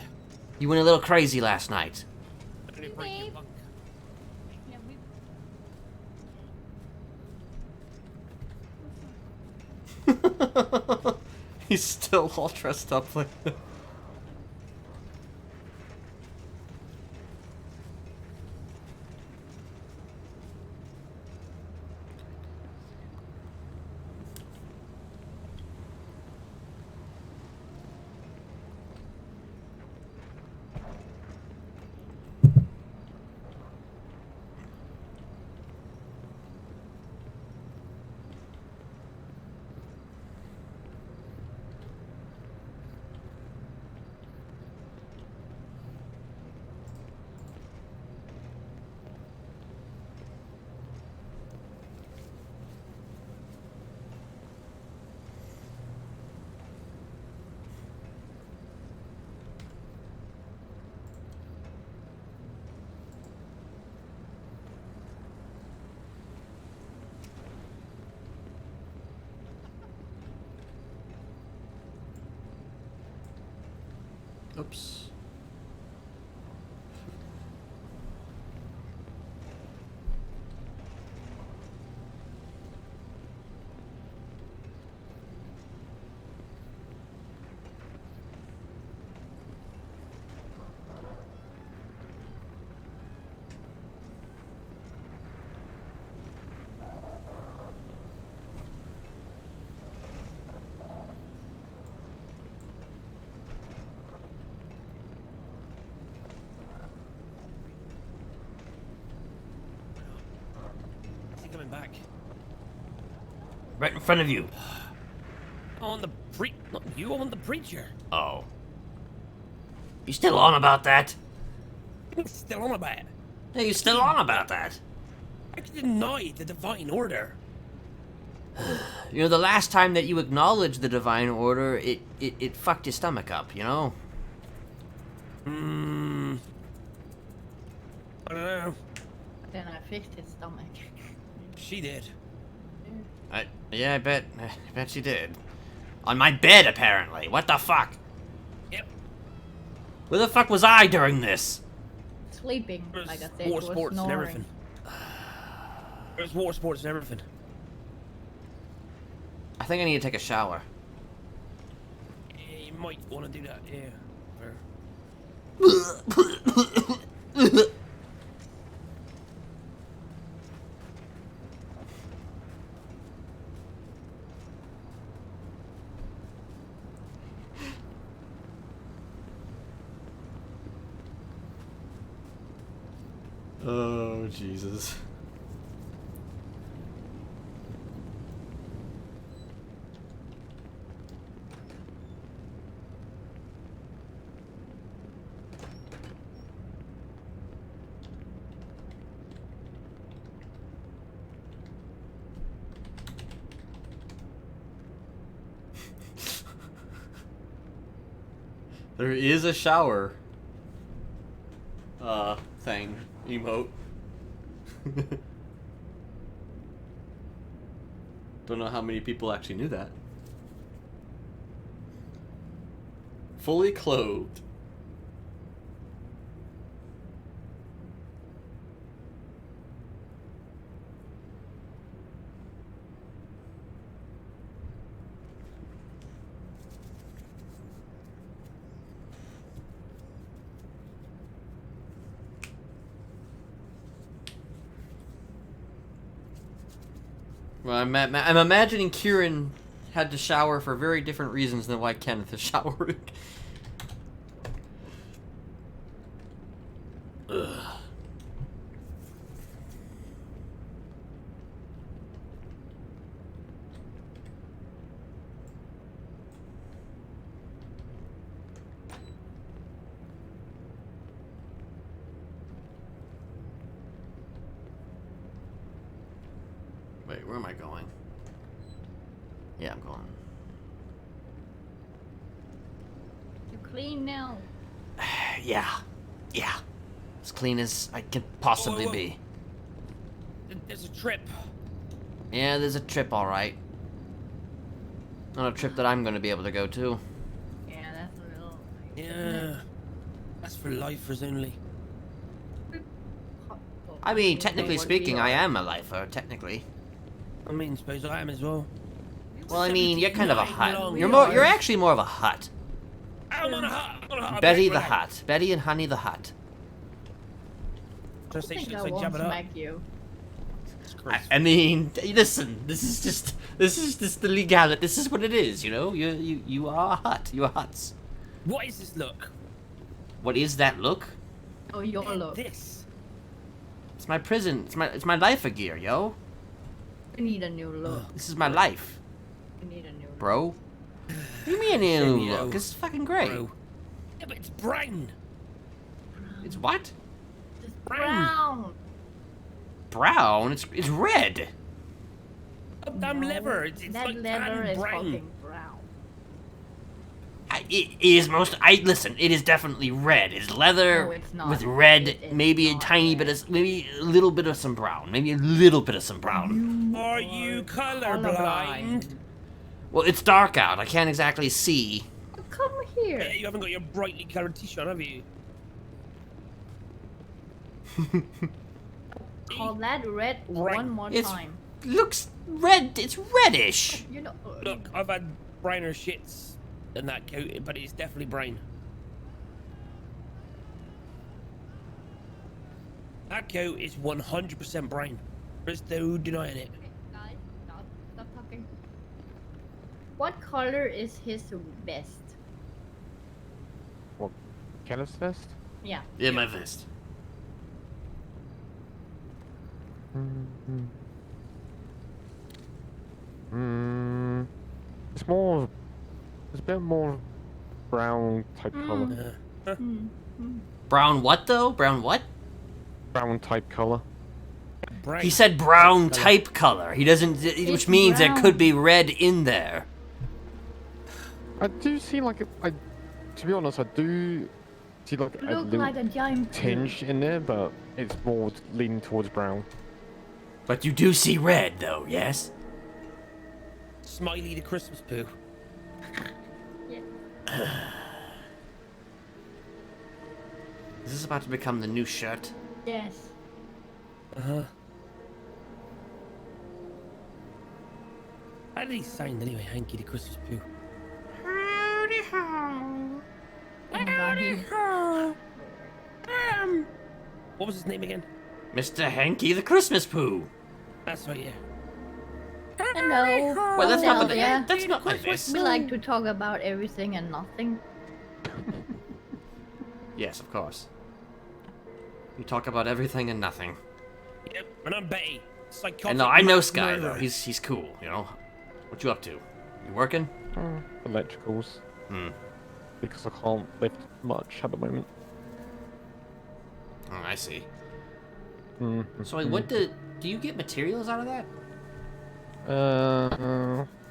You went a little crazy last night. Let me break your bunk. Yeah, He's still all dressed up like that. Oops. Is he coming back? Right in front of you. On the not you, on the preacher. Oh. You still on about that? Still on about it. Are you still on about that? I can deny the divine order. You know, the last time that you acknowledged the divine order, it fucked your stomach up, you know? I don't know. Then I fixed his stomach. She did. Yeah, I bet she did. On my bed, apparently. What the fuck? Yep. Where the fuck was I during this? Sleeping, like I said, War was sports and snoring. everything. There's war sports and everything. I think I need to take a shower. You might want to do that, yeah. Fair. Oh, Jesus. There is a shower thing emote. Don't know how many people actually knew that. Fully clothed. Well, I'm imagining Kieran had to shower for very different reasons than why Kenneth is showering. Ugh. Wait, where am I going? Yeah, I'm going. You clean now. Yeah. As clean as I can possibly Whoa. be. There's a trip. Yeah, there's a trip, alright. Not a trip that I'm gonna be able to go to. Yeah, that's a little. Yeah. That's for lifers only. I mean, technically speaking, I am a lifer, technically. I mean, suppose I am as well. Well, I mean, you're kind of a 79 hut. long You're yards. actually more of a hut. I'm on a hut. I'm on a hut. Betty the Relax. hut. Betty and Honey the hut. I Just say think shit I like won't jab it up. smack you. I mean, listen, this is just the legality. This is what it is, you know? You are a hut. You are huts. What is this look? What is that look? Oh, your look. This. It's my prison. It's my lifer gear, yo. You need a new look. This is my life, You need a new look. bro. What do you mean a new Yo. look? It's fucking great. Bro. Yeah, but it's brown. It's what? It's brown. Brown? It's red. Oh, damn No, leather. It's that like leather tan is brown. fucking brown. It is listen, it is definitely red. It's leather No, it's not. with red, It is maybe a not tiny red. bit of, maybe a little bit of some brown. Maybe a little bit of some brown. Are you colorblind? Well, it's dark out. I can't exactly see. Come here. Yeah, you haven't got your brightly coloured t-shirt, have you? Call that red Right. one more It's time. looks red. It's reddish. You know. Look, I've had browner shits than that coat, but it's definitely brown. That coat is 100% brown. There's no denying it. Okay, guys, stop talking. What color is his vest? What? Kenneth's vest? Yeah. Yeah, my vest. It's more. It's a bit more brown type color. Brown what though? Brown what? Brown type color. He said brown type color. He doesn't, which means there could be red in there. I do see like to be honest, I do see like a Look little like a giant tinge in there, but it's more leaning towards brown. But you do see red though, yes? Smiley the Christmas poo. Is this about to become the new shirt? Yes. Uh-huh. How did he sound anyway, Hanky the Christmas poo? Oh my god, What was his name again? Mr. Hanky the Christmas Poo. That's right, yeah. Hello. Well, that's not the, yeah. that's not my voice. We like to talk about everything and nothing. Yes, of course. We talk about everything and nothing. Yep, and I'm Betty. Psychotic. And no, I know Sky murderer. though. He's cool, you know. What you up to? You working? Electricals. Hmm. Because I can't lift much at the moment. Oh, I see. So wait, what do you get materials out of that?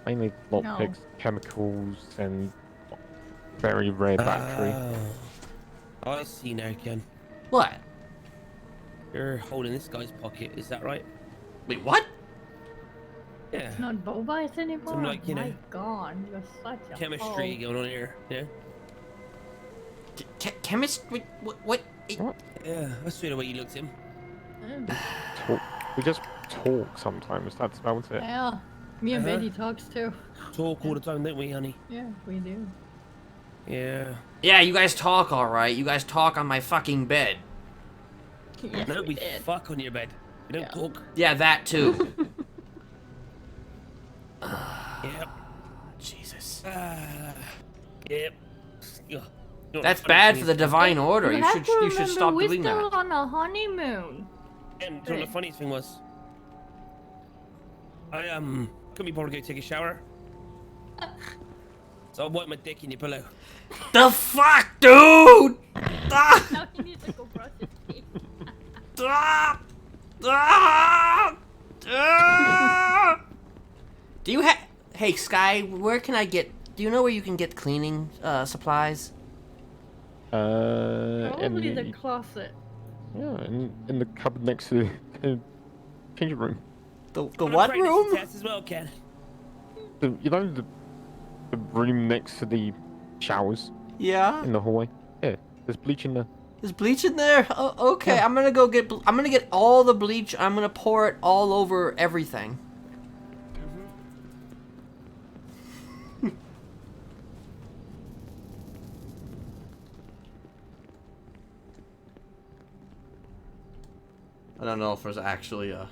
Mainly lockpicks, chemicals, and very rare battery. Oh, I see now, Ken. What? You're holding this guy's pocket, is that right? Wait, what? Yeah. It's not Bobice anymore. Some, like, you My know, God, you're such a Chemistry going on here, yeah? Chemistry? What? Yeah, that's the way you looked at him. Talk. We just talk sometimes. That's about it. Yeah, me and Betty talks too. Talk all the time, don't we, honey? Yeah, we do. Yeah. Yeah, you guys talk alright. You guys talk on my fucking bed. Yes, No, we did. fuck on your bed. We don't talk. Yeah, that too. Yep. Jesus. Yep. That's bad for the Divine Order. You have should to you should remember stop we're doing still that. on a honeymoon. And you know what the funniest thing was? I couldn't be bothered to go take a shower. So I wiped my dick in your pillow. The fuck, dude! Ah! Now he needs to go brush his teeth. Ah! Ah! Ah! Do you have? Hey, Sky, where can I get? Do you know where you can get cleaning supplies? Probably in the closet. Yeah, in the cupboard next to the changing room. The what room? Test as well, Ken. You know the room next to the showers. Yeah. In the hallway. Yeah, there's bleach in there. There's bleach in there. Oh, okay, yeah. I'm gonna go get. I'm gonna get all the bleach. I'm gonna pour it all over everything. I don't know if there's actually a...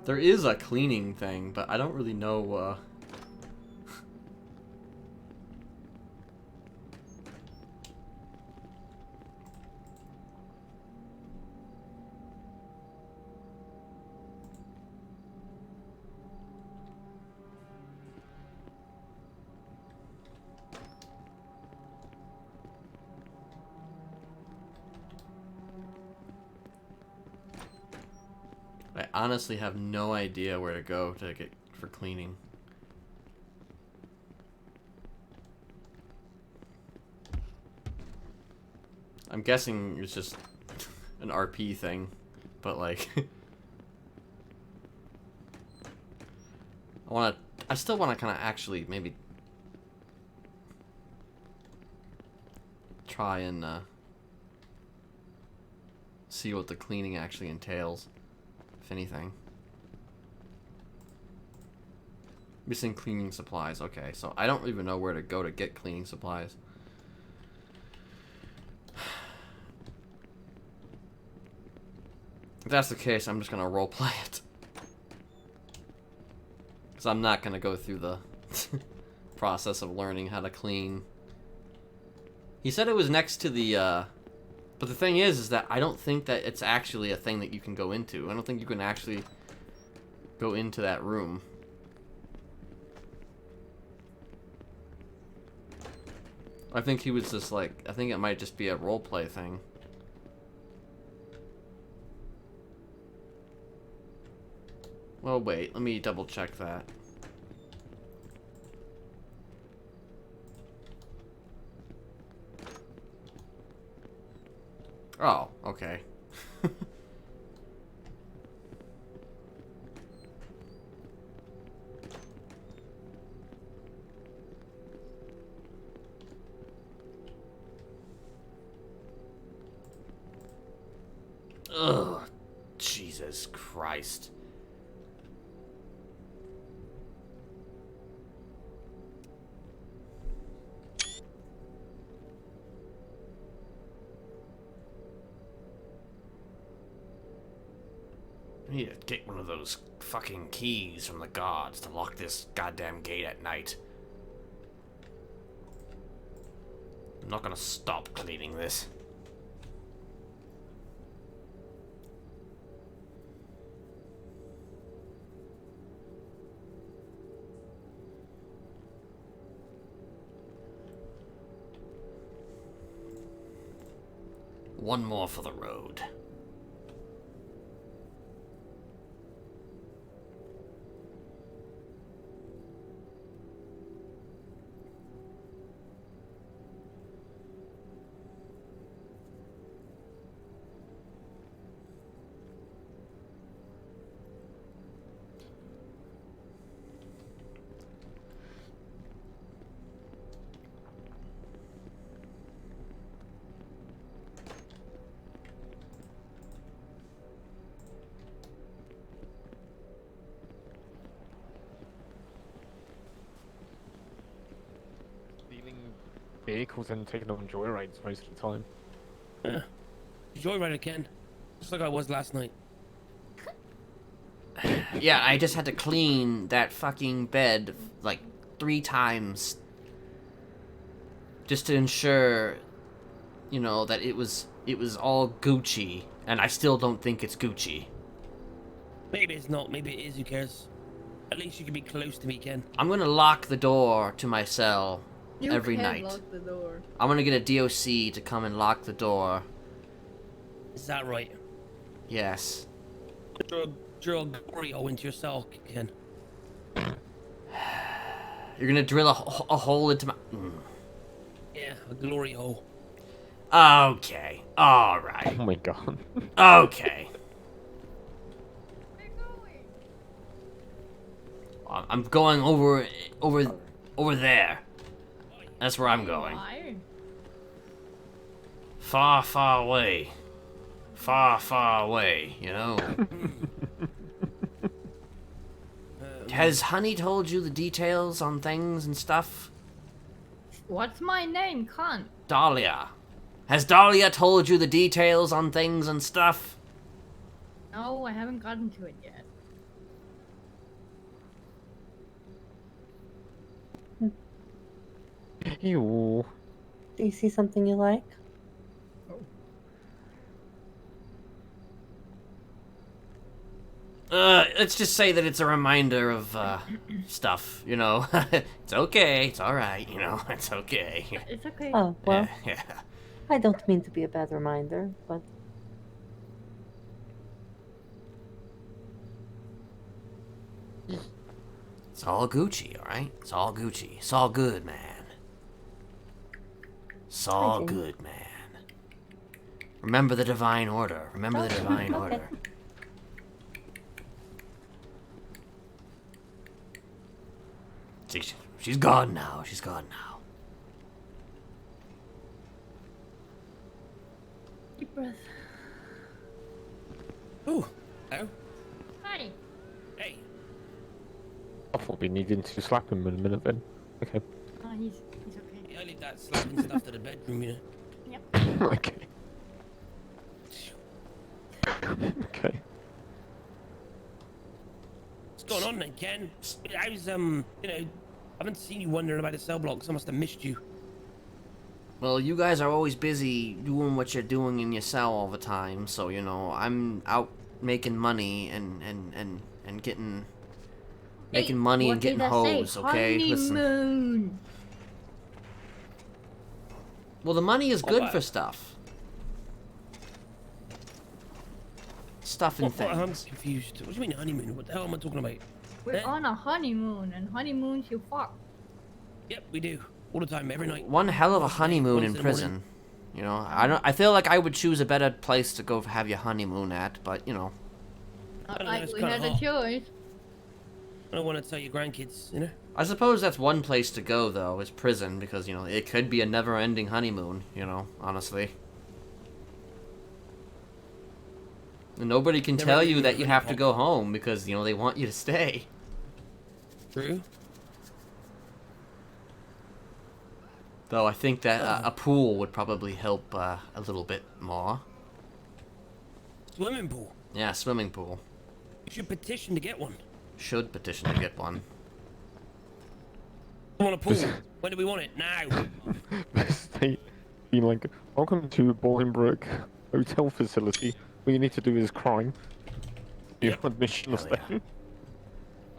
There is a cleaning thing, but I don't really know, I honestly have no idea where to go to get for cleaning. I'm guessing it's just an RP thing, but like I still wanna kinda actually maybe try and see what the cleaning actually entails, if anything. Missing cleaning supplies. Okay, so I don't even know where to go to get cleaning supplies. If that's the case, I'm just gonna roleplay it. Because I'm not gonna go through the process of learning how to clean. He said it was next to the, but the thing is that I don't think that it's actually a thing that you can go into. I don't think you can actually go into that room. I think he was just like, I think it might just be a roleplay thing. Well, wait, let me double check that. Oh, okay. Ugh, Jesus Christ. I need to get one of those fucking keys from the gods to lock this goddamn gate at night. I'm not gonna stop cleaning this. One more for the road. Vehicles and taking on joyrides most of the time. Yeah. Joyride again. Just like I was last night. Yeah, I just had to clean that fucking bed like 3 times. Just to ensure, you know, that it was all Gucci. And I still don't think it's Gucci. Maybe it's not, maybe it is, who cares? At least you can be close to me, Ken. I'm gonna lock the door to my cell every You night. can lock the door. I'm gonna get a DOC to come and lock the door. Is that right? Yes. Drill a glory hole into your cell, Ken. You're gonna drill a hole into my... Yeah, a glory hole. Okay. Alright. Oh my god. Okay. I'm going over there. That's where I'm going. Why? Far, far away. Far, far away, you know. Has Honey told you the details on things and stuff? What's my name, cunt? Dahlia. Has Dahlia told you the details on things and stuff? No, I haven't gotten to it yet. Ew. Do you see something you like? Let's just say that it's a reminder of, stuff, you know. It's okay, it's alright, you know, it's okay. It's okay. Oh, well. Yeah. I don't mean to be a bad reminder, but... It's all Gucci, alright? It's all Gucci. It's all good, man. It's all good, man. Remember the divine order. Remember the divine order. She's gone now. She's gone now. Deep breath. Ooh. Hello. Hi. Hey. I thought we needed to slap him in a minute then. Okay. Oh, he's okay. Yeah, I leave that slapping stuff to the bedroom, you know. Yep. Okay. Okay. What's going on then, Ken? I was, you know, I haven't seen you wondering about the cell blocks. I must have missed you. Well, you guys are always busy doing what you're doing in your cell all the time, so, you know, I'm out making money and getting... making money and getting hoes, okay? Listen. Honeymoon. Well, the money is good for stuff. Stuff and I'm things. confused. What do you mean honeymoon? What the hell am I talking about? We're on a honeymoon, and honeymoons you fuck. Yep, we do. All the time, every night. One hell of a honeymoon in Wednesday prison. You know, I feel like I would choose a better place to go have your honeymoon at, but, you know. Not know, like it's we kinda had a hot. choice. I don't want to tell your grandkids, you know? I suppose that's one place to go, though, is prison, because, you know, it could be a never-ending honeymoon, you know, honestly. And nobody can tell you that you have to go home, because, you know, they want you to stay. True. Though I think that a pool would probably help a little bit more. Swimming pool. Yeah, swimming pool. You should petition to get one. Should petition to get one. I want a pool. When do we want it? Now. State being like, welcome to Bolingbroke Hotel Facility. All you need to do is crime. You have admission of stay. Yeah,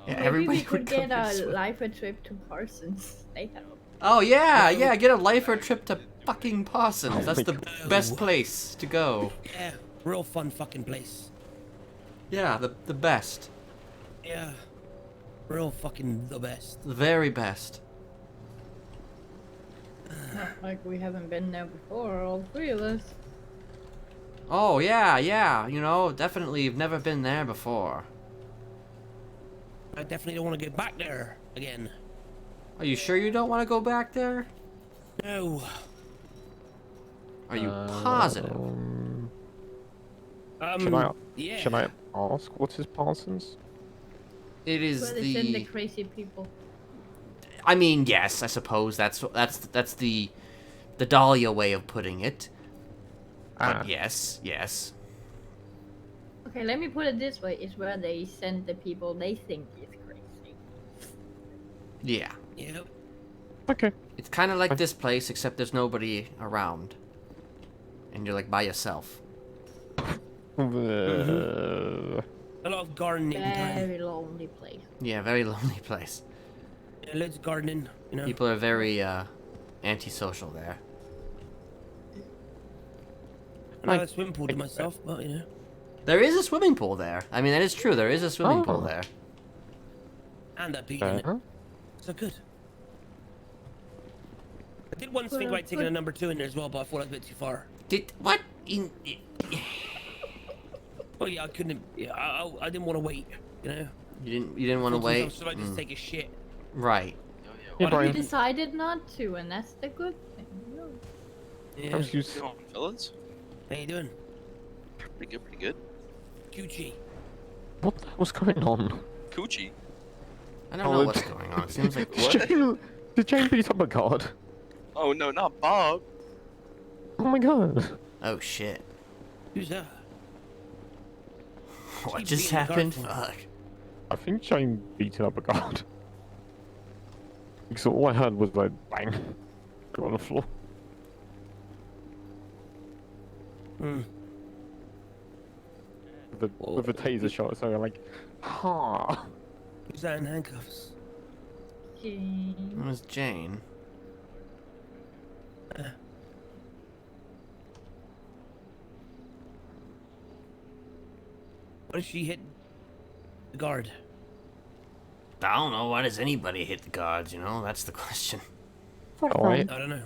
Maybe everybody we could would get come this a way. lifer trip to Parsons. They have. Oh yeah, yeah, get a lifer trip to fucking Parsons. That's the best place to go. Yeah, real fun fucking place. Yeah, the best. Yeah. Real fucking the best. The very best. Not like we haven't been there before, all three of us. Oh yeah, yeah, you know, definitely you've never been there before. I definitely don't want to go back there again. Are you sure you don't want to go back there? No. Are you positive? Should I ask what is Parsons? It is Where they send the crazy people. I mean, yes, I suppose that's the Dahlia way of putting it. But yes, yes. Okay, let me put it this way: it's where they send the people they think is crazy. Yeah. Yep. Okay. It's kind of like this place, except there's nobody around, and you're like by yourself. A lot of gardening time. Very lonely place. Yeah, very lonely place. Yeah, loads of gardening, you know. People are very antisocial there. I have a swimming pool to myself, but you know. There is a swimming pool there. I mean, that is true. There is a swimming pool there. And that beat in it. So good. I did once think about taking a number 2 in there as well, but I thought that was a bit too far. Did what? Well, yeah, I couldn't. Yeah, I didn't want to wait. You know. You didn't want to wait. So I just take a shit. Right. We decided not to, and that's the good thing. Yeah. Fellas? How you doing? Pretty good, pretty good. Gucci. What the hell's going on? Coochie? I don't know what's going on. It seems like Did Jane beat up a guard? Oh no, not Bob. Oh my god. Oh shit. Who's that? What She's just beating the guard happened? for me. Fuck. I think Jane beat up a guard. Because all I heard was like bang. Go on the floor. Hmm. With the taser shot, so I'm like, ha. Who's that in handcuffs? It was Jane. What if she hit the guard? I don't know. Why does anybody hit the guards? You know, that's the question. I don't know.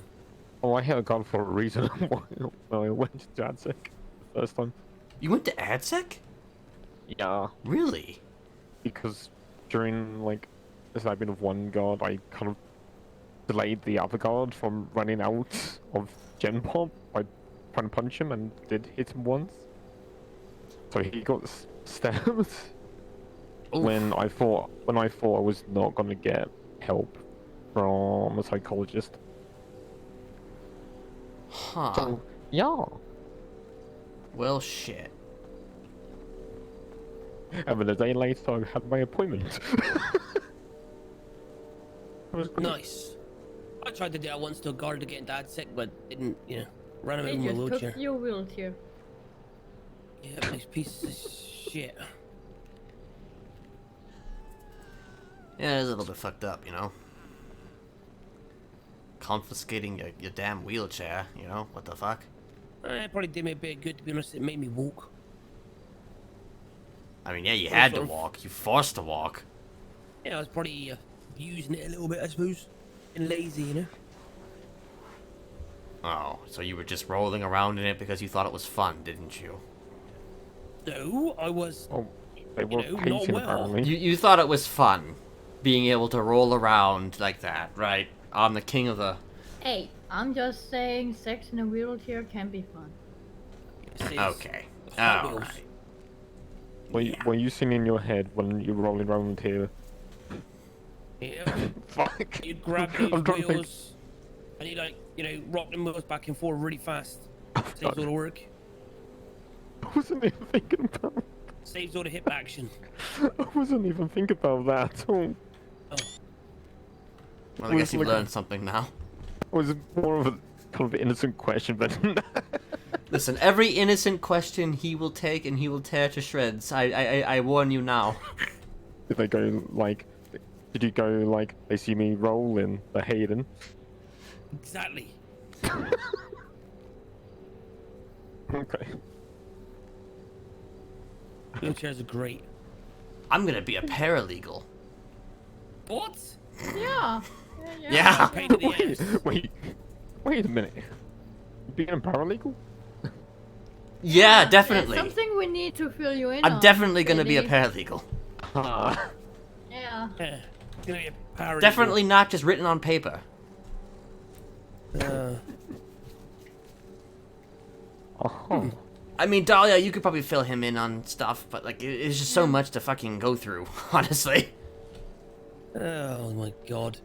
Oh, I hit a guard for a reason. When I went to JADSEC the first time. You went to ADSEC? Yeah. Really? Because during like as I've been with one guard, I kind of delayed the other guard from running out of Gen Pop by trying to punch him and did hit him once. So he got stabbed when I thought I was not gonna get help from a psychologist. Huh. So, yeah. Well, shit. And then a day later, I had my appointment. Nice. I tried to do that once to a guard to get Dad sick, but didn't, run him They in my just wheelchair. took your wheelchair. Yeah, nice piece of shit. Yeah, it is a little bit fucked up, Confiscating your damn wheelchair, what the fuck? It probably did me a bit of good, to be honest. It made me walk. I mean, yeah, you had to walk. You forced to walk. Yeah, I was probably using it a little bit, I suppose. And lazy, Oh, so you were just rolling around in it because you thought it was fun, didn't you? No, I was, Oh, they were not pacing well. apparently. You thought it was fun, being able to roll around like that, right? I'm the king of the... Hey, I'm just saying sex in a wheelchair can be fun. Okay. Hot All Wheels. right. Were you singing in your head when you're rolling around here? Yeah. Fuck. You'd grab I'm these trying to think. wheels, and you'd rock them wheels back and forth really fast. Saves all the work. I wasn't even thinking about. Saves all the hip action. I wasn't even thinking about that at all. Oh. Well, I guess you've learned something now. It was more of a kind of innocent question, but Listen, every innocent question he will take and he will tear to shreds. I warn you now. did they go like? Did you go like? They see me rolling the Hayden. Exactly. Okay. Wheelchairs are great. I'm gonna be a paralegal. What? Yeah. Yeah. Pain in the ass. Wait a minute. Being a paralegal? Yeah, definitely. It's something we need to fill you in I'm on, definitely gonna be a Billy. paralegal. Yeah. Yeah. Gonna be a paralegal. Definitely not just written on paper. I mean, Dahlia, you could probably fill him in on stuff, but like, it's just so much to fucking go through, honestly. Oh my god.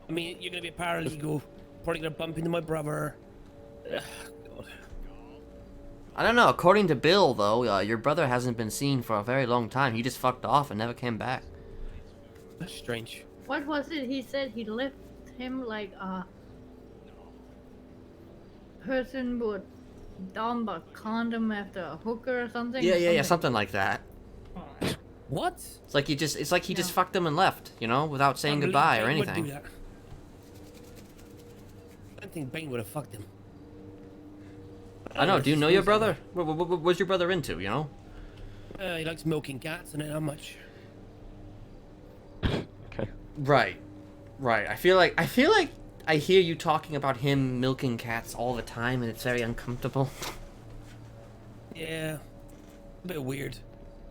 I mean, you're gonna be a paralegal. Probably gonna bump into my brother. Ugh, god. I don't know. According to Bill, though, your brother hasn't been seen for a very long time. He just fucked off and never came back. That's strange. What was it? He said he left him like a person would dump a condom after a hooker or something. Yeah, something like that. What? It's like he just fucked him and left, without saying goodbye or Bane would anything. do that. I don't think Bane would have fucked him. I know. Do you know your brother? What's your brother into? He likes milking cats, and how much? Okay. Right. I feel like I hear you talking about him milking cats all the time, and it's very uncomfortable. Yeah. A bit weird.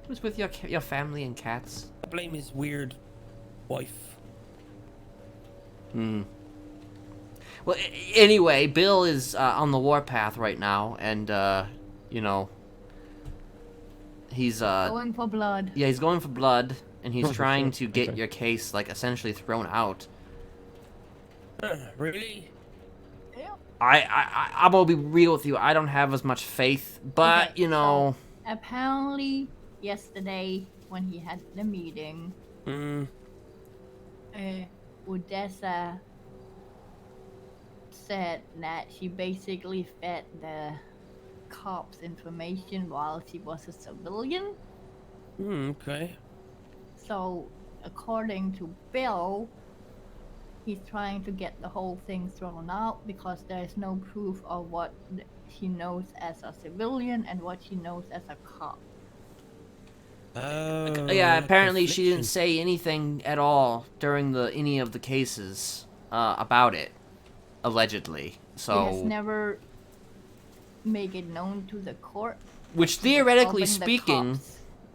Who's with your family and cats? I blame his weird wife. Well, anyway, Bill is on the warpath right now, and he's Going for blood. Yeah, he's going for blood, and he's trying to get your case like essentially thrown out. Really? Yeah. I'm gonna be real with you. I don't have as much faith, but Okay, so apparently, yesterday when he had the meeting, Odessa said that she basically fed the cops information while she was a civilian. Okay. So, according to Bill, he's trying to get the whole thing thrown out because there's no proof of what she knows as a civilian and what she knows as a cop. yeah, apparently she didn't say anything at all during any of the cases about it, allegedly. He has So, never made it known to the court. which Helping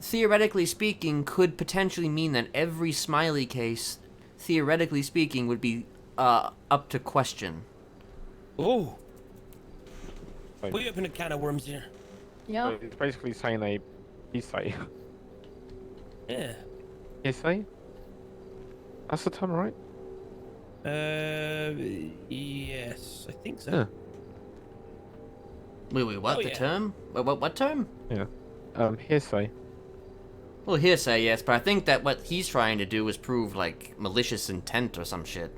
theoretically speaking, could potentially mean that every Smiley case theoretically speaking, would be up to question. Oh. We open a can of worms here. Yeah. It's basically saying a hearsay. Yeah. Hearsay? That's the term, right? Yes, I think so. Yeah. Wait, what? Oh, The yeah. term? What term? Yeah. Hearsay. Well, hearsay, yes, but I think that what he's trying to do is prove, like, malicious intent or some shit.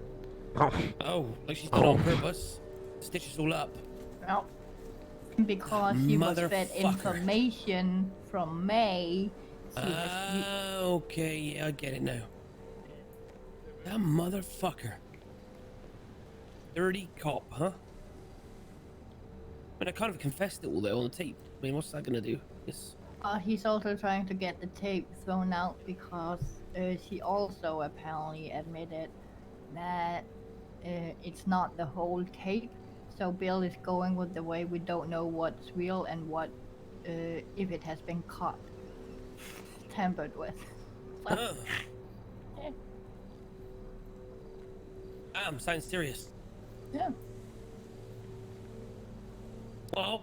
Oh, like she's done it on purpose. Stitch us all up. Well, because he was fed Motherfucker. information from May. Okay, yeah, I get it now. That motherfucker. Dirty cop, huh? I mean, I kind of confessed it all there on the tape. I mean, what's that gonna do? Yes. He's also trying to get the tape thrown out because she also apparently admitted that it's not the whole tape. So Bill is going with the way we don't know what's real and what if it has been caught, tampered with. So, Sounds serious. yeah. Well,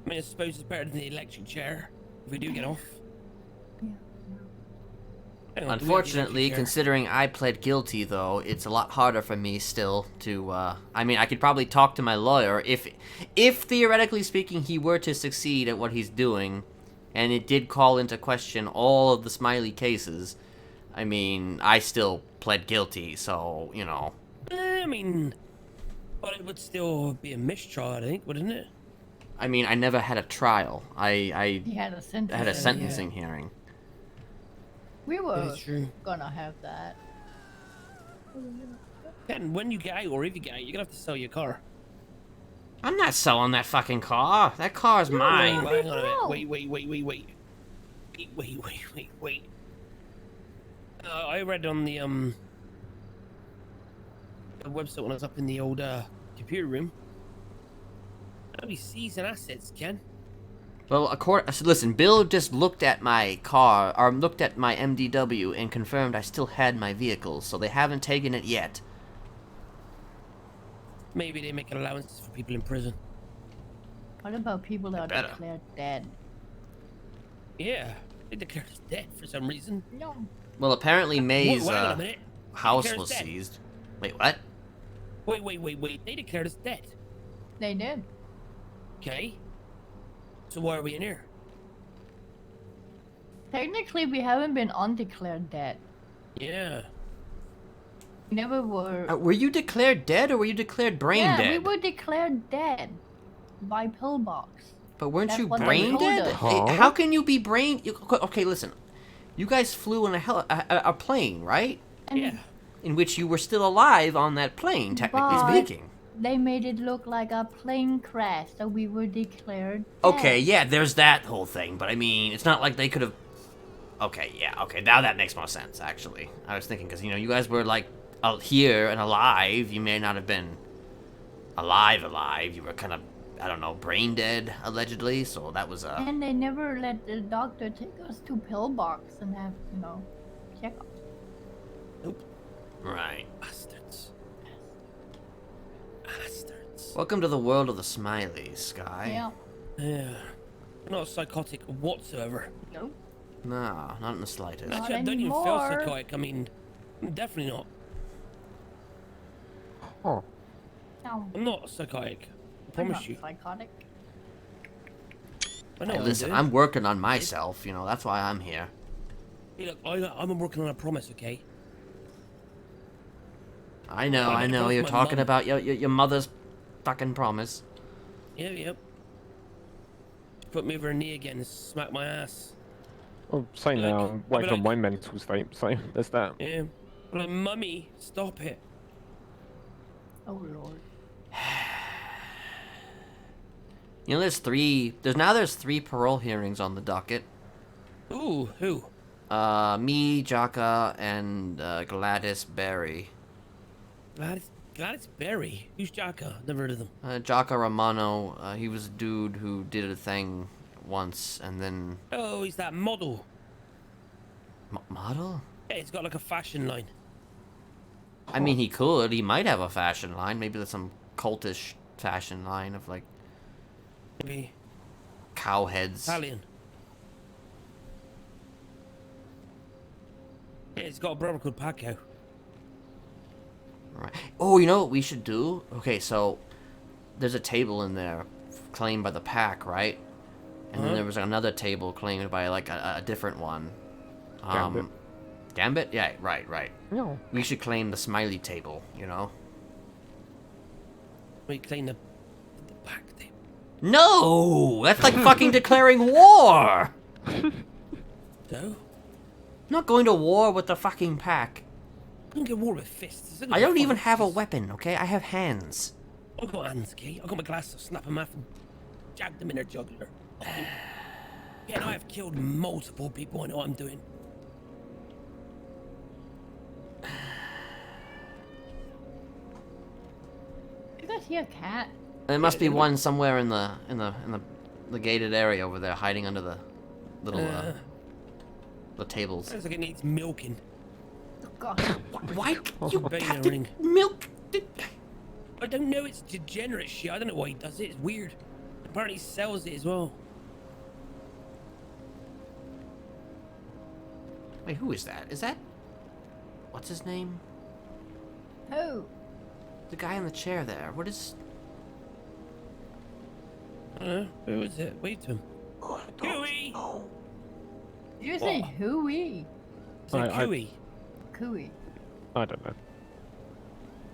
I mean, I suppose it's better than the electric chair if we do get off. Hang on, do we have the Unfortunately, electric chair? considering I pled guilty, though, it's a lot harder for me still to, I mean, I could probably talk to my lawyer if theoretically speaking, he were to succeed at what he's doing, and it did call into question all of the Smiley cases. I mean, I still pled guilty, so, you know. I mean, but it would still be a mistrial, I think, wouldn't it? I mean, I never had a trial. He had a sentence. I had a sentencing hearing. We were It's true. gonna have that. Ken, when you get out, or if you get out, you're gonna have to sell your car. I'm not selling that fucking car. That car's mine. Hang on a minute. Wait. I read on the website when I was up in the old computer room. Nobody sees an assets, Ken. Well, listen, Bill just looked at my car, or looked at my MDW, and confirmed I still had my vehicle, so they haven't taken it yet. Maybe they make allowances for people in prison. What about people that are declared dead? Yeah, they declared us dead for some reason. No. Well, apparently May's Wait, hang on a minute. house Declared was us dead. seized. Wait, what? Wait. They declared us dead. They did. Okay. So why are we in here? Technically, we haven't been undeclared dead. Yeah. We never were. Were you declared dead, or were you declared brain yeah, dead? we were declared dead by Pillbox. But weren't That's you what they brain told dead? us. How can you be brain? Okay, listen. You guys flew in a plane, right? Yeah. In which you were still alive on that plane, technically But speaking. They made it look like a plane crash, so we were declared dead. Okay, yeah, there's that whole thing, but I mean, it's not like they could have. Okay, yeah, okay, now that makes more sense. Actually, I was thinking because you guys were like here and alive. You may not have been alive. You were kind of, I don't know, brain dead allegedly. So that was a. And they never let the doctor take us to Pillbox and have, check up. Nope. Right. Bastards. Welcome to the world of the Smileys, Sky. Yeah. Yeah. Not psychotic whatsoever. Nope. No, not in the slightest. Actually, I don't even feel psychotic. I mean, I'm definitely not. Oh. No. I'm not psychotic. I I'm promise not you. psychotic. I know. Hey, listen, I'm I'm working on myself. That's why I'm here. Hey, look, I'm working on a promise, okay? I know. I You're promised my talking mum. about your mother's fucking promise. Yep. She put me over her knee again and smacked my ass. Well, saying Like, now, I'm working like- on my mental state, so there's that. Yeah. Like, mummy, stop it. Oh lord. There's three parole hearings on the docket. Ooh, who? Me, Jaka, and Gladys Berry. Gladys Berry? Who's Jaka? Never heard of them. Jaka Romano, he was a dude who did a thing once, and then... Oh, he's that model. Model? Yeah, he's got like a fashion line. I mean, he could. He might have a fashion line. Maybe there's some cultish fashion line of, like, Maybe cow heads. Italian. Yeah, he's got a brother called Paco. Right. Oh, you know what we should do? Okay, so there's a table in there claimed by the pack, right? And then there was another table claimed by, like, a different one. Gambit. Gambit? Yeah, right. No. We should claim the Smiley table, you know? We claim the pack table. No! That's like fucking declaring war! So? I'm not going to war with the fucking pack. I don't get war with fists. I don't even have a weapon, okay? I have hands. I got hands, okay? I got my glasses, snap them off and jab them in their jugular. Yeah, and I have killed multiple people. I know what I'm doing. You guys see a cat? There must be one somewhere in the gated area over there, hiding under the little the tables. Sounds like it needs milking. Oh god. Why you Bane have to ring. milk? I don't know. It's degenerate shit. I don't know why he does it. It's weird. Apparently, he sells it as well. Wait, who is that? Is that... What's his name? Who? The guy in the chair there. What is... I don't know. Who is it? Wait to him. Cooey! Did you say hooey? Is it Cooey? Cooey. I don't know.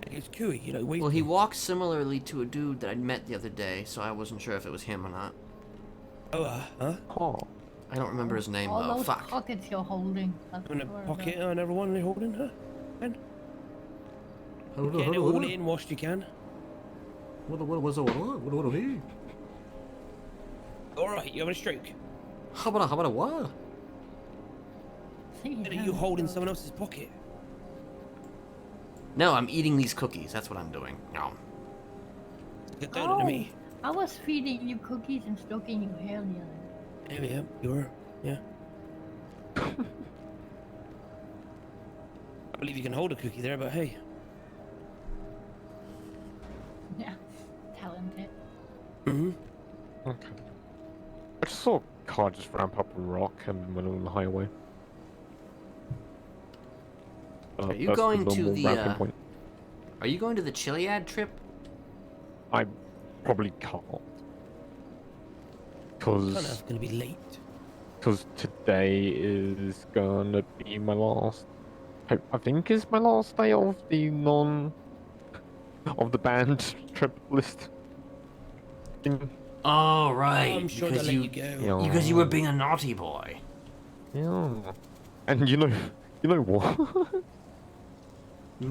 It's Cooey, you know, wait. Well, he walks similarly to a dude that I'd met the other day, so I wasn't sure if it was him or not. Oh, huh? Oh. I don't remember his name, All though. those Fuck. pockets you're holding. That's I'm in a what pocket about. on everyone they're holding, huh? And Hold get it all in, washed you can. What? Alright, you having a stroke? How about a what? Are you holding someone else's pocket? No, I'm eating these cookies. That's what I'm doing. No. Get down to me. I was feeding you cookies and stroking your hair the other day. Yeah, you were. Yeah. I believe you can hold a cookie there, but hey. Yeah, talented. Mm-hmm. Okay. I just saw a car just ramp up a rock and went on the highway. Are you that's going to normal the, ramping point. Are you going to the Chiliad trip? I probably can't. Kind Because of gonna be late. today is gonna be my last. I think is my last day of the of the band trip list. Thing. Oh, right. I'm sure because they'll you, let you go. because you were being a naughty boy. Yeah. And you know what? You were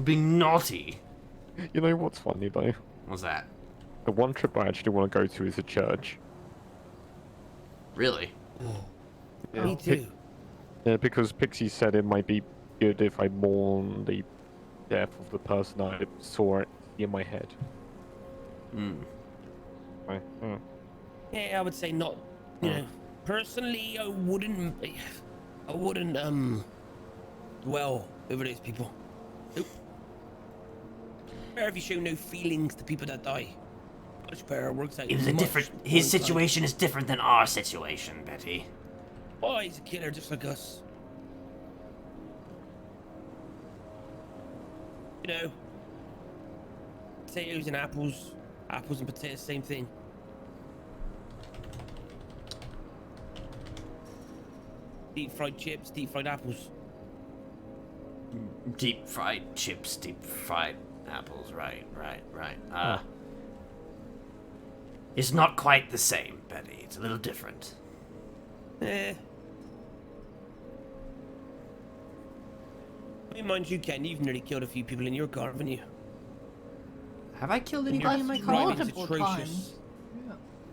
being naughty. You know what's funny though? What's that? The one trip I actually want to go to is a church. Really? Yeah, Me too. Yeah, because Pixie said it might be good if I mourn the death of the person I saw in my head. Hmm. Yeah, I would say not. You know, personally, I wouldn't. Well, over those people. Nope. Better if you show no feelings to people that die. Much better. Works out. It was a different. His situation is different than our situation, Betty. Oh, he's a killer just like us. You know, potatoes and apples. Apples and potatoes, same thing. Deep fried chips, deep fried apples. Deep fried chips, deep fried apples. Right. It's not quite the same, Betty. It's a little different. I mean, mind you, Ken, you've nearly killed a few people in your car, haven't you? Have I killed And anybody your in my driving's car? Multiple atrocious.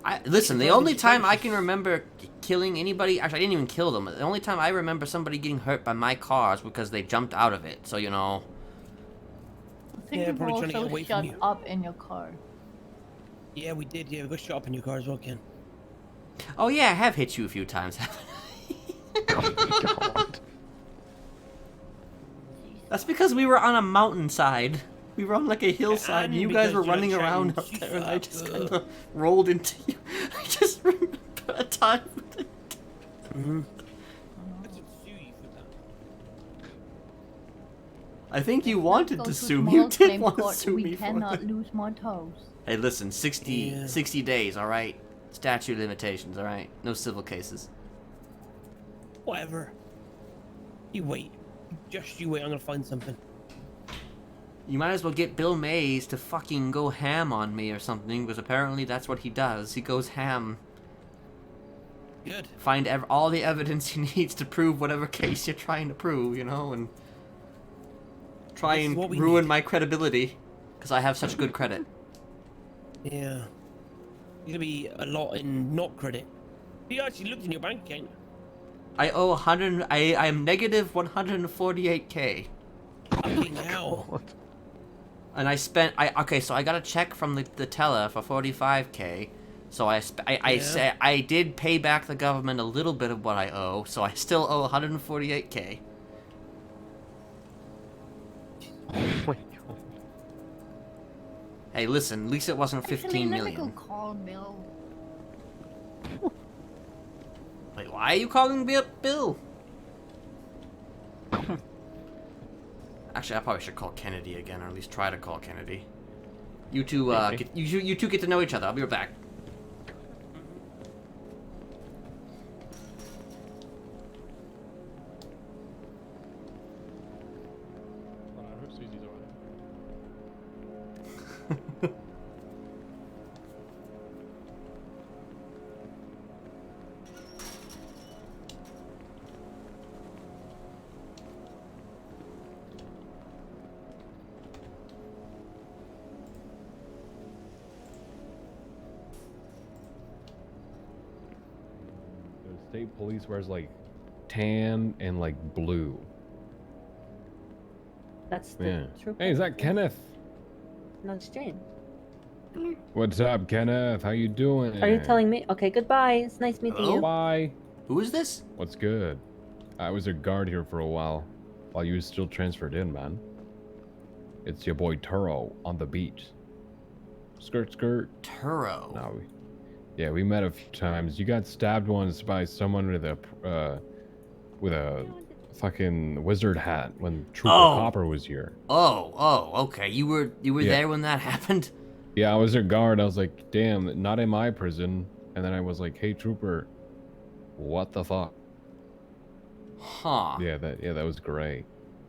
times. Listen, the only time I can remember killing anybody, actually I didn't even kill them. The only time I remember somebody getting hurt by my car is because they jumped out of it. So, you know. I think Yeah, you were probably trying to get also away shut from you. up in your car. Yeah, we did. Yeah, we got shot up in your car as well, Ken. Oh yeah, I have hit you a few times, haven't I? Jesus. That's because we were on a mountainside. We were on like a hillside, and you guys were because running you're around Chinese, up you there, and I fuck. just kind of rolled into you. I just remember a time. Mm-hmm. I think you Let's wanted go to to sue me. small You did claim want to court. sue We me for cannot that. lose more toes. Hey, listen, 60 days, all right? Statute of limitations, all right? No civil cases. Whatever. You wait. Just you wait, I'm gonna find something. You might as well get Bill Mays to fucking go ham on me or something, because apparently that's what he does. He goes ham. Good. Find all the evidence he needs to prove whatever case you're trying to prove, you know, and try This is and what we ruin need. my credibility, because I have such good credit. Yeah. You're gonna be a lot in not credit. You actually looked in your bank account. I owe 100. I am negative 148k. Fucking hell. And I spent. Okay, so I got a check from the teller for 45k. So I did pay back the government a little bit of what I owe. So I still owe 148k. Hey, listen. At least it wasn't 15 Let me million. go call Bill. Wait, why are you calling me up Bill? Actually, I probably should call Kennedy again, or at least try to call Kennedy. You two, you two get to know each other. I'll be right back. The state police wears like tan and like blue. That's the Yeah. trooper. Hey, is that Kenneth? No, it's Jane. What's up, Kenneth? How you doing? Are you telling me? Okay, goodbye. It's nice meeting you. Bye. Who is this? What's good? I was a guard here for a while you was still transferred in, man. It's your boy Turo on the beach. Skirt, skirt. Turo. No, we met a few times. You got stabbed once by someone with a fucking wizard hat when Trooper Copper was here. Oh, okay. You were there when that happened? Yeah, I was a guard. I was like, damn, not in my prison. And then I was like, hey, Trooper, what the fuck? Huh. Yeah, that was great.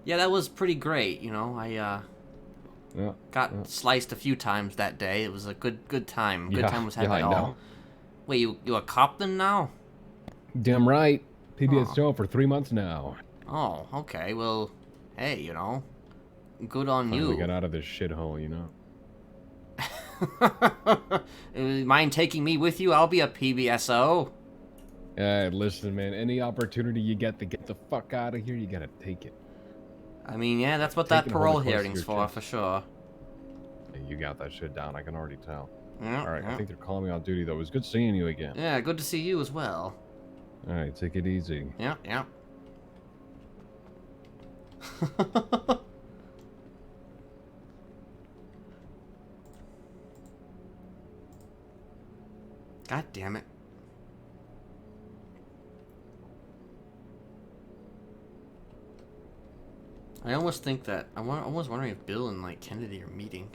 Yeah, that was pretty great. You know, I got sliced a few times that day. It was a good time. Good time was had by I all. know. Wait, you a cop then now? Damn right. PBS for 3 months now. Oh, okay. Well, hey, you know, good on Finally you. got out of this shithole, you know. Mind taking me with you? I'll be a PBSO. Listen, man. Any opportunity you get to get the fuck out of here, you gotta take it. I mean, yeah, that's what Take that it and hold parole it close to hearing's your for chest. sure. Hey, you got that shit down. I can already tell. Yeah, All right, yeah. I think they're calling me on duty though. It was good seeing you again. Yeah, good to see you as well. All right, take it easy. Yeah. God damn it. I almost think that I'm almost wondering if Bill and like Kennedy are meeting.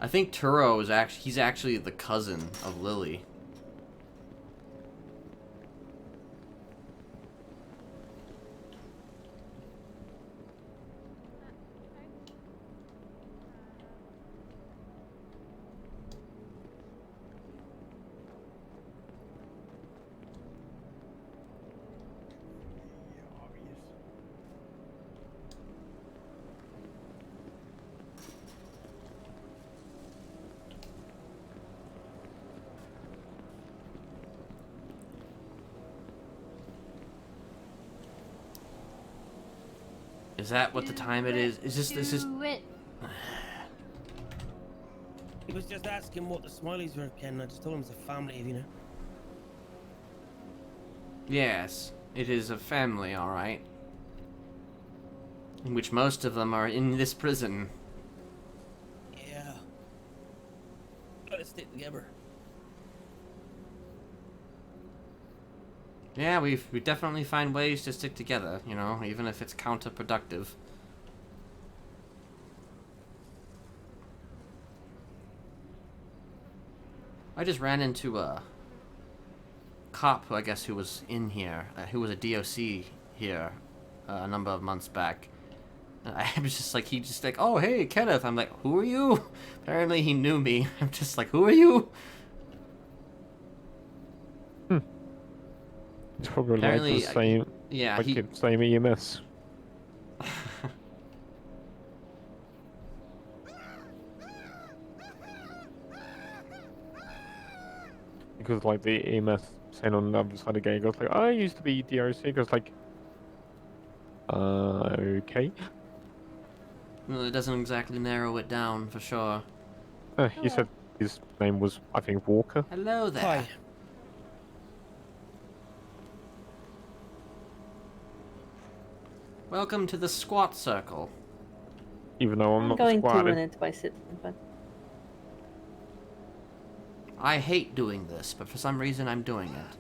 I think Turo is he's actually the cousin of Lily. Is that what the time it is? Is this is He was just asking what the Smileys were, Ken. I just told him it's a family, you know. Yes. It is a family, alright. In which most of them are in this prison. Yeah. Gotta stick together. Yeah, we definitely find ways to stick together, you know, even if it's counterproductive. I just ran into a cop, I guess, who was in here, who was a DOC here a number of months back. And I was just like, he just like, oh, hey, Kenneth. I'm like, who are you? Apparently he knew me. I'm just like, who are you? It's probably Apparently, like the same, yeah, like the same EMS. Because like the EMS saying on the other side of the gate goes like, I used to be DRC. Goes like, okay. Well, it doesn't exactly narrow it down for sure. He said his name was, I think, Walker. Hello there. Hi. Welcome to the squat circle. Even though I'm not going to squatting. run it by sitting, but I hate doing this, but for some reason I'm doing it.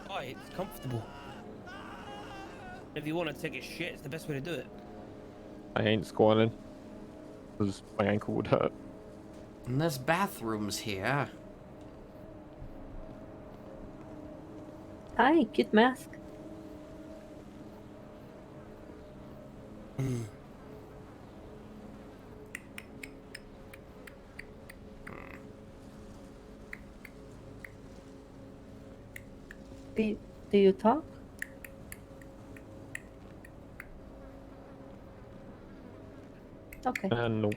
Oh, it's comfortable. If you want to take a shit, it's the best way to do it. I ain't squatting. Because my ankle would hurt. And there's bathrooms here. hi, cute mask. Do you talk? Okay. No.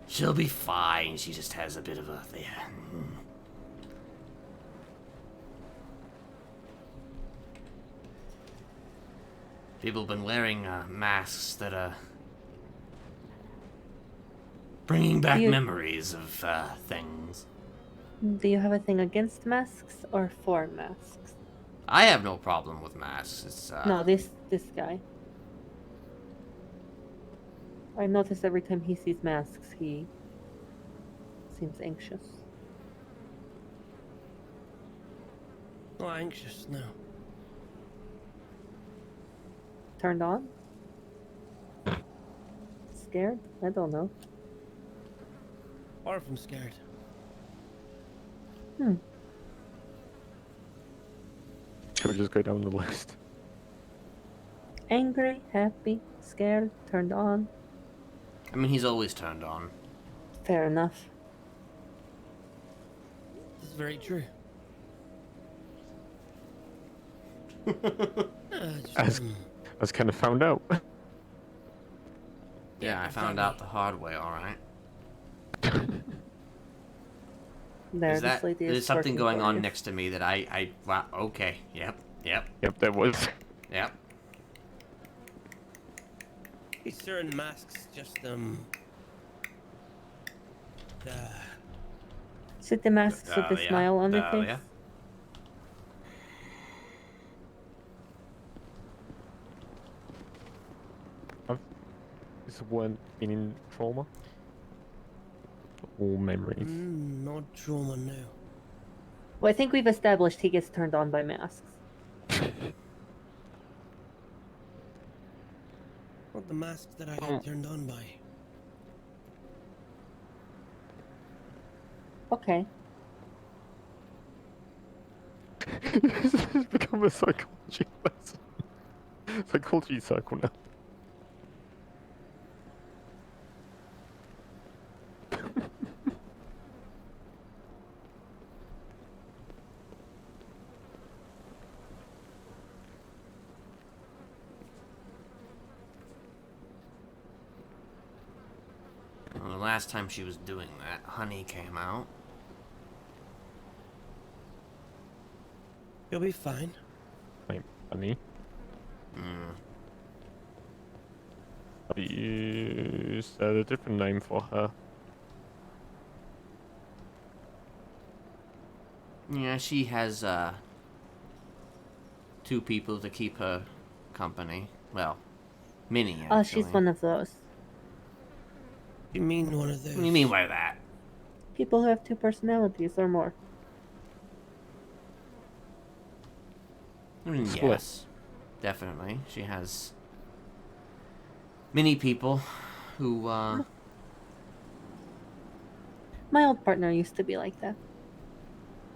She'll be fine. She just has a bit of a... Yeah. People have been wearing masks that are bringing back memories of things. Do you have a thing against masks or for masks? I have no problem with masks. It's No, this guy. I notice every time he sees masks, he seems anxious. Not anxious, no. Turned on? Scared? I don't know. Far from scared. Should we just go down the list? Angry, happy, scared, turned on. I mean, he's always turned on. Fair enough. This is very true. As kind of found out. Yeah, I found out the hard way, alright. There's something going on next to me that wow, okay, yep. Yep, there was. Yep. These certain masks just, Is it the masks with the smile on their face? Yeah. This one been in trauma? All memories. not trauma now. Well, I think we've established he gets turned on by masks. Not the masks that I got turned on by. Okay. This has become a psychology lesson. Psychology circle now. Well, the last time she was doing that, Honey came out. You'll be fine. Wait, Honey? You said a different name for her. Yeah, she has, 2 people to keep her company. Well, Minnie, actually. Oh, she's one of those. You mean one of those? What do you mean by that? People who have 2 personalities or more. Yes, definitely. She has many people who, My old partner used to be like that.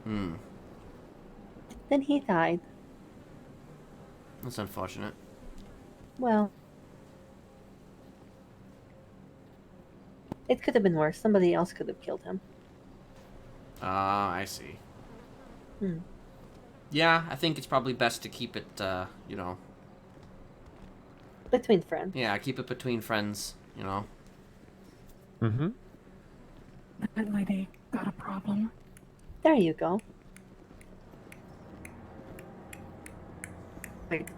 Then he died. That's unfortunate. Well, it could have been worse. Somebody else could have killed him. I see. Hmm. Yeah, I think it's probably best to keep it, Between friends. Yeah, keep it between friends, Mm-hmm. That lady got a problem. There you go. Wait.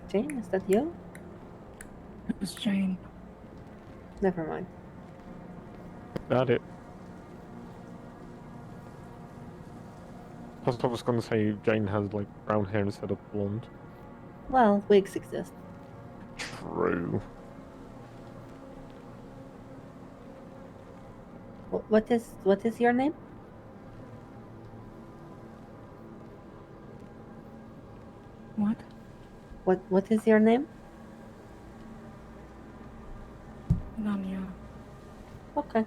Jane, is that you? It was Jane. Never mind. Got it. Plus, I was gonna say Jane has like brown hair instead of blonde. Well, wigs exist. True. What is your name? What? What is your name? Nanya. Okay.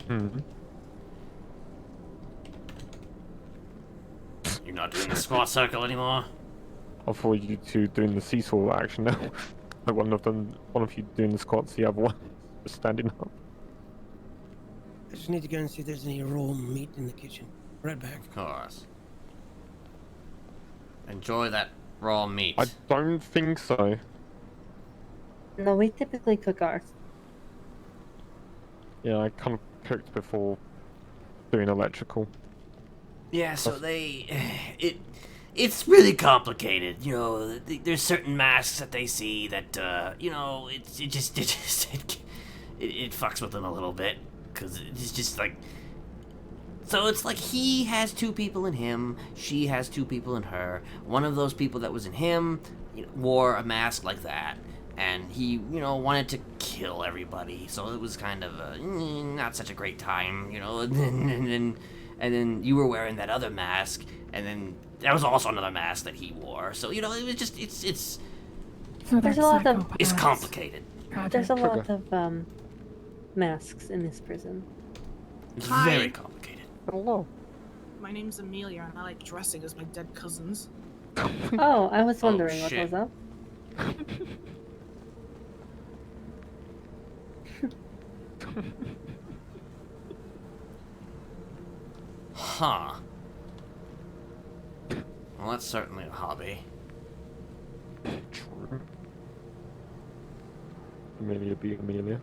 Hmm. You're not doing the squat circle anymore? I thought you two doing the seesaw action now. Like one of you doing the squats, the other one just standing up. I just need to go and see if there's any raw meat in the kitchen. Right back. Of course. Enjoy that raw meat. I don't think so. No, we typically cook ours. Yeah, I kind of cooked before doing electrical. Yeah, so it's really complicated. There's certain masks that they see that, it fucks with them a little bit. Because it's just like... So it's like he has 2 people in him, she has 2 people in her. One of those people that was in him wore a mask like that. And he, wanted to kill everybody. So it was kind of not such a great time, And then you were wearing that other mask. And then that was also another mask that he wore. So, it was just, it's... So There's a lot of... It's complicated. There's a lot of, masks in this prison. It's Hi. very complicated. Hello. My name's Amelia, and I like dressing as my dead cousins. Oh, I was wondering what shit. was up. Huh. Well, that's certainly a hobby. True. Amelia be Amelia.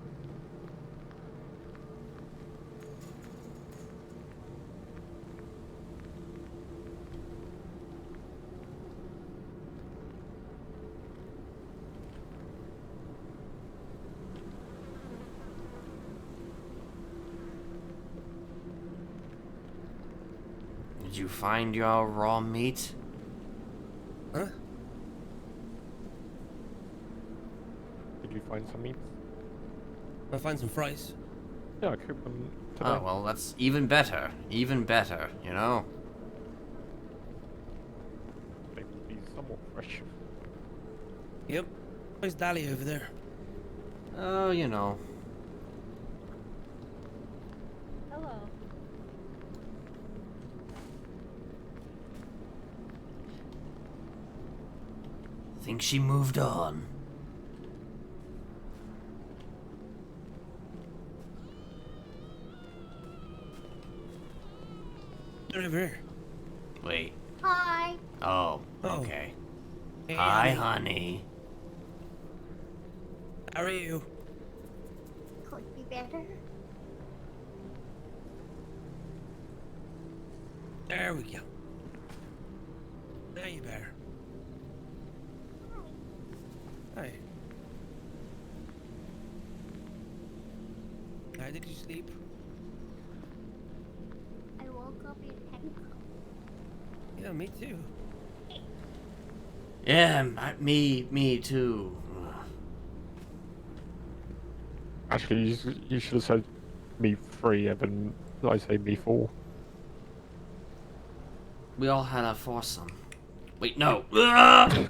Did you find your raw meat? Huh? Did you find some meat? I'll find some fries. Yeah, I cooked them today. Oh, well, that's even better. Even better, They would be somewhat fresh. Yep. Where's Dali over there? Oh, Hello. Think she moved on. They're over here. Wait. Hi. Oh, okay. Hey, Hi, honey. How are you? Could be better. There we go. Now you better. Hi. How did you sleep? I woke up in handcuffs. Yeah, me too. Yeah, me too. Actually, you should have said me 3, and then I say me 4. We all had a foursome. Wait, no. Ugh!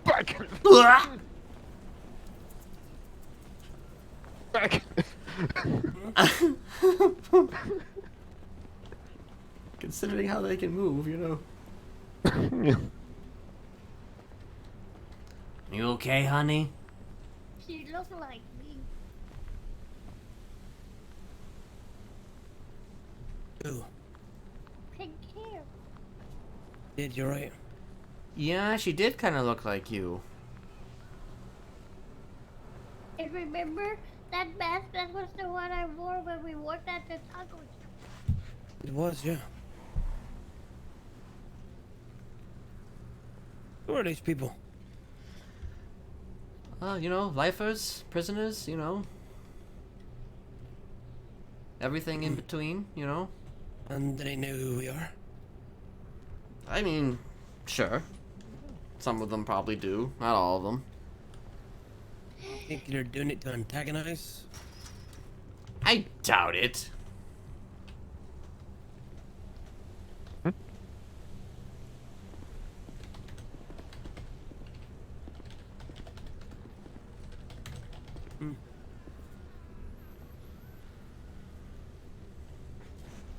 Back! Ugh! Back! Considering how they can move, you know. You okay, honey? She looks like me. Ooh. Pink hair. Did you right? Yeah, she did kind of look like you. And remember that mask? That was the one I wore when we worked at the taco shop. It was, yeah. Who are these people? You know, lifers, prisoners, you know. Everything in between, you know. And do they know who we are? I mean, sure. Some of them probably do, not all of them. Think they're doing it to antagonize? I doubt it.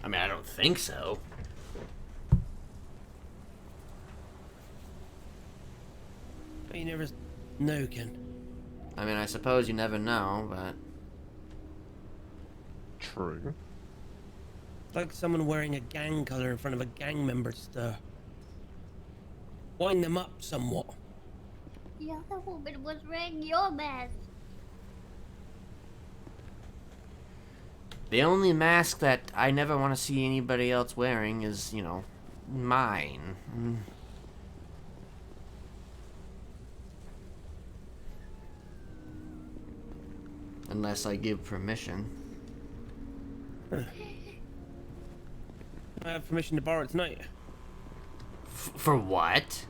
I mean, I don't think so. But you never know, Ken. I mean, I suppose you never know, but... True. Like someone wearing a gang color in front of a gang member's wind them up somewhat. The other woman was wearing your mask. The only mask that I never want to see anybody else wearing is, you know, mine. Unless I give permission. I have permission to borrow it tonight. For what?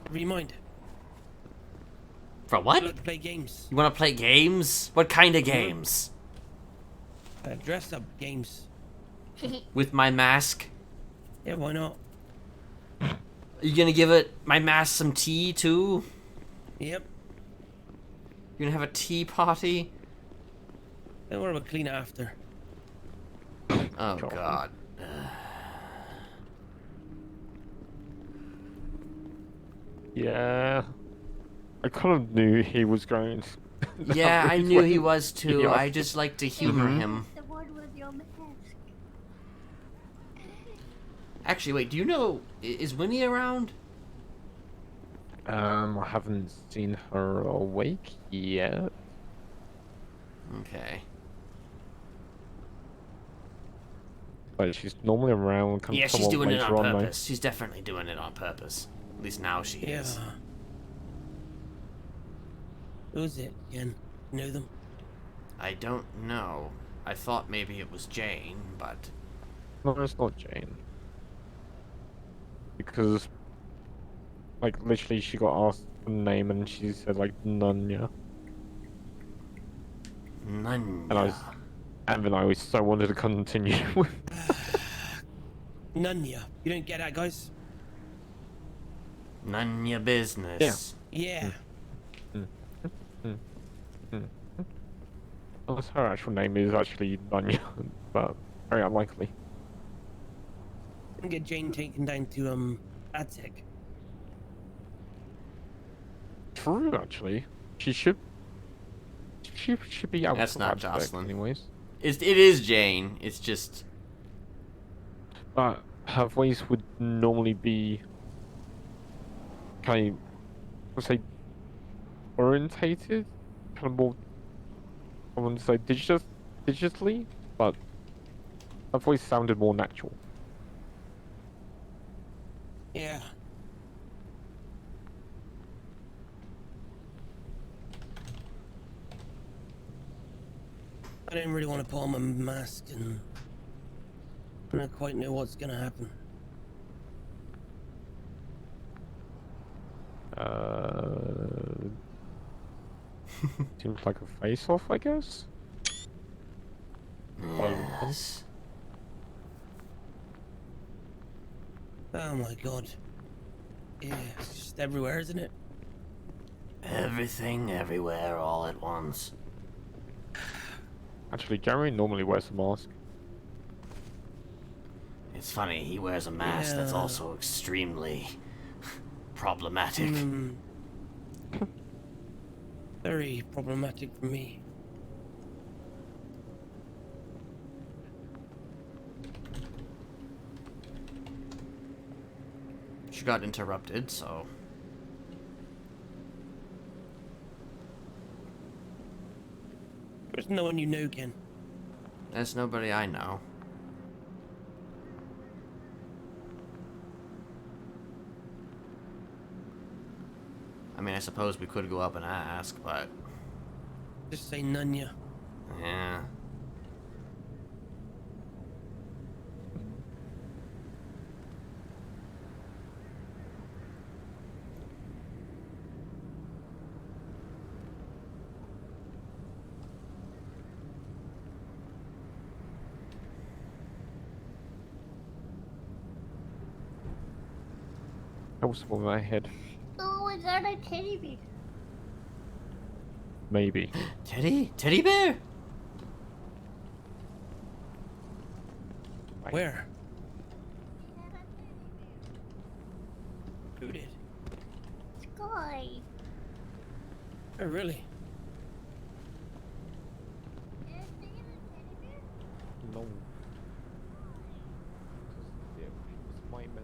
Never mind. For what? I like to play games. You want to play games? What kind of games? Dress up games. With my mask? Yeah, why not? Are you gonna give it my mask some tea too? Yep. You're gonna have a tea party? Don't worry about clean after. Oh God. Yeah. I kind of knew he was going. Yeah, I knew he was too. Yeah. I just like to humor him. The one with your mask. Actually, wait, do you know, is Winnie around? I haven't seen her awake yet. Okay. But she's normally around. Yeah, she's doing it on later on, purpose. She's definitely doing it on purpose. At least now she is. Who's it, Ken? You know them? I don't know. I thought maybe it was Jane, but... No, it's not Jane. Because, like, literally she got asked the name and she said, like, Nunya. Nunya. And then I so wanted to continue with... Nunya. You don't get that, guys? Nunya business. Yeah. Unless her actual name is actually Nunya, but very unlikely. And get Jane taken down to, Aztec. True, actually. She should be out. That's of not Aztec Jocelyn. anyways. It is Jane. It's just... her voice would normally be kind of, let's say, orientated, kind of more, I wouldn't say digitally, but her voice sounded more natural. Yeah. I didn't really want to put on my mask, and I don't quite know what's gonna happen. Seems like a face-off, I guess. Yes. Oh my god. Yeah, it's just everywhere, isn't it? Everything, everywhere, all at once. Actually, Gary normally wears a mask. It's funny, he wears a mask that's Yeah. also extremely problematic. Very problematic for me. She got interrupted, so... There's no one you know, Ken. There's nobody I know. I mean, I suppose we could go up and ask, but... Just say none, ya. Yeah. That was over my head. Oh, is that a teddy bear? Maybe. Teddy bear? Where? Who did? Sky. Oh, really? No. Yeah, it was my mental.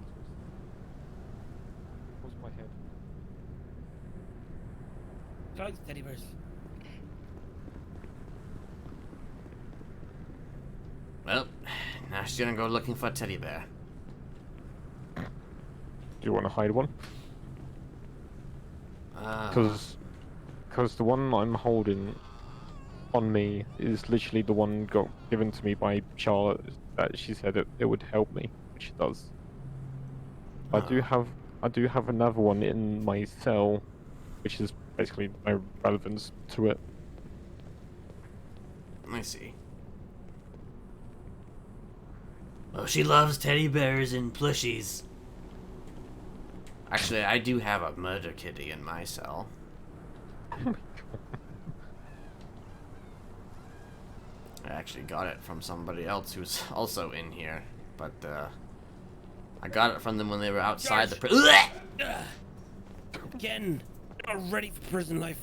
It was my head. I like teddy bears. Well, now she's gonna go looking for a teddy bear. Do you want to hide one? Because the one I'm holding on me is literally the one got given to me by Charlotte that she said it would help me, which it does. I do have another one in my cell, which is basically no relevance to it. Let me see. Oh, she loves teddy bears and plushies. Actually, I do have a murder kitty in my cell. I actually got it from somebody else who's also in here, but I got it from them when they were outside the prison. Ken, you're not ready for prison life.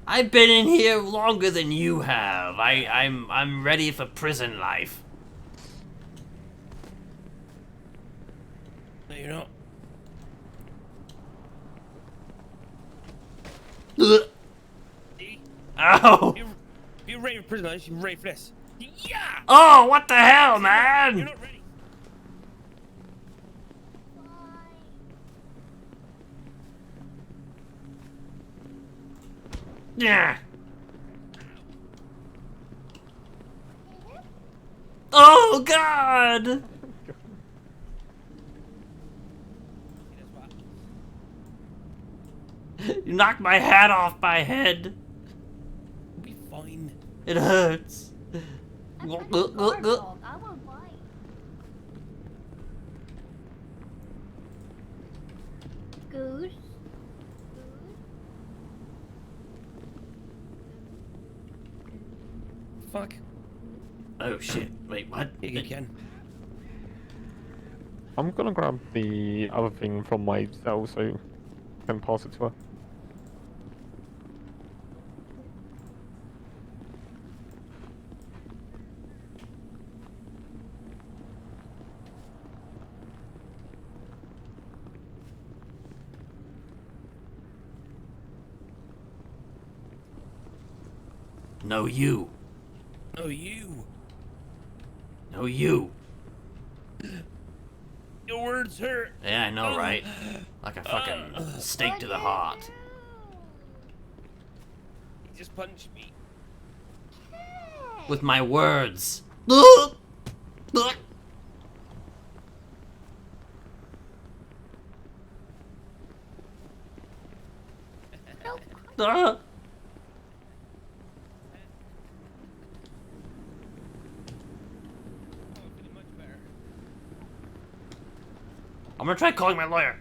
I've been in here longer than you have. I'm ready for prison life. No, you're not. Ow! You're ready for prison life. You're ready for this. Yeah. Oh, what the hell, man? You're not ready. Yeah. Oh God! You knocked my hat off my head. You'll be fine. It hurts. I will bite. Goose. Fuck. Oh shit! Wait, what? Here you can. I'm gonna grab the other thing from my cell so I can pass it to her. No, you. No, you. No, you. Your words hurt. Yeah, I know, right? Like a fucking stake to the heart. He just punched me. With my words. I'm gonna try calling my lawyer.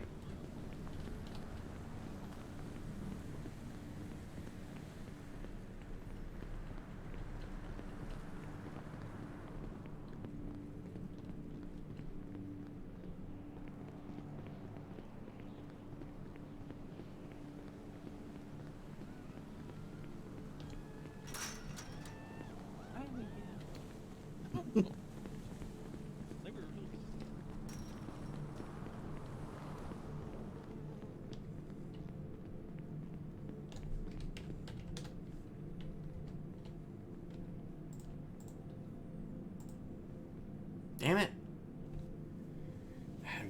Damn it.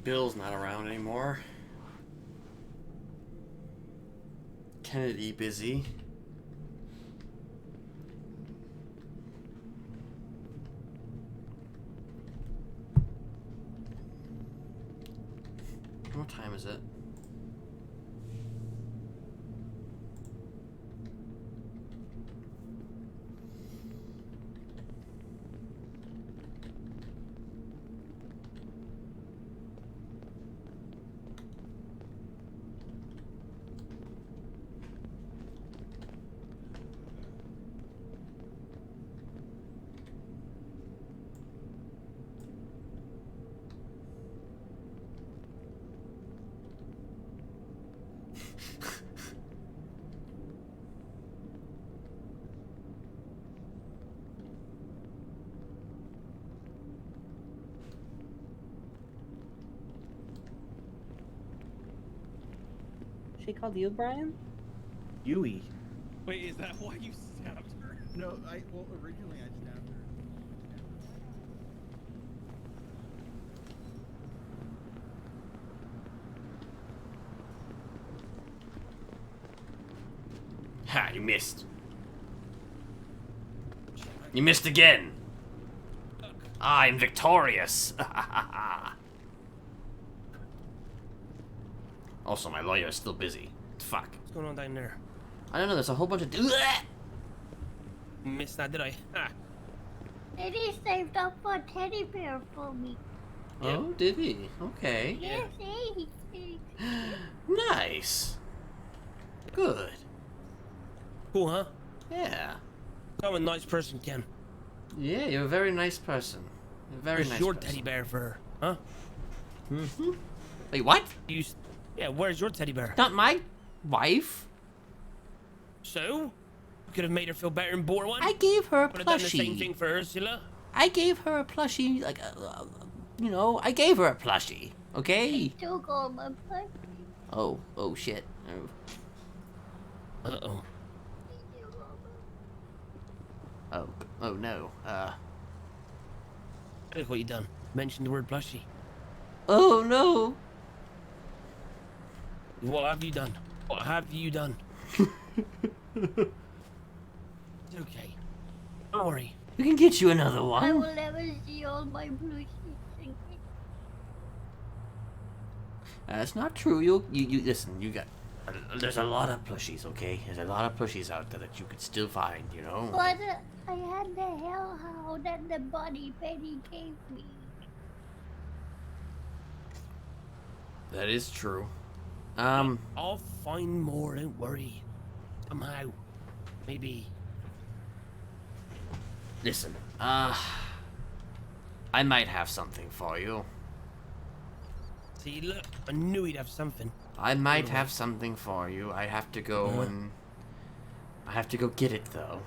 Bill's not around anymore. Kennedy busy. What time is it? She called you Brian? Yui. Wait, is that why you stabbed her? No, well, originally I stabbed her. Ha, you missed. You missed again. I'm victorious. Also, my lawyer is still busy. Fuck. What's going on down there? I don't know, there's a whole bunch of... Missed that, did I? Ha. Eddie saved up a teddy bear for me. Oh, did he? Okay. Yes, Eddie. Nice. Good. Cool, huh? Yeah. I'm a nice person, Ken. Yeah, you're a very nice person. You're a very Where's nice your person. teddy bear for her, huh? Mm-hmm. Wait, what? Yeah, where's your teddy bear? Not my wife. So? You could have made her feel better and bought her one? I gave her a Would have done the same plushie. thing for Ursula? I gave her a plushie, like, you know, I gave her a plushie, okay? Took all my plushie. Oh shit. Uh-oh. Oh no, Look what you done. Mentioned the word plushie. Oh no! What have you done? What have you done? It's okay. Don't worry. We can get you another I one. will never see all my plushies again. That's not true. You listen. You got. There's a lot of plushies, okay? There's a lot of plushies out there that you could still find, you know. But I had the hellhound that the bunny Penny gave me. That is true. I'll find more, don't worry. Somehow. Maybe. Listen, I might have something for you. See, look, I knew he'd have something. I might have something for you. I have to go and... I have to go get it, though.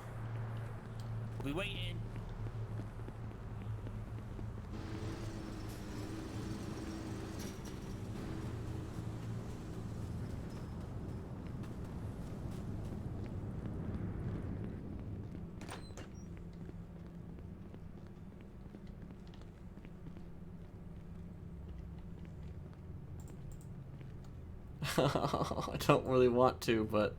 We'll be waiting. I don't really want to, but...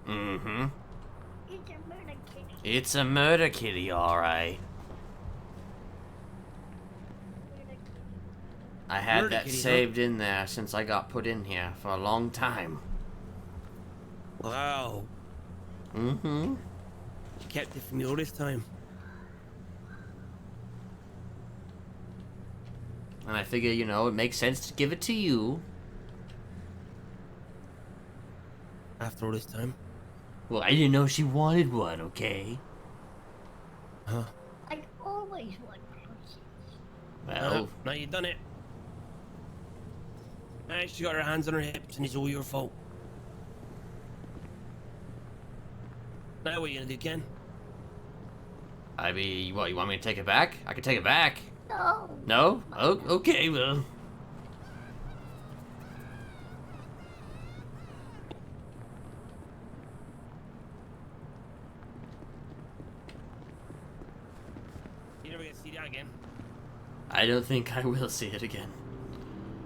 Mm-hmm. It's a murder kitty. It's a murder kitty, alright. I had Murder that kitty, huh? saved in there since I got put in here for a long time. Wow. Mm-hmm. You kept it from me all this time. And I figure, you know, it makes sense to give it to you. After all this time? Well, I didn't know she wanted one, okay? Huh? I always want cookies. Well... now you've done it. Now she got her hands on her hips and it's all your fault. Now what are you gonna do, Ken? I mean, what, you want me to take it back? I can take it back. No. No? Oh, okay, well... You never get to see that again. I don't think I will see it again.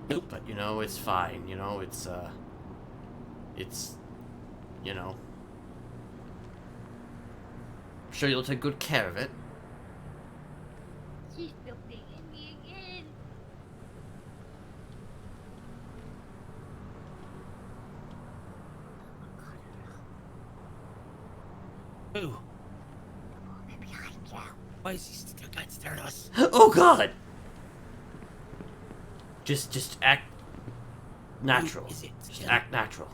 Nope. But, you know, it's fine. You know, it's, you know... I'm sure you'll take good care of it. She's looking at me again. Who? Behind you. Why is he still trying to stare at us? Oh, God! Just act... natural. Who is it? Just act natural.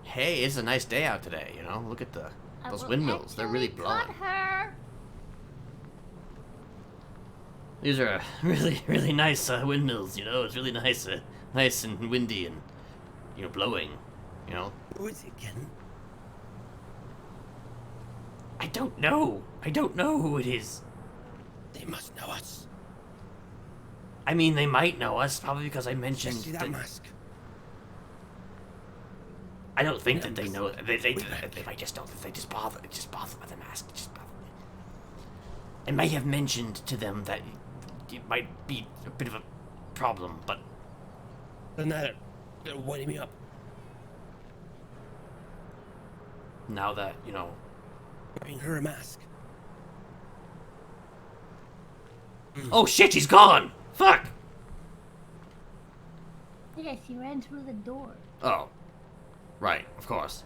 Hey, it's a nice day out today, you know? Look at those windmills. They're really blowing. Cut her. These are really, really nice windmills, you know? It's really nice, nice and windy and, you know, blowing, you know? Who is it, Ken? I don't know. I don't know who it is. They must know us. I mean, they might know us, probably because I mentioned... Especially that mask. I don't think that they know. They might just know that they just bother with the mask. Just bother. I may have mentioned to them that it might be a bit of a problem, but... Doesn't matter. They're winding me up. Now that, you know... Bring her a mask. Oh shit, he's gone! Fuck! Yes, he ran through the door. Oh. Right, of course.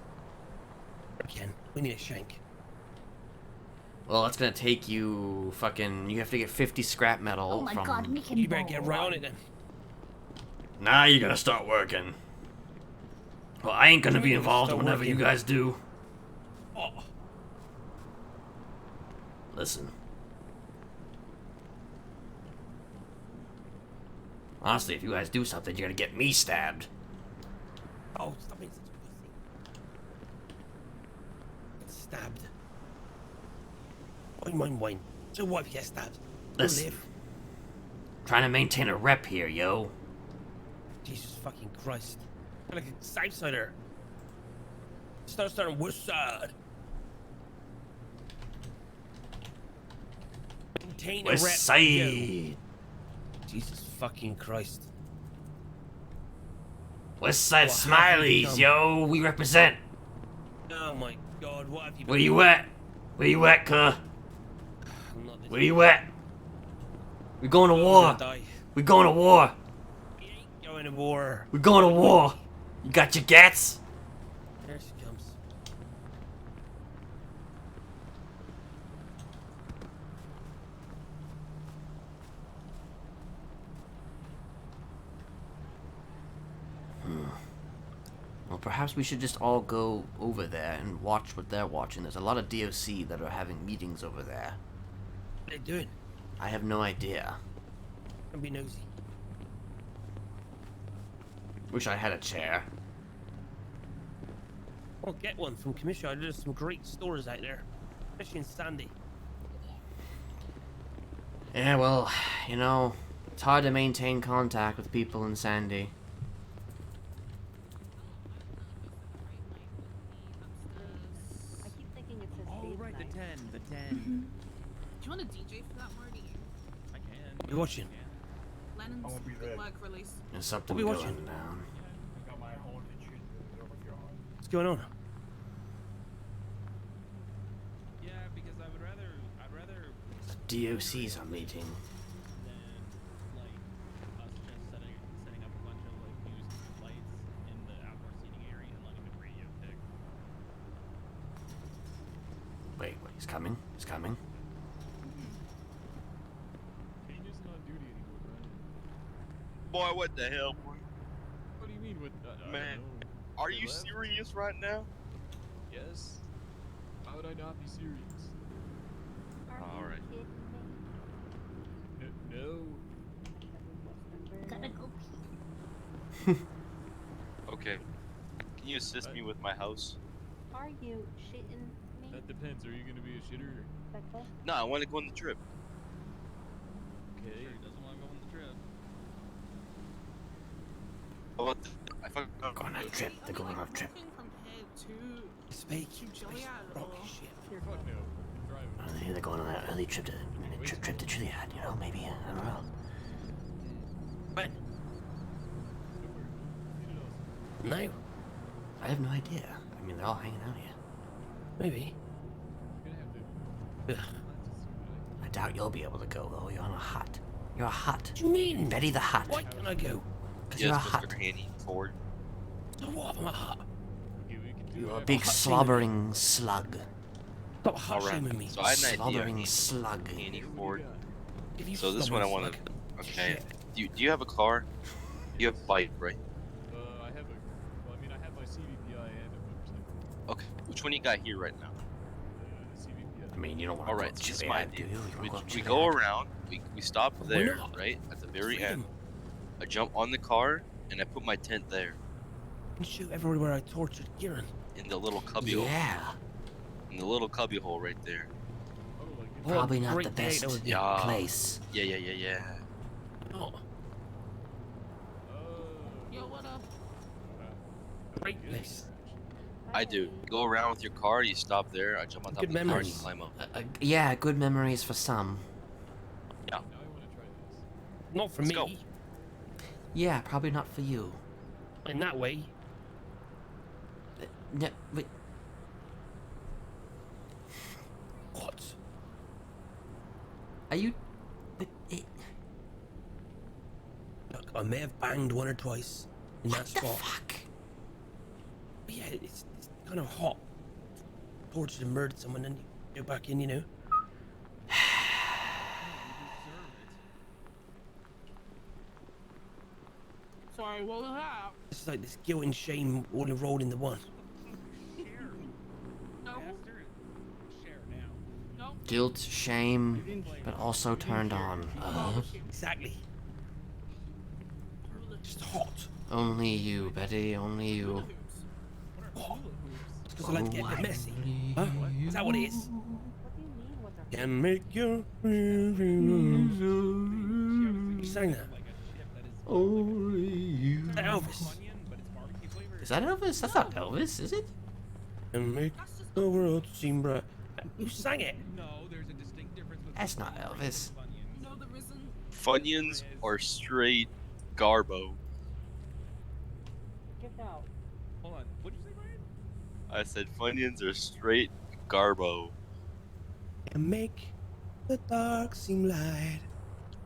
Ken, we need a shank. Well, that's gonna take you fucking... You have to get 50 scrap metal Oh my from... god, we can You better get right on it then. Now you gotta start working. Well, I ain't gonna be involved Start whenever you working. guys do. Oh. Listen. Honestly, if you guys do something, you're gonna get me stabbed. Oh, stop being such a pussy. Get stabbed. Wine. So what if you get stabbed? You'll Listen. live. Trying to maintain a rep here, yo. Jesus fucking Christ. You're like a Southsider. Starting West Side. Maintain a rep. West Side. Yo. Jesus fucking Christ. West Side What have you Smileys, become? yo. We represent. Oh my god, what have you Where you at? Where you at, cuh? Where you at? We going to war. We going to war. Going to war. We going to war. You got your gats? There she comes. Well, perhaps we should just all go over there and watch what they're watching. There's a lot of DOC that are having meetings over there. What are they doing? I have no idea. Don't be nosy. Wish I had a chair. I'll get one from Commissioner. There's some great stores out there, especially in Sandy. Yeah, well, you know, it's hard to maintain contact with people in Sandy. I keep thinking it says Oh, date right, the night. 10, the 10. Do you want to DJ for that, Marty? I can. You watching? Lennon's good work release. There's something What are we going watching? down. What's going on? Yeah, because I'd rather The DOCs are meeting. than like us just setting up a bunch of like used lights in the outdoor seating area and letting the radio tick. Wait, he's coming? He's coming? Kane isn't on duty anymore, right? Boy, what the hell, boy? What do you mean with Man, are you serious right now? Yes. How would I not be serious? All right. No. Gotta go pee. Okay. Can you assist me with my house? Are you shitting me? That depends. Are you gonna be a shitter? Becca? No, I want to go on the trip. Okay. Sure, he doesn't want to go on the trip. How about I forgot. Go on a trip. They're going on a trip. Compared to Space. Gilead Rocky or shit. Fuck no. Driving. They're going on that early trip to trip to Gilead. You know, maybe I don't know. When? No. I have no idea. I mean, they're all hanging out here. Maybe. Ugh. I doubt you'll be able to go though. You're on a hut. You're a hut. What do you mean? Betty the hut. Why can't I go? Because Yes, you're a Mr. hut. Haney Ford. So what? I'm a hut. You're a big slobbering slug. Stop hut All right. shaming me. So I had an idea. Slobbering Haney- slug. Haney Ford. If you So this one I stubborn want to. slug. Okay. Shit. Do you have a car? You have a bike, right? I have a. Well, I mean, I have my CVPI and a motorcycle. Okay. Which one you got here right now? The CVPI. I mean, you don't want All to right. go So to this is my Gilead, do idea. you? You We, wanna go to we Gilead? go around. We stop Why there, not? right at the very Freedom. end. I jump on the car and I put my tent there And shoot everywhere I tortured Kieran. in the little cubby hole. Yeah. In the little cubby hole right there. What Probably a not the great day best that would be. Yeah. place. Yeah. Oh, yo, what up? great place. I do. Go around with your car. You stop there. I jump on top Good of the car and memories. you climb up. Yeah, good memories for some. Yeah. Now I want to try this. Not for Let's me. go. Yeah, probably not for you. In that way. No, wait. What? Are you? But it, Look, I may have banged one or twice in that what the spot. fuck? But yeah, it's kind of hot. Tortured and murdered someone and you go back in, you know. Sorry, what was that? It's like this guilt and shame all enrolled into one. No, Share now. no. Guilt, shame, but also turned on. Exactly. Just hot. Only you, Betty. Only you. What? It's because I like to get a bit messy. Huh? Is that what it is? What do you mean? What's our Can make your You sang that. Only you. Is that Elvis? Is that Elvis? That's not Elvis, is it? And make the world seem bright. Who sang it? No, there's a distinct difference between. That's not Elvis. No, there isn't. Funyuns or straight Garbo? Get out. Hold on. What did you say, Ryan? I said Funyuns or straight Garbo. And make the dark seem light.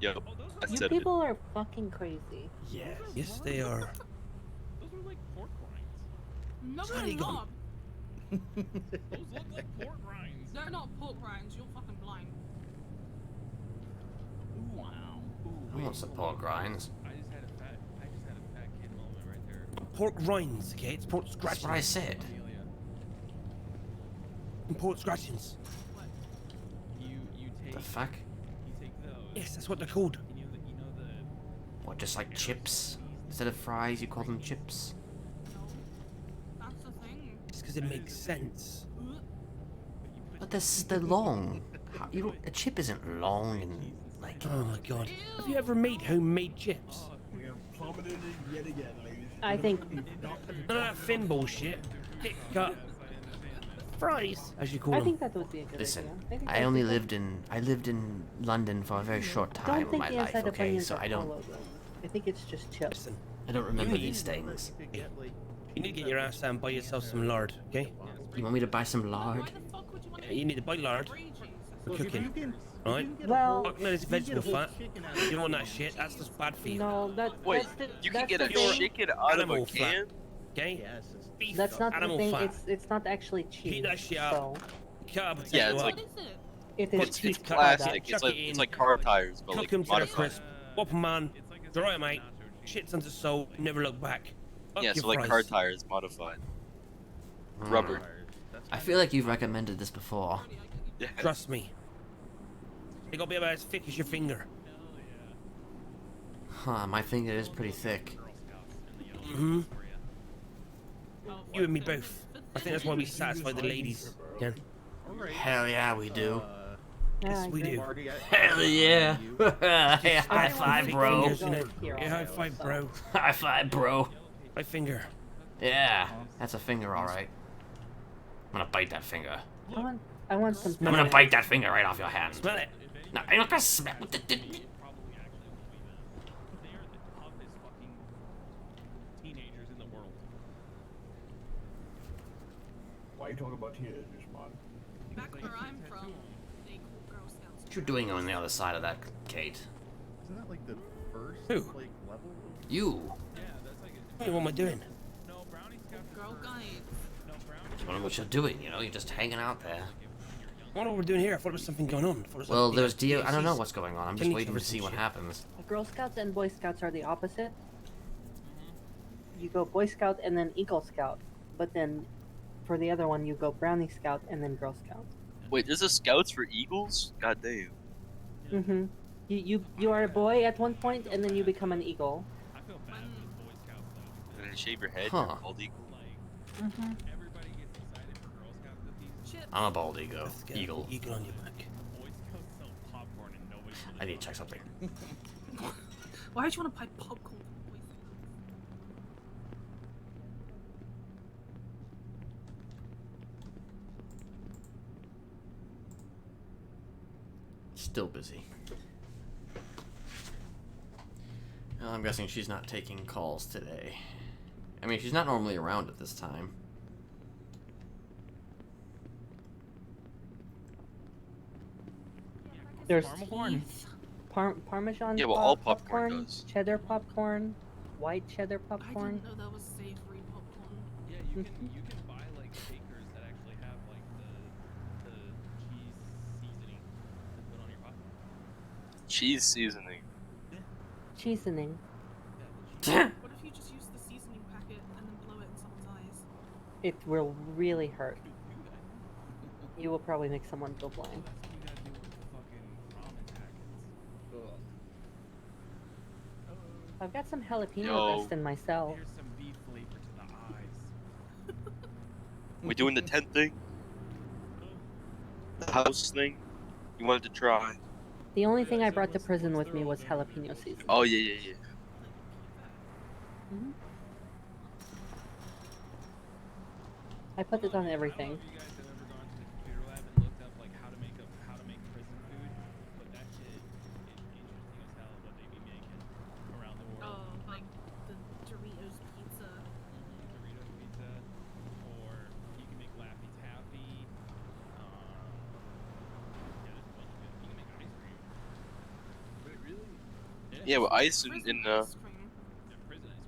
Yep. I You said people are fucking crazy. Yes. Yes, they are. Those are like pork rinds. No, Sorry, they're go on. not. Those look like pork rinds. They're not pork rinds. You're fucking blind. Wow. Ooh, I want some pork rinds. I just had a fat kid moment right there. pork rinds, okay? It's pork scratchings. That's what I said. And pork scratchings. You take. The fuck? You take those. Yes, that's what they're called. You know the. What, just like chips? Instead of fries, you call them chips? That's the thing. Just because it makes sense. But they're long. How, you don't, a chip isn't long and like. Oh my god. Have you ever made homemade chips? I think None of that fin bullshit. Thick cut. Fries, as you call I them. think that would be a good Listen, idea. think I that'd only be good. lived in London for a very short time Don't of think my the life. inside of Okay, onions so are I don't. hollow, though. I think it's just chips. I don't remember need- these things. You need to get your ass out and buy yourself some lard, okay? You want me to buy some lard? Yeah, you need to buy lard for cooking, right? Well, Fuck, no, it's vegetable fat. You don't want that shit. That's just bad for you. No, Wait, that's the, you can that's get the a thing. chicken out of a Animal can? fat, okay? Beef, That's not the animal thing. fat. It's not actually cheese. Heat that shit up. So Cut up a potato Yeah, it's up. like it Put is it's cheese plastic. Chuck it in. It's like car tires, but Cook like them to the modified. crisp. Whop 'em on. Dry 'em, mate. Shit's under salt. Never look back. Fuck Yeah, your so like fries. car tires modified. Hmm. Rubber. I feel like you've recommended this before. Yeah. Trust me. They gotta be about as thick as your finger. Huh, my finger is pretty thick. Mm-hmm. You and me both. I think that's why we satisfy the ladies. Yeah. Hell yeah, we do. Yes, we do. Hell yeah. Hey, high five, bro. Fingers, you know. Yeah, high five, bro. High five, bro. My finger. Yeah, that's a finger, all right. I'm gonna bite that finger. I want some. I'm gonna bite that finger right off your hand. Smell it. No, I'm not gonna smell it. They are the toughest fucking teenagers in the world. Why are you talking about teenagers, man? Back where I'm from, they call Girl Scouts. What you doing on the other side of that, Kate? Isn't that like the first Who? like level? You. Hey, what am I doing? Girl Guides. I wonder what you're doing, you know? You're just hanging out there. I wonder what we're doing here. I thought there was something going on. I thought it was Well, like there's DLCs. I don't know what's going on. I'm just Can you waiting to cover see some what shit? happens. Girl Scouts and Boy Scouts are the opposite. You go Boy Scout and then Eagle Scout, but then for the other one you go Brownie Scout and then Girl Scout. Wait, there's a scouts for eagles? God damn. Mm-hmm. You are a boy at one point and then you become an eagle. I feel bad for the Boy Scouts though. And then shave your head, Huh. you're a bald eagle. Mm-hmm. Everybody gets excited for Girl Scout cookies. Chips. I'm a bald eagle. Let's go. Eagle. Eagle on your back. Boy Scouts sell popcorn and nobody really I need to check something. Why would you want to buy popcorn? for Boy Scouts? Still busy. Well, I'm guessing she's not taking calls today. I mean, she's not normally around at this time. There's Parmesan. Parmesan Yeah, well, all popcorn, popcorn does. cheddar popcorn, white cheddar I popcorn. didn't know that was savory popcorn. Yeah, you can buy like shakers that actually have like the cheese seasoning to put on your popcorn. Cheese seasoning. Seasoning. What if you just use the seasoning packet and then blow it in someone's eyes? It will really hurt. You will probably make someone go blind. That's what you gotta do with the fucking ramen packets. I've got some jalapeno Yo. dust in myself. Here's some beef flavor to the eyes. We doing the tent thing? The house thing? You wanted to try? The only thing I brought to prison with me was jalapeno seasoning. Oh, yeah. Mhm. I put it on everything. I don't know if you guys have ever gone to the computer lab and looked up like how to make prison food, but that shit is interesting as hell what they be making around the world. Oh, like the Doritos pizza. Doritos pizza, or you can make Laffy Taffy. Yeah, there's a bunch of good. You can make ice cream. Wait, really? Yeah, with ice and Prison uh, ice cream. Yeah, prison ice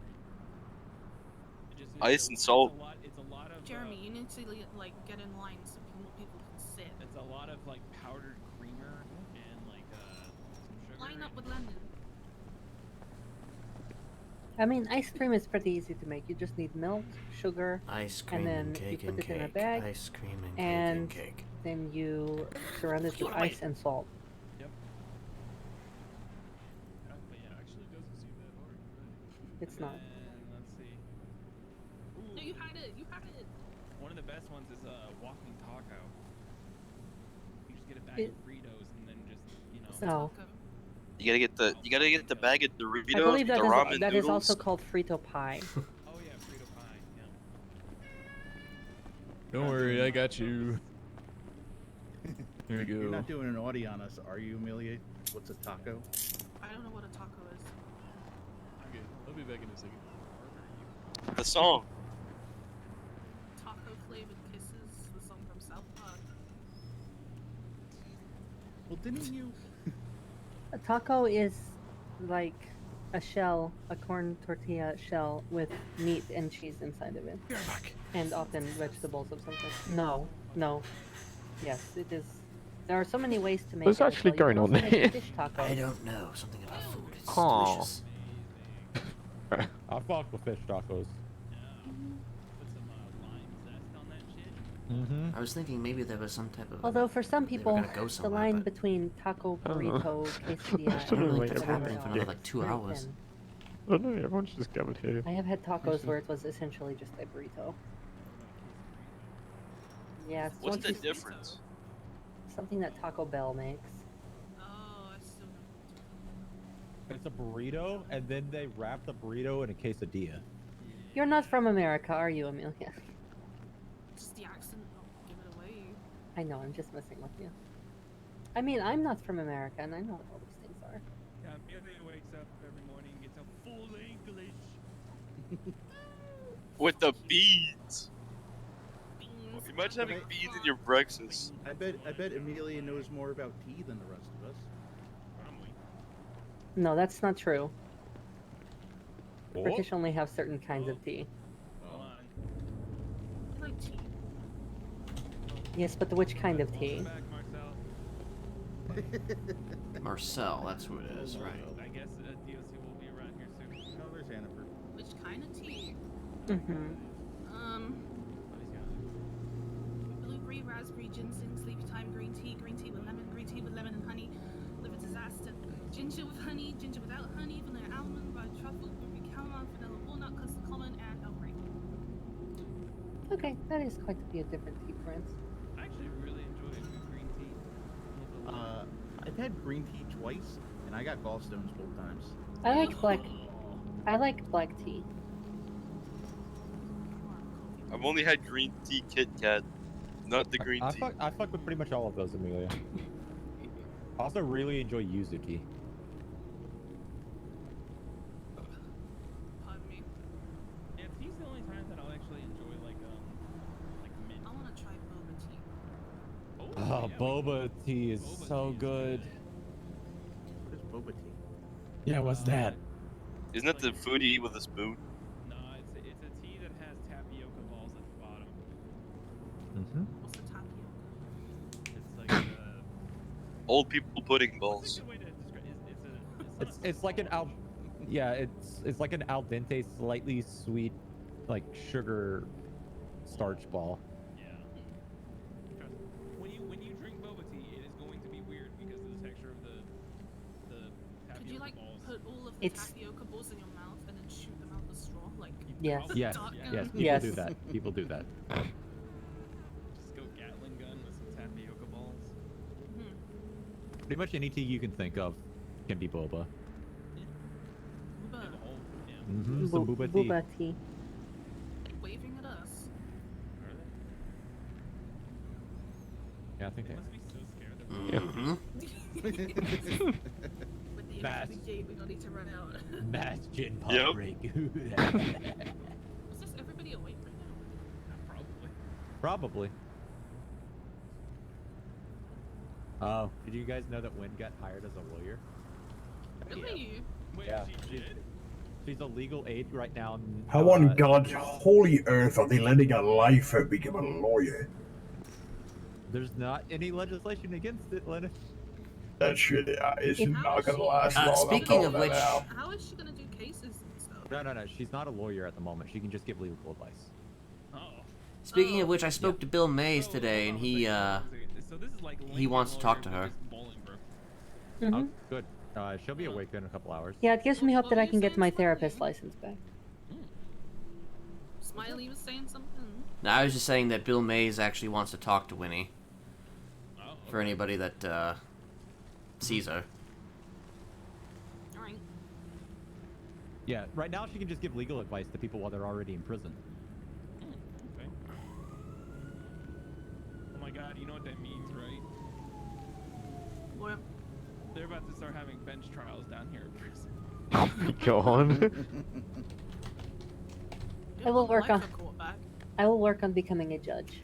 cream. ice and salt. It's a lot of. Jeremy, you need to like get in line so people can sit. It's a lot of like powdered creamer and like some sugar. Line up with London. I mean, ice cream is pretty easy to make. You just need milk, sugar, Ice cream and then you cake put and it in a cake. bag, Ice cream and and cake and cake. then you surround it with ice and salt. Yep. But yeah, actually doesn't seem that hard. Right? It's not. And let's see. Ooh, No, you had it. You had it. one of the best ones is walking taco. You just get a bag It- of Fritos and then just Oh. You gotta get the bag of Doritos, I believe the that ramen is, that noodles. is also called Frito pie. Oh yeah, Frito pie. Yeah. Don't worry, I got you. Here we go. You're not doing an audio on us, are you, Amelia? What's a taco? I don't know what a taco is. Okay, I'll be back in a second. The song. Taco flavored kisses, the song from South Park. Well, didn't you? A taco is like a shell, a corn tortilla shell with meat and cheese inside of it. And often vegetables of some kind. No. Yes, it is. There are so many ways to make What's it. actually You can going on also make here? Fish taco. I don't know. Something about food. It's Aw. delicious. I fuck with fish tacos. Mm-hmm. I was thinking maybe there was some type of. Although for some they were people, gonna go the somewhere, line but between taco, I don't know. burrito, quesadilla, I don't and think that's whatever happening they for are, another like 2 very hours. thin. I don't know, everyone's just gathered here. I have had tacos where it was essentially just a burrito. Yeah, it's What's once the you- difference? Something that Taco Bell makes. Oh, I still know. It's a burrito, and then they wrap the burrito in a quesadilla. You're not from America, are you, Amelia? Just the accent. Oh, give it away. I know, I'm just messing with you. I mean, I'm not from America, and I know what all these things are. Yeah, Amelia wakes up every morning and gets a full English. With the beans. Imagine having beans in your breakfast. I bet Amelia knows more about tea than the rest of us. No, that's not true. Oh. British only have certain kinds of tea. I like tea. Yes, but which kind of tea? Marcel, that's who it is, right? I guess DOC will be around here soon. No, there's Hannaford. Which kind of tea? Mm-hmm. Blueberry, raspberry, ginseng, sleepy time, green tea with lemon and honey, liver disaster, ginger with honey, ginger without honey, vanilla almond, fried truffle, blueberry caramel, vanilla walnut, custard common, and Earl Grey. Okay, that is quite to be a different tea, Prince. I actually really enjoy green tea. I've had green tea twice, and I got gallstones both times. I like black. I like black tea. I've only had green tea Kit Kat, not the green tea. I fuck with pretty much all of those, Amelia. I also really enjoy yuzu tea. Pardon me. Yeah, tea's the only time that I'll actually enjoy like mint. I want to try boba tea. Oh, boba tea is so good. What is boba tea? Yeah, what's that? Isn't that the food you eat with a spoon? No, it's a tea that has tapioca balls at the bottom. Mm-hmm. What's the tapioca? It's like Old people pudding balls. way to describe It's like an it's like an al dente, slightly sweet, like sugar starch ball. Yeah. When you drink boba tea, it is going to be weird because of the texture of the tapioca Could you like balls. put all of the It's- tapioca balls in your mouth and then shoot them out the straw? Like Yes. Yes, Dot gun? yes, people Yes. do that. People do that. Just go Gatling gun with some tapioca balls. Pretty much any tea you can think of can be boba. Boba. Mm-hmm. Some Bu- boba tea. Boba tea. Waving at us. Yeah, I think they Must be so scared that Mm-hmm. With the Mass. gate, we don't need to run out. mass gin pop Yep. break. Is this everybody awake right now? Probably. Oh, did you guys know that Wynn got hired as a lawyer? Really? Wait, Yeah, she did? she's a legal aid right now. In, How on God's holy earth are they letting a lifer become a lawyer? There's not any legislation against it, Lennon. That shit is not gonna last long. I'm speaking calling of that which- out. How is she gonna do cases and stuff? No. She's not a lawyer at the moment. She can just give legal advice. Speaking of which, I spoke to Bill Mays today, and he wants to talk to her. Oh, good. She'll be awake in a couple hours. Yeah, it gives me hope that I can get my therapist license back. Smiley was saying something. No, I was just saying that Bill Mays actually wants to talk to Winnie. For anybody that sees her. Alright. Yeah, right now she can just give legal advice to people while they're already in prison. Okay. Oh my god, you know what that means, right? What? They're about to start having bench trials down here in prison. Oh my god. I will work on becoming a judge.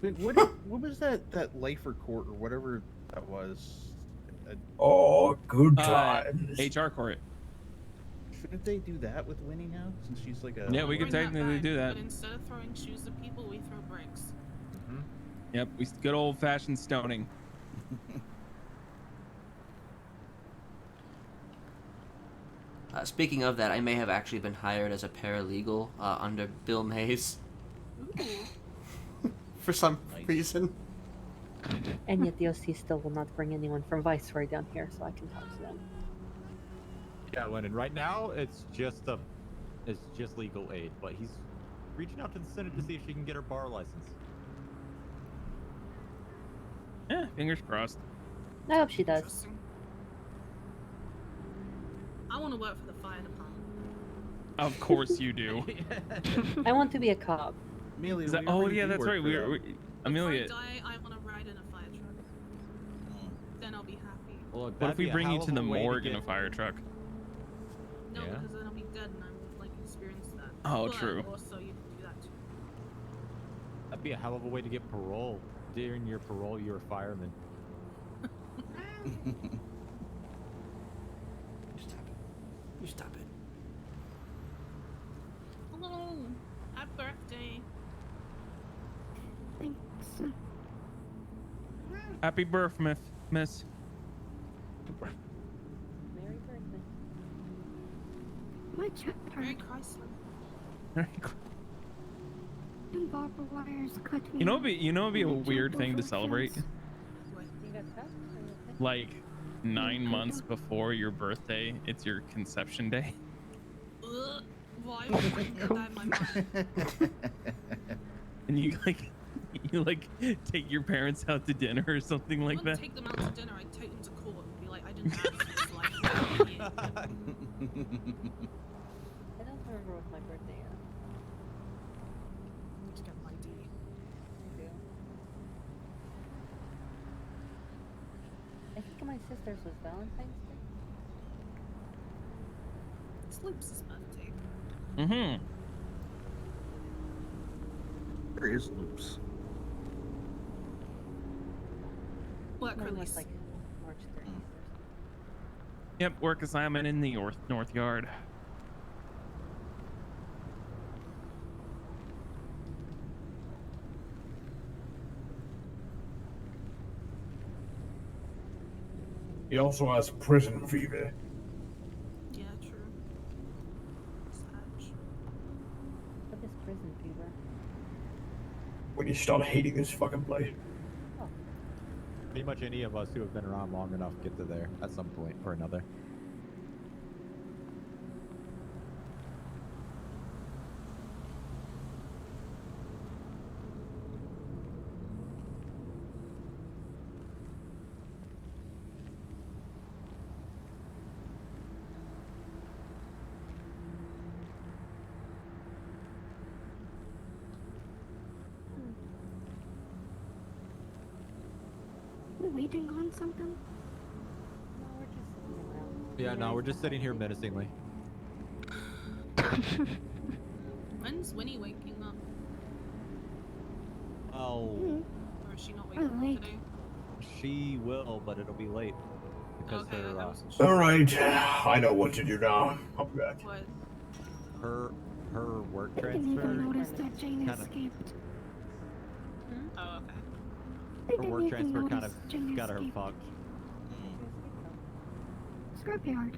Wait, what was that lifer court or whatever that was? Oh, good times. HR court. Shouldn't they do that with Winnie now, since she's like a... Yeah, we could technically do that. But instead of throwing shoes at people, we throw bricks. Yep, we good old-fashioned stoning. Speaking of that, I may have actually been hired as a paralegal under Bill Mays. For some reason. And yet the OC still will not bring anyone from Viceroy down here, so I can talk to them. Yeah, Lennon. Right now, it's just legal aid, but he's reaching out to the Senate to see if she can get her bar license. Yeah, fingers crossed. I hope she does. I want to work for the fire department. Of course you do. I want to be a cop. Amelia, Is that, oh yeah, that's right. Amelia. If I die, I want to ride in a fire truck. Then I'll be happy. Well, look, What if we that'd be a bring you hell to of the a way to morgue in get- a fire truck? No, Yeah. because then I'll be dead and I'm like experienced that. Oh, But true. Also, you can do that too. That'd be a hell of a way to get parole. During your parole, you're a fireman. You stop it. Hello. Happy birthday. Thanks. Happy birth, miss. Merry birthday. My chat Merry part Chrysler. and barbed wires cut me. You know, it'd be a weird thing to celebrate. Like 9 months before your birthday, it's your conception day. Ugh, why would I put that in my mind? And you like take your parents out to dinner or something like I that. wouldn't take them out to dinner. I'd take them to court and be like, I didn't ask for this life. Yeah. I don't remember what my birthday is. I need to get my ID. I think my sister's was Valentine's Day. It's Luke's birthday. Mm-hmm. There is loops. Work Mine was release. like March 30th. Yep, work assignment in the north yard. He also has prison fever. Yeah, true. Sag. What is prison fever? When you start hating this fucking place. Pretty much any of us who have been around long enough get to there at some point or another. We waiting on something? Yeah, no, we're just sitting here menacingly. When's Winnie waking up? Oh, Or is she not waking up late. today? she will, but it'll be late because Okay, her I wasn't sure. Alright, I know what to do now. I'll be back. What? her work I didn't even transfer. notice that Jane kinda- escaped. Oh, okay. I Her didn't work even transfer kind notice of Jane got her escaped. fucked. Scrapyard.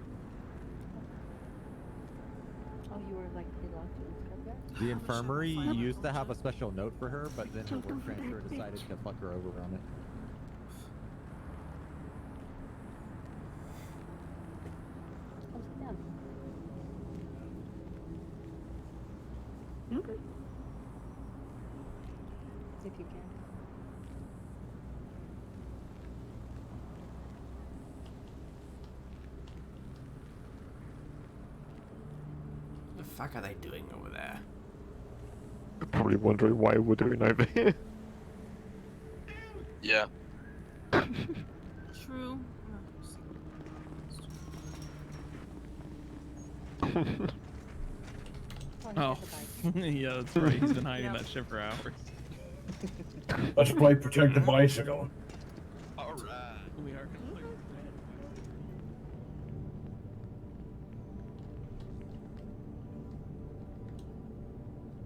you were like reluctant to come back? The infirmary used to have a special note for her, but then her work transfer decided to fuck her over on it. Come sit down. Okay. If you can. The fuck are they doing over there? Probably wondering why we're doing over here. Yeah. True. Oh, yeah, that's right. He's been hiding that shit for hours. Let's play protect the bicycle. All right. We are gonna play.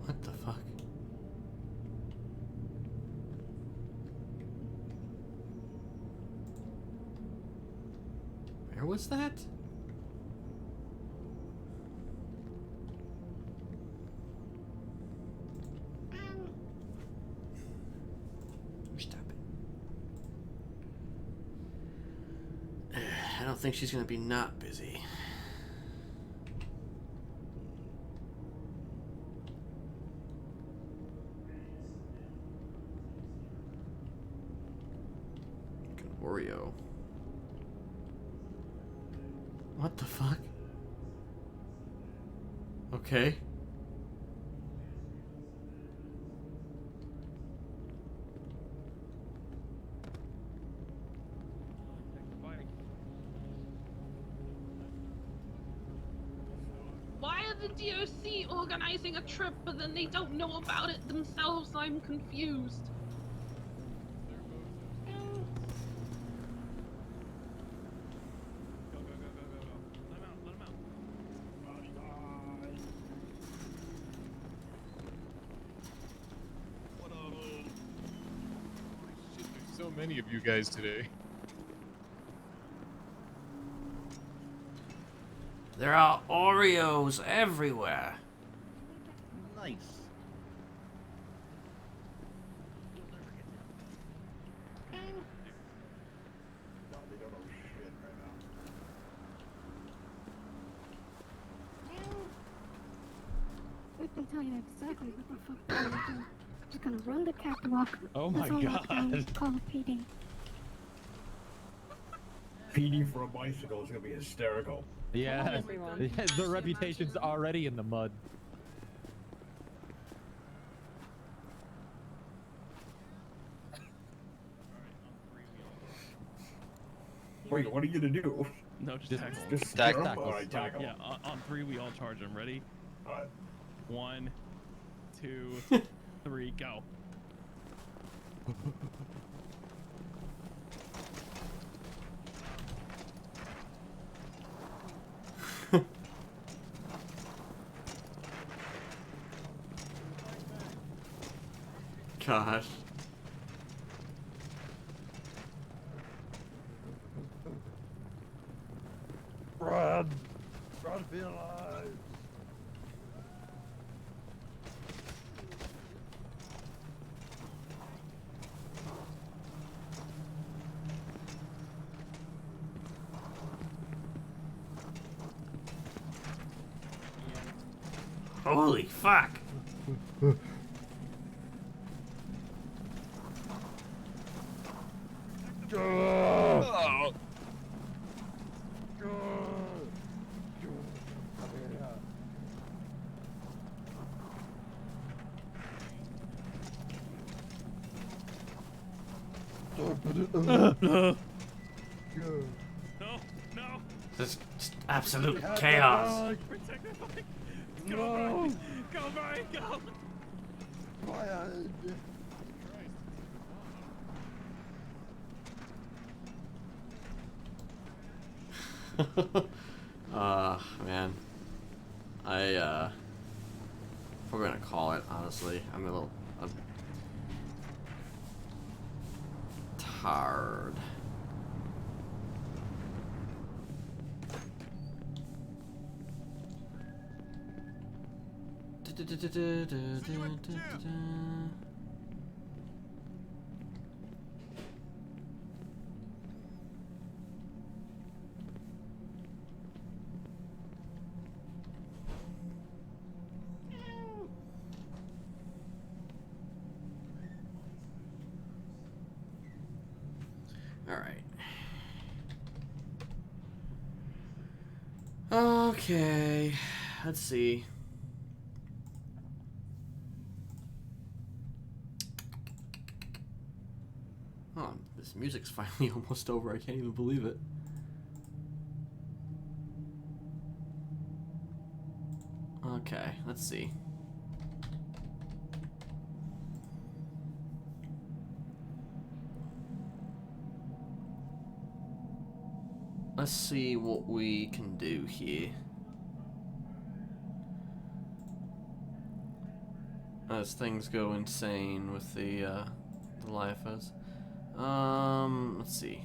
What the fuck? Where was that? Stop it. I don't think she's gonna be not busy. Oreo. What the fuck? Okay. Why are the DOC organizing a trip, but then they don't know about it themselves? I'm confused. So many of you guys today. There are Oreos everywhere. Nice. I can tell you exactly what the fuck I'm gonna do. Just gonna run the catwalk. Oh my God. Call PD. PD for a bicycle is gonna be hysterical. Yeah, yeah, the reputation's already in the mud. Wait, what are you gonna do? No, just tackle. Just tackle. tackle. Alright, tackle. Yeah, on three we all charge him. Ready? Alright. 1, 2, 3, go. Gosh. Run! Run for your lives! Holy fuck! Oh. No, no. This is absolute chaos. Protect the bike. Go, Brian. Go, Brian. Go. Man. We're gonna call it, honestly. I'm tired. All right. Okay, let's see. Oh, this music's finally almost over. I can't even believe it. Okay, let's see. Let's see what we can do here. As things go insane with the LIFOs. Let's see.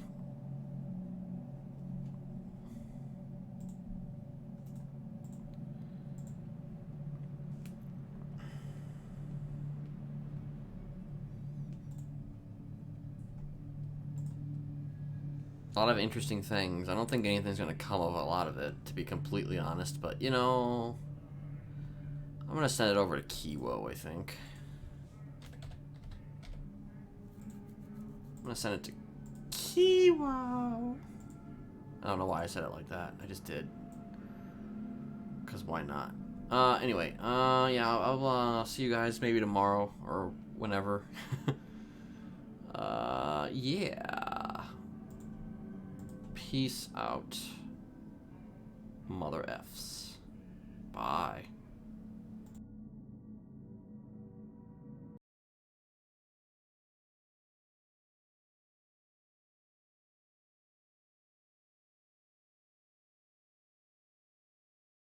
A lot of interesting things. I don't think anything's gonna come of a lot of it, to be completely honest, but you know, I'm gonna send it over to Kiwo, I think. I'm gonna send it to Kiwo. I don't know why I said it like that. I just did. Cause why not? Anyway, yeah, I'll see you guys maybe tomorrow or whenever. Yeah. Peace out, mother Fs. Bye.